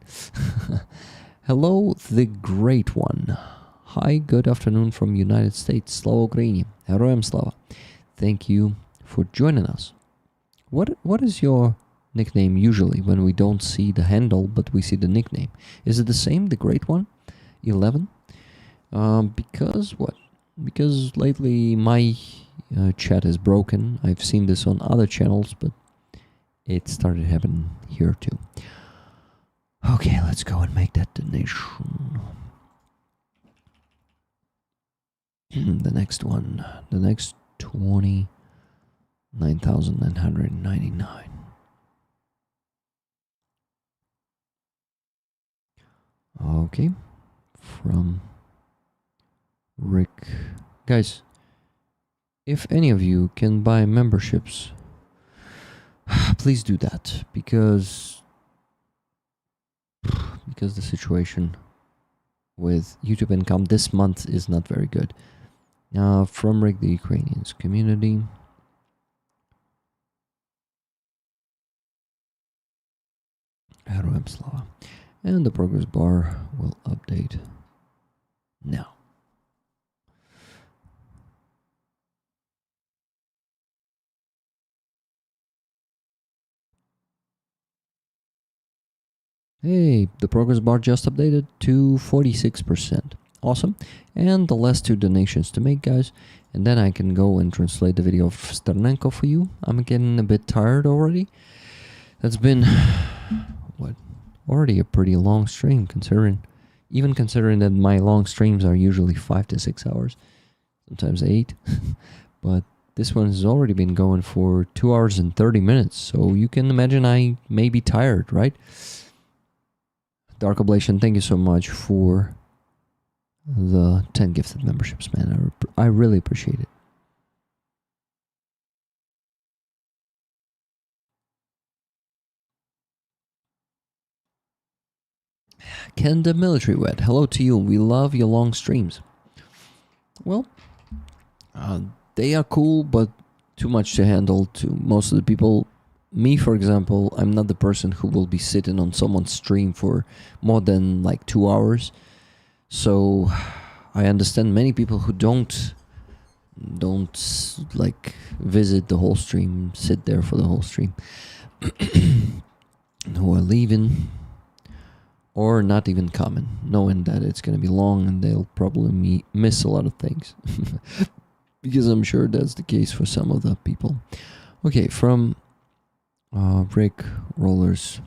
Hello, the great one. Hi, good afternoon from United States. Slava Ukraini. Heroям slava. Thank you for joining us. What is your nickname usually when we don't see the handle but we see the nickname? Is it the same, the great one? 11? Because what? Because lately my chat is broken. I've seen this on other channels, but it started happening here too. Okay, let's go and make that donation. The next one, the next 29,999. Okay, from Rick. Guys, if any of you can buy memberships, please do that, because the situation with YouTube income this month is not very good. From Rick, the Ukrainians community. Heroям slava. And the progress bar will update now. Hey, the progress bar just updated to 46%. Awesome. And the last 2 donations to make, guys. And then I can go and translate the video of Sternenko for you. I'm getting a bit tired already. That's been, already a pretty long stream, considering that my long streams are usually 5 to 6 hours. Sometimes 8. But this one has already been going for 2 hours and 30 minutes. So you can imagine I may be tired, right? Dark Ablation, thank you so much for the 10 gifted memberships, man. I really appreciate it. Can the military wet? Hello to you. We love your long streams. Well, they are cool, but too much to handle to most of the people. Me, for example, I'm not the person who will be sitting on someone's stream for more than like 2 hours. So I understand many people who don't like visit the whole stream, sit there for the whole stream, who are leaving or not even coming, knowing that it's going to be long and they'll probably miss a lot of things. Because I'm sure that's the case for some of the people. Okay, from Brick Rollers,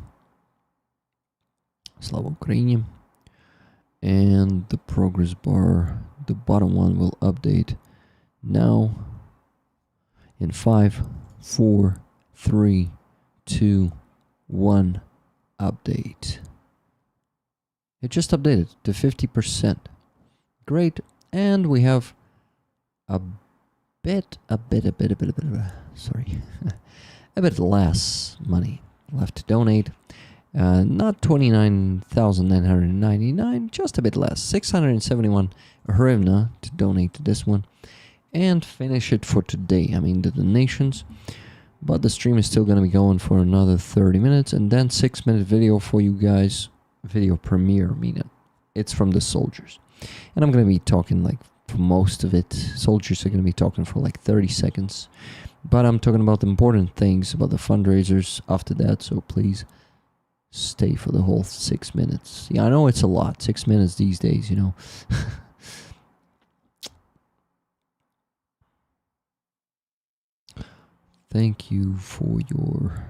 Slava Ukraini, and the progress bar, the bottom one will update now in 5, 4, 3, 2, 1, update. It just updated to 50%. Great. And we have a bit less money left to donate. Not 29,999, just a bit less. 671 hryvnia to donate to this one. And finish it for today. I mean, the donations. But the stream is still going to be going for another 30 minutes. And then 6-minute video for you guys. Video premiere, meaning it's from the soldiers. And I'm going to be talking like for most of it. Soldiers are going to be talking for like 30 seconds. But I'm talking about important things about the fundraisers after that. So please stay for the whole 6 minutes. Yeah, I know it's a lot. 6 minutes these days, you know. Thank you for your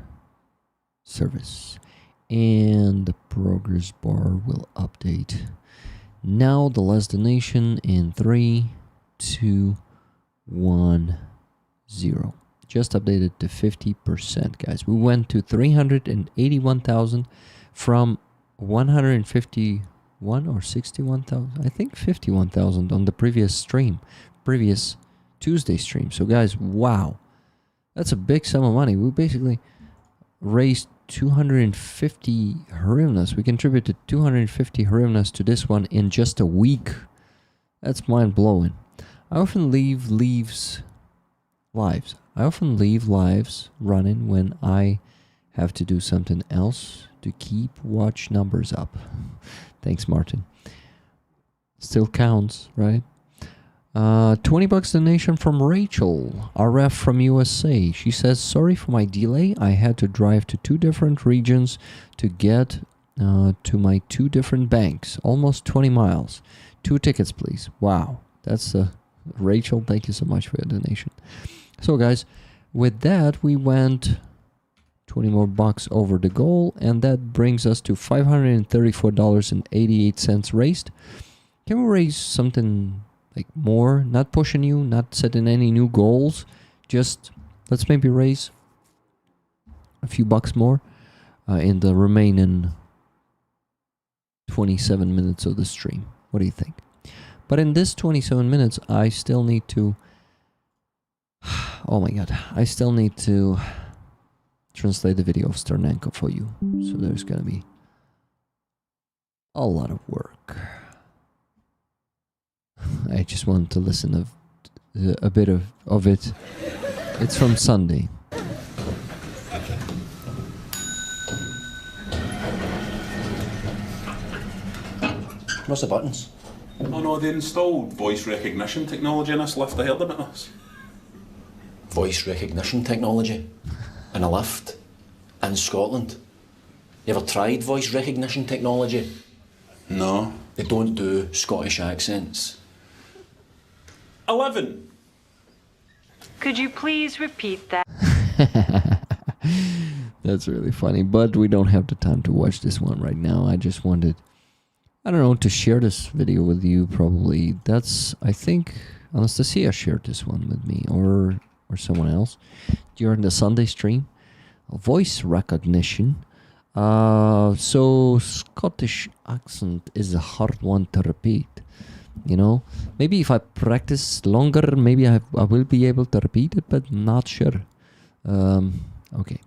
service. And the progress bar will update. Now the last donation in 3, 2, 1, 0. Just updated to 50%, guys. We went to 381,000 from 151 or 61,000. I think 51,000 on the previous stream, previous Tuesday stream. So guys, wow. That's a big sum of money. We basically raised 250 hryvnias. We contributed 250 hryvnias to this one in just a week. That's mind-blowing. I often leave lives running when I have to do something else to keep watch numbers up. Thanks, Martin. Still counts, right? 20 bucks donation from Rachel, RF from USA. She says, sorry for my delay. I had to drive to 2 different regions to get to my 2 different banks. Almost 20 miles. 2 tickets, please. Wow. That's Rachel, thank you so much for your donation. So, guys, with that, we went 20 more bucks over the goal, and that brings us to $534.88 raised. Can we raise something like more? Not pushing you, not setting any new goals. Just let's maybe raise a few bucks more in the remaining 27 minutes of the stream. What do you think? But in this 27 minutes, I still need to... Oh my god. I still need to translate the video of Sternenko for you. So there's gonna be a lot of work. I just want to listen to a bit of it. It's from Sunday. What's the buttons? Oh no, they installed voice recognition technology in this lift. I heard about this. Voice recognition technology? In a lift? In Scotland? You ever tried voice recognition technology? No. They don't do Scottish accents. 11. Could you please repeat that? That's really funny, but we don't have the time to watch this one right now. I just wanted, I don't know, to share this video with you probably. That's, I think, Anastasia shared this one with me or someone else during the Sunday stream. Voice recognition. So Scottish accent is a hard one to repeat. You know, maybe if I practice longer, maybe I will be able to repeat it, but not sure. Okay.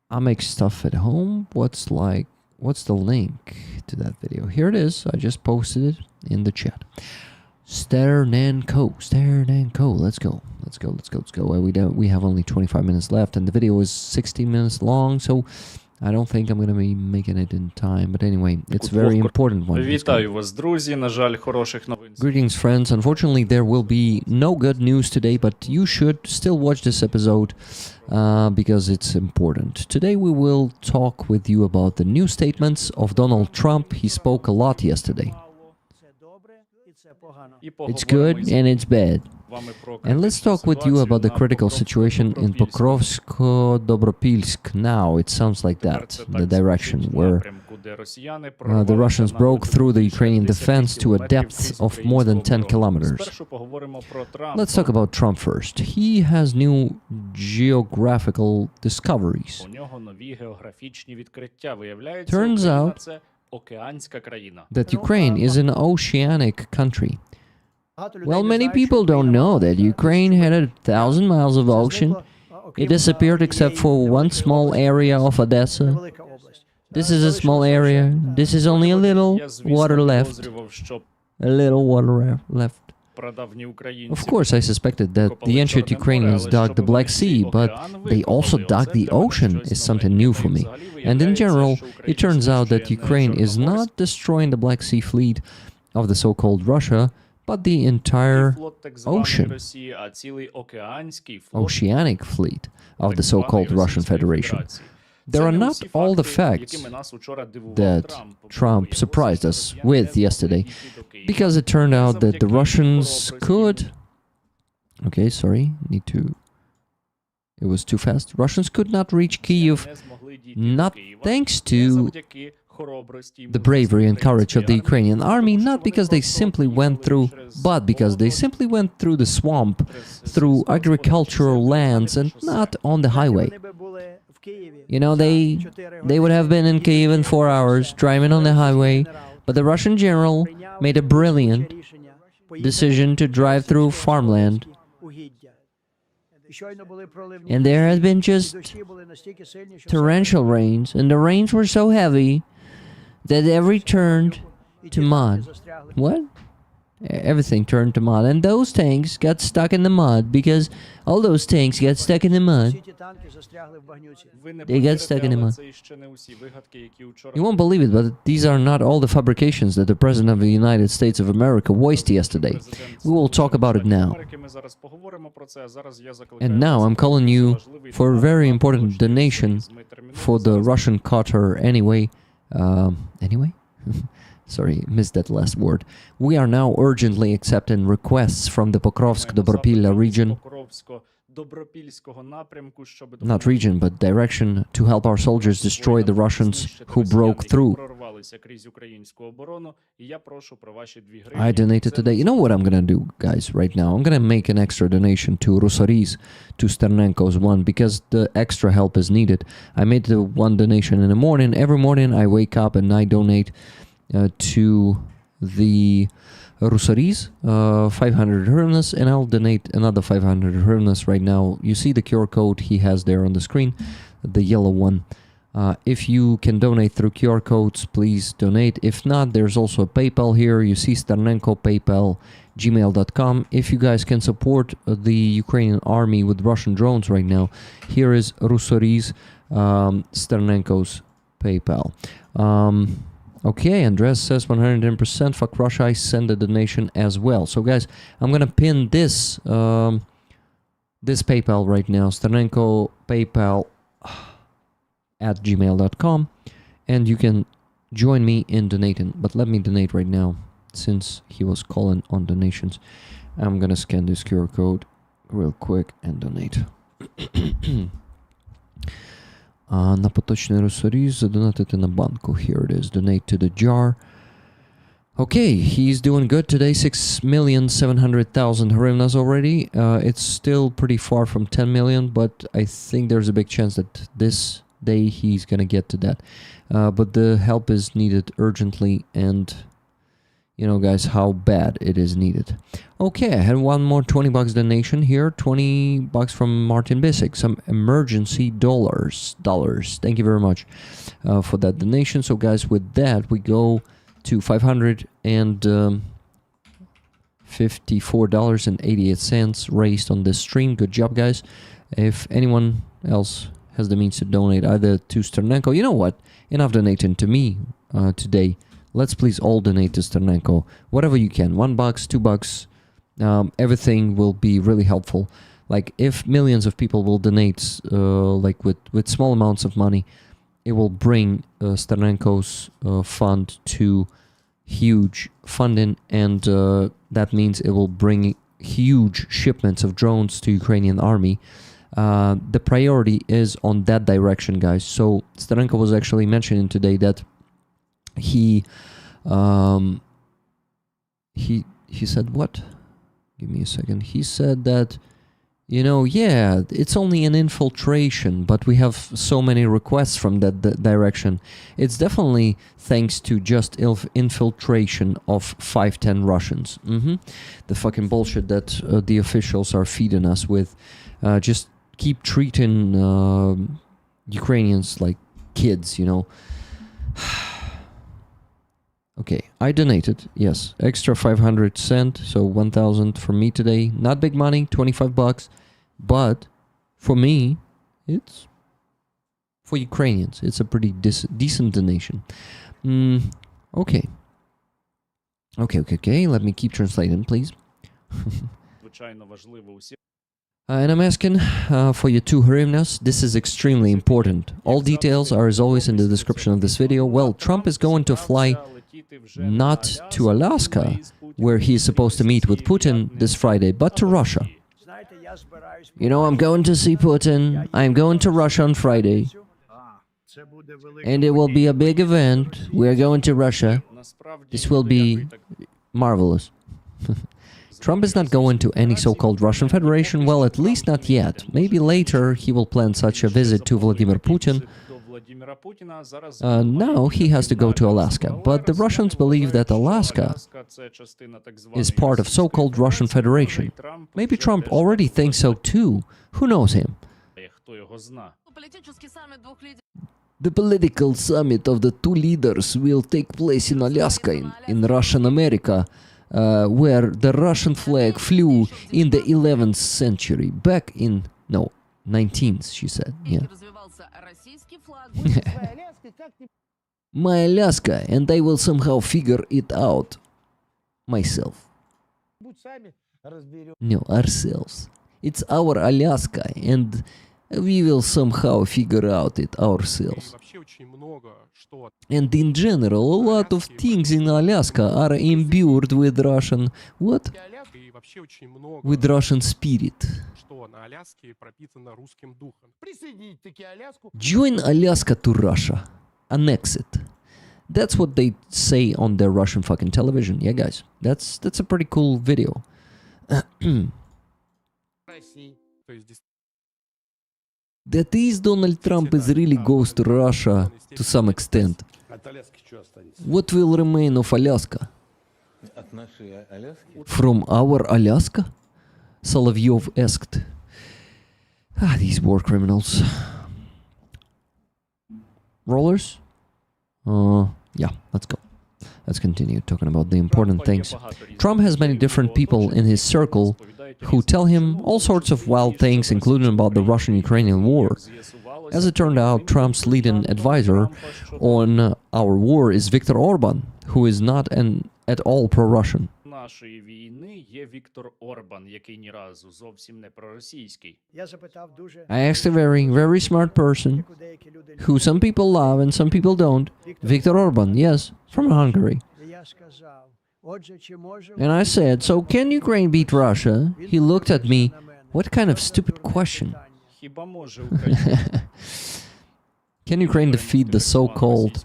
I make stuff at home. What's the link link to that video. Here it is. I just posted it in the chat. Sternenko. Let's go. We have only 25 minutes left, and the video is 60 minutes long, so I don't think I'm going to be making it in time. But anyway, it's very important one. Вітаю вас, друзі. На жаль, хороших новин. Greetings, friends. Unfortunately, there will be no good news today, but you should still watch this episode because it's important. Today we will talk with you about the new statements of Donald Trump. He spoke a lot yesterday. It's good and it's bad. And let's talk with you about the critical situation in Pokrovsk, Dobropilsk. Now it sounds like that, the direction where the Russians broke through the Ukrainian defense to a depth of more than 10 kilometers. Let's talk about Trump first. He has new geographical discoveries. Turns out that Ukraine is an oceanic country. Well, many people don't know that Ukraine had 1,000 miles of ocean. It disappeared except for one small area of Odessa. This is a small area. This is only a little water left. A little water left. Of course, I suspected that the ancient Ukrainians dug the Black Sea, but they also dug the ocean is something new for me. And in general, it turns out that Ukraine is not destroying the Black Sea fleet of the so-called Russia, but the entire oceanic fleet of the so-called Russian Federation. There are not all the facts that Trump surprised us with yesterday, because it turned out that the Russians could... Okay, sorry, it was too fast. Russians could not reach Kyiv, not thanks to the bravery and courage of the Ukrainian army, not because they simply went through, but because they simply went through the swamp, through agricultural lands, and not on the highway. You know, they would have been in Kyiv in 4 hours, driving on the highway, but the Russian general made a brilliant decision to drive through farmland. And there has been just torrential rains, and the rains were so heavy that every turned to mud. What? Everything turned to mud, and those tanks got stuck in the mud because all those tanks got stuck in the mud. They got stuck in the mud. You won't believe it, but these are not all the fabrications that the President of the United States of America voiced yesterday. We will talk about it now. And now I'm calling you for a very important donation for the Russian cutter anyway. Sorry, missed that last word. We are now urgently accepting requests from the Pokrovsk-Dobropilya region, not region, but direction, to help our soldiers destroy the Russians who broke through. I donated today. You know what I'm gonna do, guys, right now? I'm gonna make an extra donation to Rusori's, to Sternenko's one, because the extra help is needed. I made the one donation in the morning. Every morning I wake up and I donate to the Rusori's 500 hryvnias, and I'll donate another 500 hryvnias right now. You see the QR code he has there on the screen, the yellow one. If you can donate through QR codes, please donate. If not, there's also a PayPal here. You see Sternenko, PayPal, gmail.com. If you guys can support the Ukrainian army with Russian drones right now, here is Rusori's, Sternenko's PayPal. Okay, Andres says 110%. Fuck Russia, I send a donation as well. So guys, I'm gonna pin this this PayPal right now, Sternenko PayPal at gmail.com, and you can join me in donating. But let me donate right now, since he was calling on donations. I'm gonna scan this QR code real quick and donate. На поточний Rusori's задонатити на банку. Here it is. Donate to the jar. Okay, he's doing good today. 6,700,000 hryvnias already. It's still pretty far from 10 million, but I think there's a big chance that this day he's gonna get to that. But the help is needed urgently, and you know, guys, how bad it is needed. Okay, I had one more 20 bucks donation here. 20 bucks from Martin Bisick. Some emergency dollars. Thank you very much for that donation. So, guys, with that, we go to $554.88 raised on this stream. Good job, guys. If anyone else has the means to donate either to Sternenko, you know what? Enough donating to me today. Let's please all donate to Sternenko. Whatever you can. $1, $2. Everything will be really helpful. Like, if millions of people will donate, like with small amounts of money, it will bring Sternenko's fund to huge funding, and that means it will bring huge shipments of drones to Ukrainian army. The priority is on that direction, guys. So Sterenko was actually mentioning today that he said what? Give me a second. He said that, you know, yeah, it's only an infiltration, but we have so many requests from that direction. It's definitely thanks to just infiltration of 5-10 Russians. The fucking bullshit that the officials are feeding us with. Just keep treating Ukrainians like kids, you know. Okay, I donated, yes, extra 500 cent, so 1,000 for me today. Not big money, 25 bucks, but for me, it's for Ukrainians. It's a pretty decent donation. Okay. Okay, let me keep translating, please. And I'm asking for your 2 hryvnias. This is extremely important. All details are as always in the description of this video. Well, Trump is going to fly not to Alaska, where he is supposed to meet with Putin this Friday, but to Russia. You know, I'm going to see Putin. I'm going to Russia on Friday. And it will be a big event. We're going to Russia. This will be marvelous. Trump is not going to any so-called Russian Federation, well, at least not yet. Maybe later he will plan such a visit to Vladimir Putin. Now he has to go to Alaska, but the Russians believe that Alaska is part of so-called Russian Federation. Maybe Trump already thinks so too. Who knows him? The political summit of the 2 leaders will take place in Alaska, in Russian America, where the Russian flag flew in the 11th century, back in, no, 19th, she said, yeah. My Alaska, and I will somehow figure it out myself. No, ourselves. It's our Alaska, and we will somehow figure out it ourselves. And in general, a lot of things in Alaska are imbued with Russian... What? With Russian spirit. Join Alaska to Russia. Annex it. That's what they say on their Russian fucking television. Yeah, guys. That's a pretty cool video. That is, Donald Trump is really goes to Russia to some extent. What will remain of Alaska? From our Alaska? Solovyov asked. These war criminals. Rollers? Yeah, let's go. Let's continue talking about the important things. Trump has many different people in his circle who tell him all sorts of wild things, including about the Russian-Ukrainian war. As it turned out, Trump's leading advisor on our war is Viktor Orban, who is not at all pro-Russian. I asked a very, very smart person, who some people love and some people don't, Viktor Orban, yes, from Hungary. And I said, so can Ukraine beat Russia? He looked at me, what kind of stupid question? Can Ukraine defeat the so-called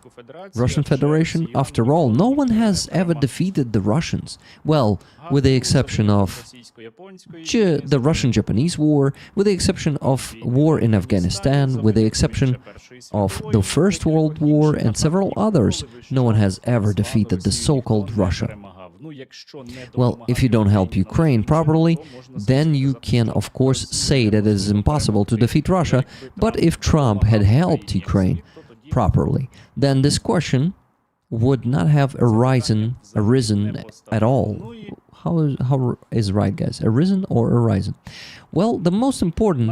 Russian Federation? After all, no one has ever defeated the Russians. Well, with the exception of the Russian-Japanese War, with the exception of war in Afghanistan, with the exception of the First World War and several others, no one has ever defeated the so-called Russia. Well, if you don't help Ukraine properly, then you can, of course, say that it is impossible to defeat Russia. But if Trump had helped Ukraine properly, then this question would not have arisen at all. How is right, guys? Arisen or arisen? Well, the most important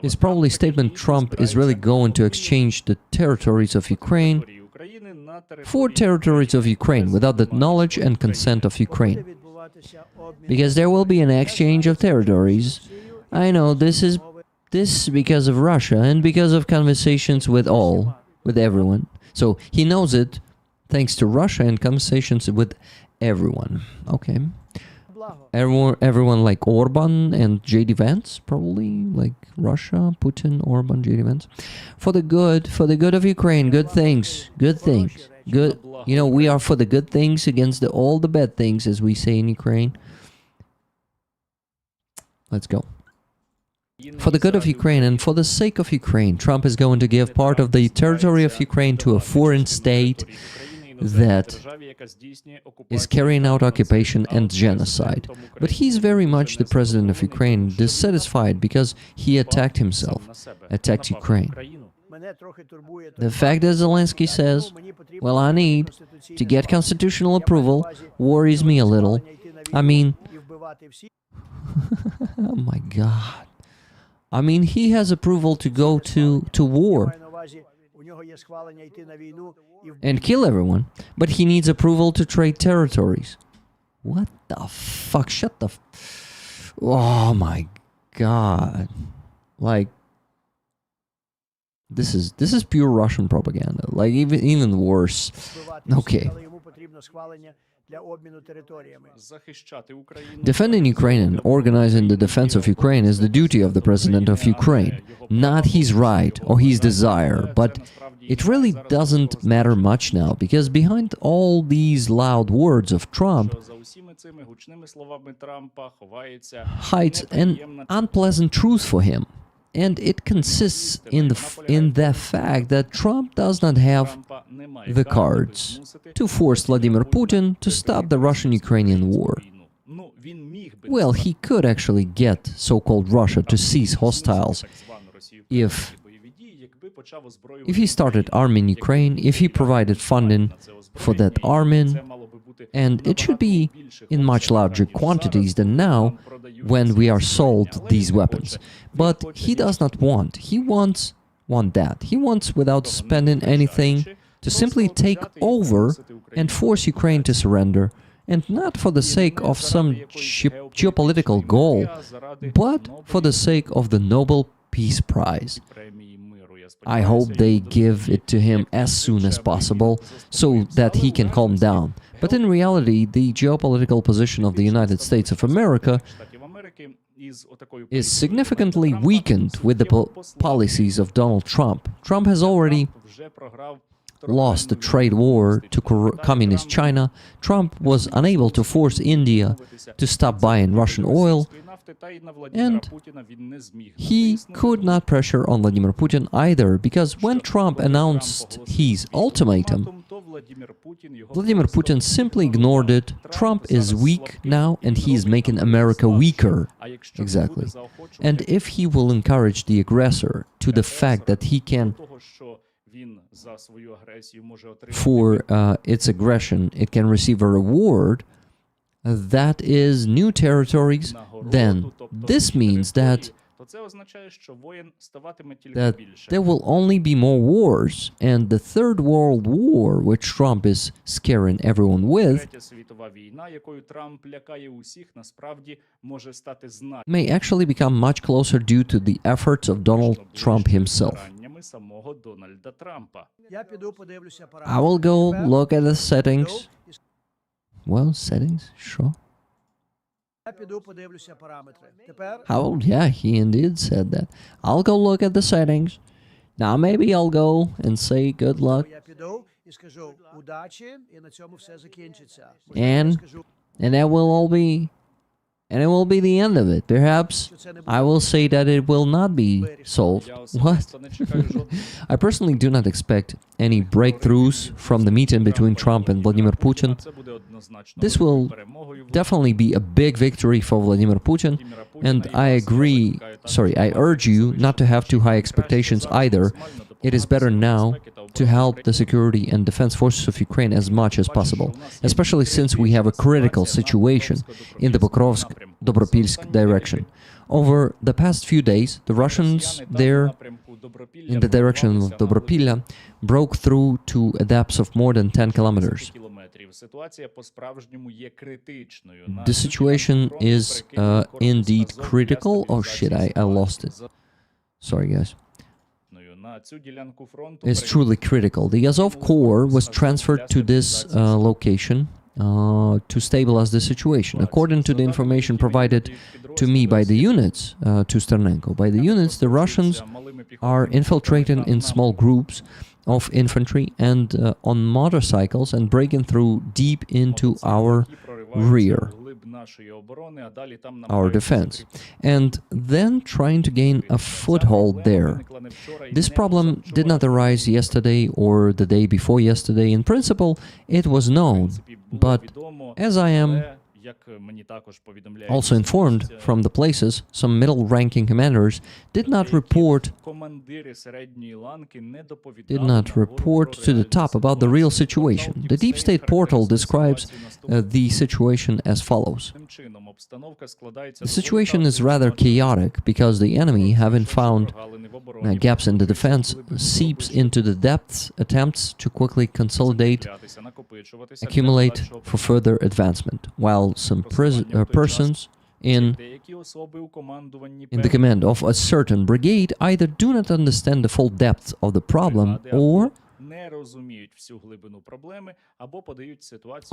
is probably statement Trump is really going to exchange the territories of Ukraine for territories of Ukraine without the knowledge and consent of Ukraine. Because there will be an exchange of territories. I know this because of Russia and because of conversations with everyone. So he knows it thanks to Russia and conversations with everyone. Okay. Everyone like Orban and JD Vance, probably like Russia, Putin, Orban, JD Vance. For the good of Ukraine, good things. Good. You know, we are for the good things against all the bad things, as we say in Ukraine. Let's go. For the good of Ukraine and for the sake of Ukraine, Trump is going to give part of the territory of Ukraine to a foreign state that is carrying out occupation and genocide. But he's very much the president of Ukraine, dissatisfied because he attacked himself, attacked Ukraine. The fact that Zelensky says, well, I need to get constitutional approval, worries me a little. I mean, oh my God. I mean, he has approval to go to war and kill everyone, but he needs approval to trade territories. What the fuck? Shut the oh my God. Like, this is pure Russian propaganda. Like, even worse. Okay. Defending Ukraine and organizing the defense of Ukraine is the duty of the president of Ukraine, not his right or his desire. But it really doesn't matter much now, because behind all these loud words of Trump hides an unpleasant truth for him. And it consists in the fact that Trump does not have the cards to force Vladimir Putin to stop the Russian-Ukrainian war. Well, he could actually get so-called Russia to cease hostiles if he started arming Ukraine, if he provided funding for that arming, and it should be in much larger quantities than now when we are sold these weapons. But he does not want. He wants that. He wants, without spending anything, to simply take over and force Ukraine to surrender, and not for the sake of some geopolitical goal, but for the sake of the Nobel Peace Prize. I hope they give it to him as soon as possible, so that he can calm down. But in reality, the geopolitical position of the United States of America is significantly weakened with the policies of Donald Trump. Trump has already lost the trade war to communist China. Trump was unable to force India to stop buying Russian oil, and he could not pressure on Vladimir Putin either, because when Trump announced his ultimatum, Vladimir Putin simply ignored it. Trump is weak now, and he is making America weaker. Exactly. And if he will encourage the aggressor to the fact that he can, for its aggression, it can receive a reward, that is new territories, then this means that there will only be more wars, and the Third World War, which Trump is scaring everyone with, may actually become much closer due to the efforts of Donald Trump himself. I will go look at the settings. Well, settings, sure. How? Yeah, he indeed said that. I'll go look at the settings. Now maybe I'll go and say good luck. And that will all be and it will be the end of it. Perhaps I will say that it will not be solved. What? I personally do not expect any breakthroughs from the meeting between Trump and Vladimir Putin. This will definitely be a big victory for Vladimir Putin, and I urge you not to have too high expectations either. It is better now to help the security and defense forces of Ukraine as much as possible, especially since we have a critical situation in the Pokrovsk-Dobropilsk direction. Over the past few days, the Russians there, in the direction of Dobropilla, broke through to a depth of more than 10 kilometers. The situation is indeed critical. Oh shit, I lost it. Sorry, guys. It's truly critical. The Azov Corps was transferred to this location to stabilize the situation. According to the information provided to me by the units, to Sternenko, by the units, the Russians are infiltrating in small groups of infantry and on motorcycles and breaking through deep into our rear, our defense, and then trying to gain a foothold there. This problem did not arise yesterday or the day before yesterday. In principle, it was known, but as I am also informed from the places, some middle-ranking commanders did not report to the top about the real situation. The Deep State portal describes the situation as follows. The situation is rather chaotic because the enemy, having found gaps in the defense, seeps into the depths, attempts to quickly consolidate, accumulate for further advancement, while some persons in the command of a certain brigade either do not understand the full depth of the problem or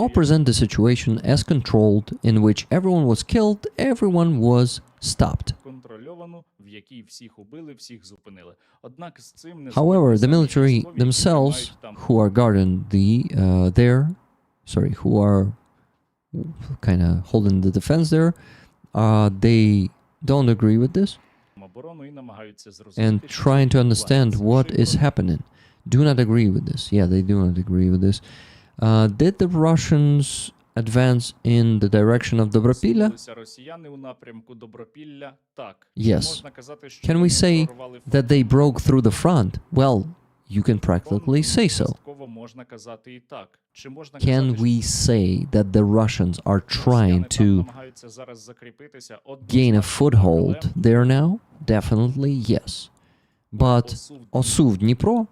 present the situation as controlled, in which everyone was killed, everyone was stopped. However, the military themselves, who are guarding who are kind of holding the defense there, they don't agree with this and trying to understand what is happening. Do not agree with this. Yeah, they do not agree with this. Did the Russians advance in the direction of Dobropilla? Yes. Can we say that they broke through the front? Well, you can practically say so. Can we say that the Russians are trying to gain a foothold there now? Definitely yes. But Osuv Dnipro,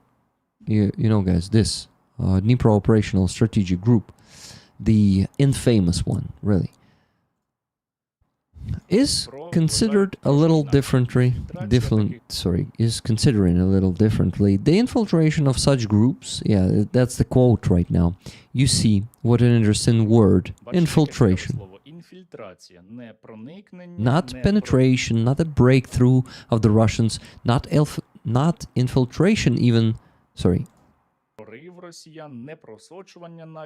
you know guys, this Dnipro Operational Strategic Group, the infamous one, really, is considered a little differently. Is considering a little differently the infiltration of such groups. Yeah, that's the quote right now. You see what an interesting word, infiltration. Not penetration, not a breakthrough of the Russians, not infiltration even.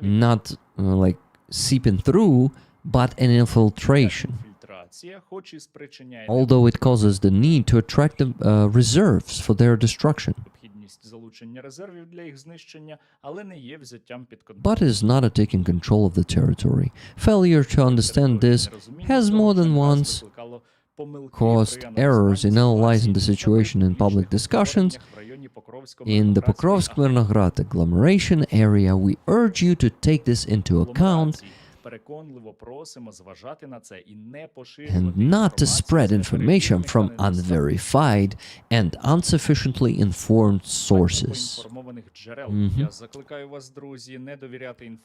Not like seeping through, but an infiltration. Although it causes the need to attract the reserves for their destruction. But is not a taking control of the territory. Failure to understand this has more than once caused errors in analyzing the situation in public discussions. In the Pokrovsk-Mirnograd agglomeration area, we urge you to take this into account and not to spread information from unverified and insufficiently informed sources.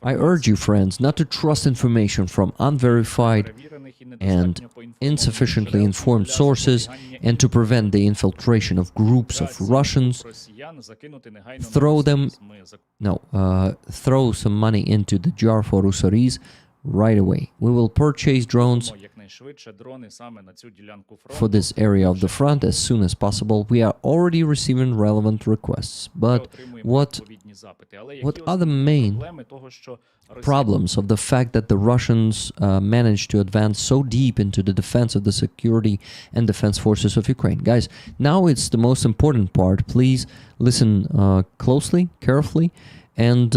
I urge you, friends, not to trust information from unverified and insufficiently informed sources and to prevent the infiltration of groups of Russians. Throw some money into the jar for Russories right away. We will purchase drones якнайшвидше дрони саме на цю ділянку for фронту. this area of the front as soon as possible. We are already receiving relevant requests. Ми But отримуємо what відповідні запити. Але what які are the основні main проблеми того, що Росія problems of the fact that the Russians managed to advance so deep into the defense of the security and defense forces of Ukraine? Guys, now it's the most important part. Please listen closely, carefully, and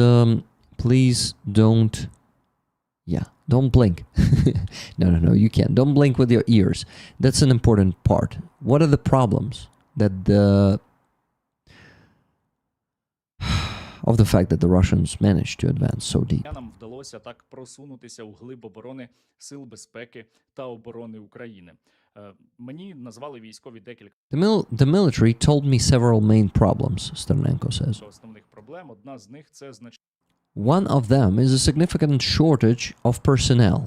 please don't blink. No, you can't. Don't blink with your ears. That's an important part. What are the problems that of the fact that the Russians managed to advance so deep? нам вдалося так просунутися у глиб оборони Сил безпеки та оборони України. Мені назвали військові декілька The military told me several main problems, Sternenko says. основних проблем. Одна з них – це значний One of them is a significant shortage of personnel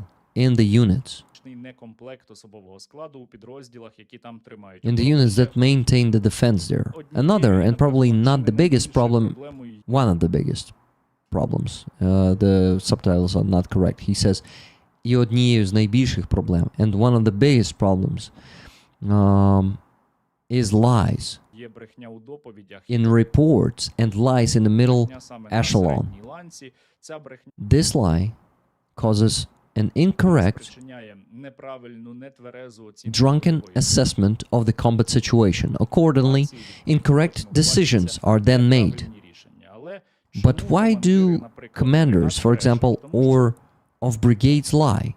in the units, некомплект особового складу у підрозділах, які там тримають. in the units that maintain the defense there. Another, and probably not the biggest problem, one of the biggest problems, the subtitles are not correct. He says, і однією з найбільших проблем, and one of the biggest problems is lies Є брехня у доповідях, in reports and lies in the middle брехня саме на echelon. середній ланці. Ця брехня This lie causes an incorrect, спричиняє неправильну, нетверезу оцінку drunken бойової assessment of the combat situation. Accordingly, incorrect decisions are then made. правильні рішення. Але But чому why командири, do наприклад, commanders, for брешуть? example, Тому що or of brigades lie?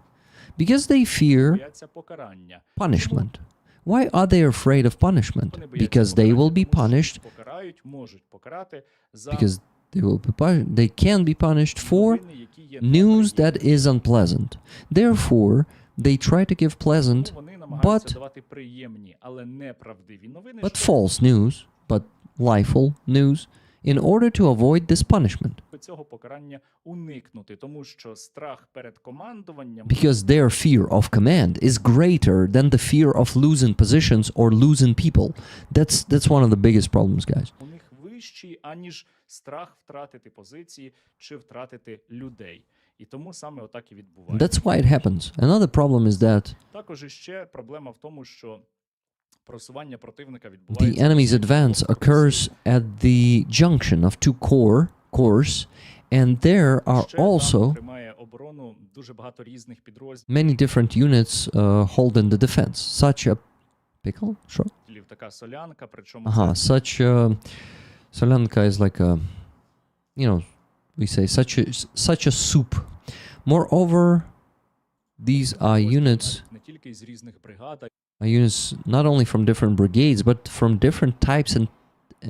Because they fear бояться покарання. punishment. Why are they afraid of punishment? Вони бояться Because they will be покарання, punished, тому що покарають, можуть покарати за because they can be punished for новини, які є news неприємні. that is unpleasant. Therefore, they try to give pleasant Тому вони намагаються but давати приємні, але неправдиві новини, but щоб false news, but lieful news, in order to avoid this punishment. цього покарання уникнути, тому що страх перед командуванням Because their fear of command is greater than the fear of losing positions or losing people. That's one of the biggest problems, guys. у них вищий, аніж страх втратити позиції чи втратити людей. І тому саме отак і відбувається. That's why it happens. Another problem is that Також іще проблема в тому, що просування противника the відбувається enemy's advance occurs at the junction of two cores, and there are Ще там also тримає оборону дуже багато різних підрозділів. many different units holding the defense, such a pickle, sure. Така солянка, причому Such a solyanka is like a, we say such a soup. Moreover, these are units не тільки з різних бригад, not only from different brigades, but from different types and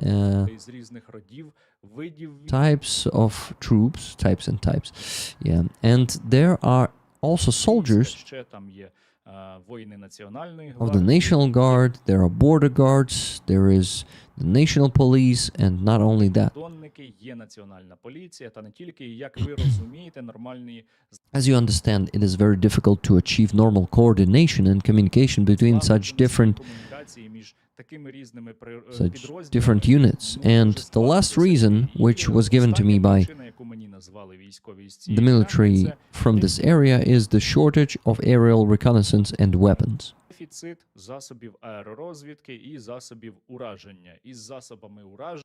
а й з різних родів, видів types of troops, types. Yeah, and there are also soldiers ще там є воїни національної of the National Guard, there are border guards, there is the National Police, and not only that. Донники, є національна поліція, та не тільки, і як ви розумієте, нормальні As you understand, it is very difficult to achieve normal coordination and communication between such different комунікації між такими різними such different units. And the last reason, which was given to me by the military from this area, is the shortage of aerial reconnaissance and weapons. Дефіцит засобів аеророзвідки і засобів ураження. Із засобами ураження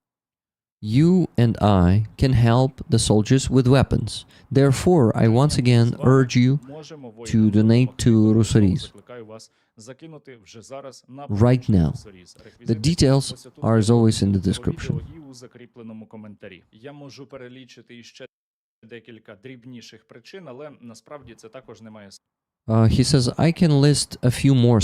You and I can help the soldiers with weapons. Therefore, I once again urge you можемо to donate to Rusaris закликаю вас закинути вже зараз на right now. Русаріс. The details are as always in the description. І у закріпленому коментарі. Я можу перелічити іще декілька дрібніших причин, але насправді це також не має He says, I can list a few more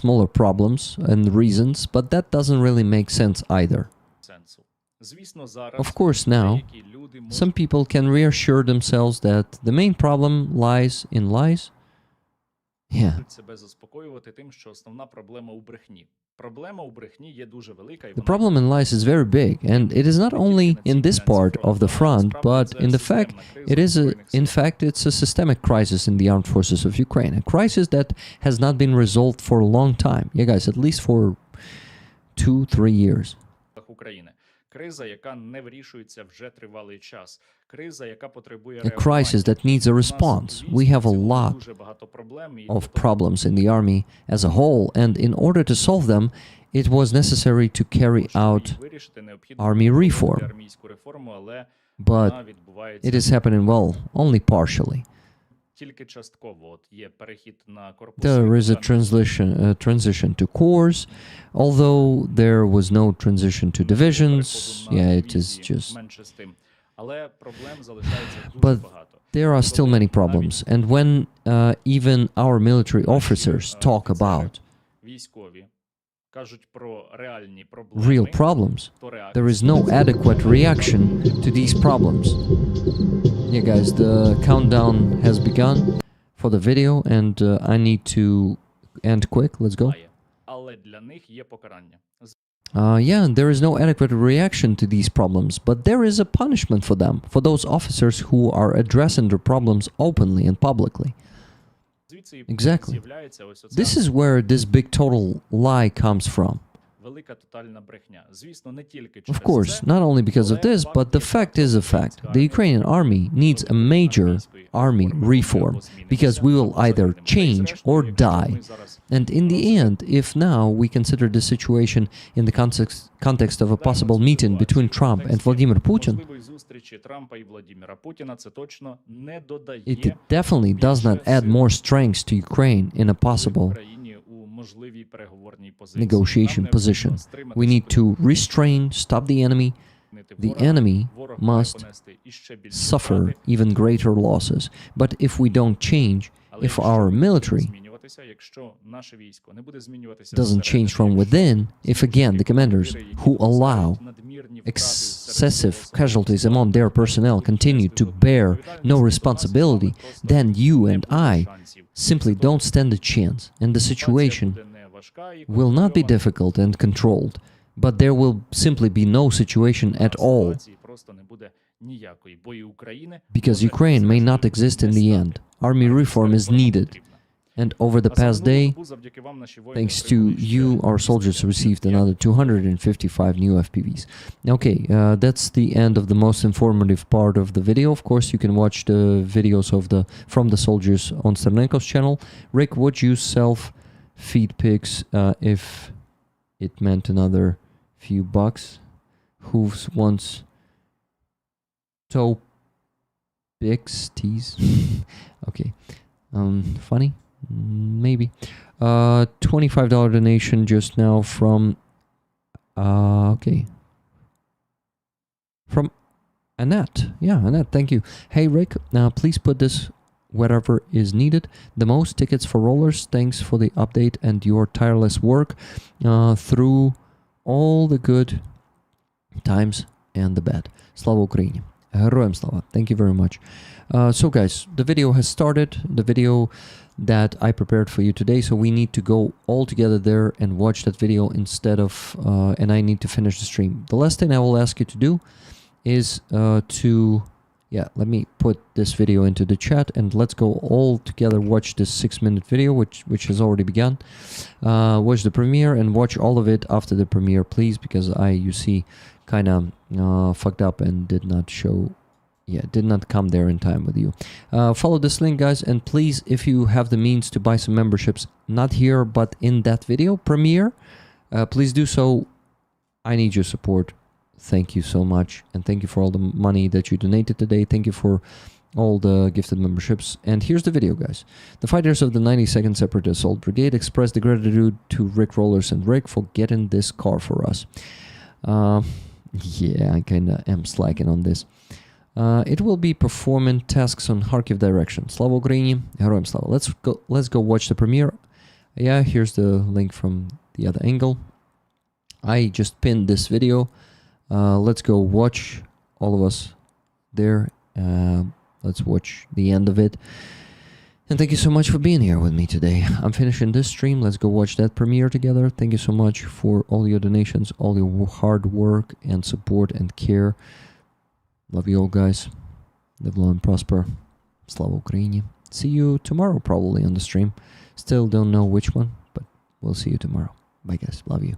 smaller problems and reasons, but that doesn't really make sense either. сенсу. Звісно, зараз Of course, now, деякі люди можуть some people can reassure themselves that the main problem lies in lies. Yeah, себе заспокоювати тим, що основна проблема у брехні. Проблема у брехні є дуже велика, і the problem in lies is very big, and it is not only in this part of the front, but in the fact it is in fact it's a systemic crisis in the armed forces of Ukraine, a crisis that has not been resolved for a long time. Yeah, guys, at least for 2-3 years. України. Криза, яка не вирішується вже тривалий час. Криза, яка потребує A crisis that needs a response. We have a lot дуже багато проблем, і of problems in the army as a whole, and in order to solve them, it was necessary to carry out army reform. армійську реформу, але But вона відбувається it is happening, well, only partially. тільки частково. От є перехід на корпуси. There is a transition to corps, although there was no transition to divisions. Yeah, it is just. Менше з тим. Але проблем залишається But дуже багато. there are still many problems, and when even our military officers talk about Військові кажуть про реальні проблеми. real problems, то реакція there is no adequate reaction to these problems. Yeah, guys, the countdown has begun for the video, and I need to end quick. Let's go. має. Але для них є покарання. Yeah, there is no adequate reaction to these problems, but there is a punishment for them, for those officers who are addressing their problems openly and publicly. Звідси і Exactly. з'являється ось оця This is where this big total lie comes from. велика тотальна брехня. Звісно, не тільки Of через course, це, not only because of this, but the fact is a fact. The Ukrainian army needs a major army reform, because we will either change or die. And in the end, if now we consider the situation in the context of a possible meeting between Trump and Vladimir Putin, можливої зустрічі Трампа і Владіміра Путіна це точно не додає it definitely does not add more strength to Ukraine in a possible Україні у можливій переговорній позиції. negotiation Нам необхідно position. стримати We need to restrain, stop the enemy. The enemy ворог має must понести іще більші suffer втрати. even greater losses. But if we don't change, Але if якщо our ми не будемо military змінюватися, якщо наше військо не буде змінюватися doesn't зсередини, change from якщо within, if again the commanders who allow надмірні втрати excessive всередині casualties among their personnel continue to bear no responsibility, then you and I simply don't stand a chance, and the situation will not be difficult and controlled, but there will simply be no situation at all, because Ukraine may not exist in the end. Army reform is needed. And over the past day, thanks to you, our soldiers received another 255 new FPVs. Okay, that's the end of the most informative part of the video. Of course, you can watch the videos from the soldiers on Sternenko's channel. Rick, would you self-feed pigs if it meant another few bucks? Who wants toe pigs, tease? Okay, funny? Maybe. $25 donation just now from okay, from Annette. Yeah, Annette, thank you. Hey Rick, please put this wherever is needed. The most tickets for rollers. Thanks for the update and your tireless work through all the good times and the bad. Slava Ukraini. Героям слава. Thank you very much. So guys, the video has started. The video that I prepared for you today, so we need to go all together there and watch that video instead of and I need to finish the stream. The last thing I will ask you to do is let me put this video into the chat, and let's go all together watch this 6-minute video which has already begun. Watch the premiere and watch all of it after the premiere, please, because you see, kind of fucked up and did not come there in time with you. Follow this link, guys, and please, if you have the means to buy some memberships, not here but in that video premiere, please do so. I need your support. Thank you so much, and thank you for all the money that you donated today. Thank you for all the gifted memberships. And here's the video, guys. The fighters of the 92nd Separate Assault Brigade express the gratitude to Rick Rollers and Rick for getting this car for us. Yeah, I kinda am slacking on this. It will be performing tasks on Kharkiv direction. Slava Ukraini, Героям слава. Let's go watch the premiere. Yeah, here's the link from the other angle. I just pinned this video. Let's go watch, all of us there. Let's watch the end of it. And thank you so much for being here with me today. I'm finishing this stream. Let's go watch that premiere together. Thank you so much for all your donations, all your hard work and support and care. Love you all, guys. Live long and prosper. Slava Ukraini. See you tomorrow, probably, on the stream. Still don't know which one, but we'll see you tomorrow. Bye, guys. Love you.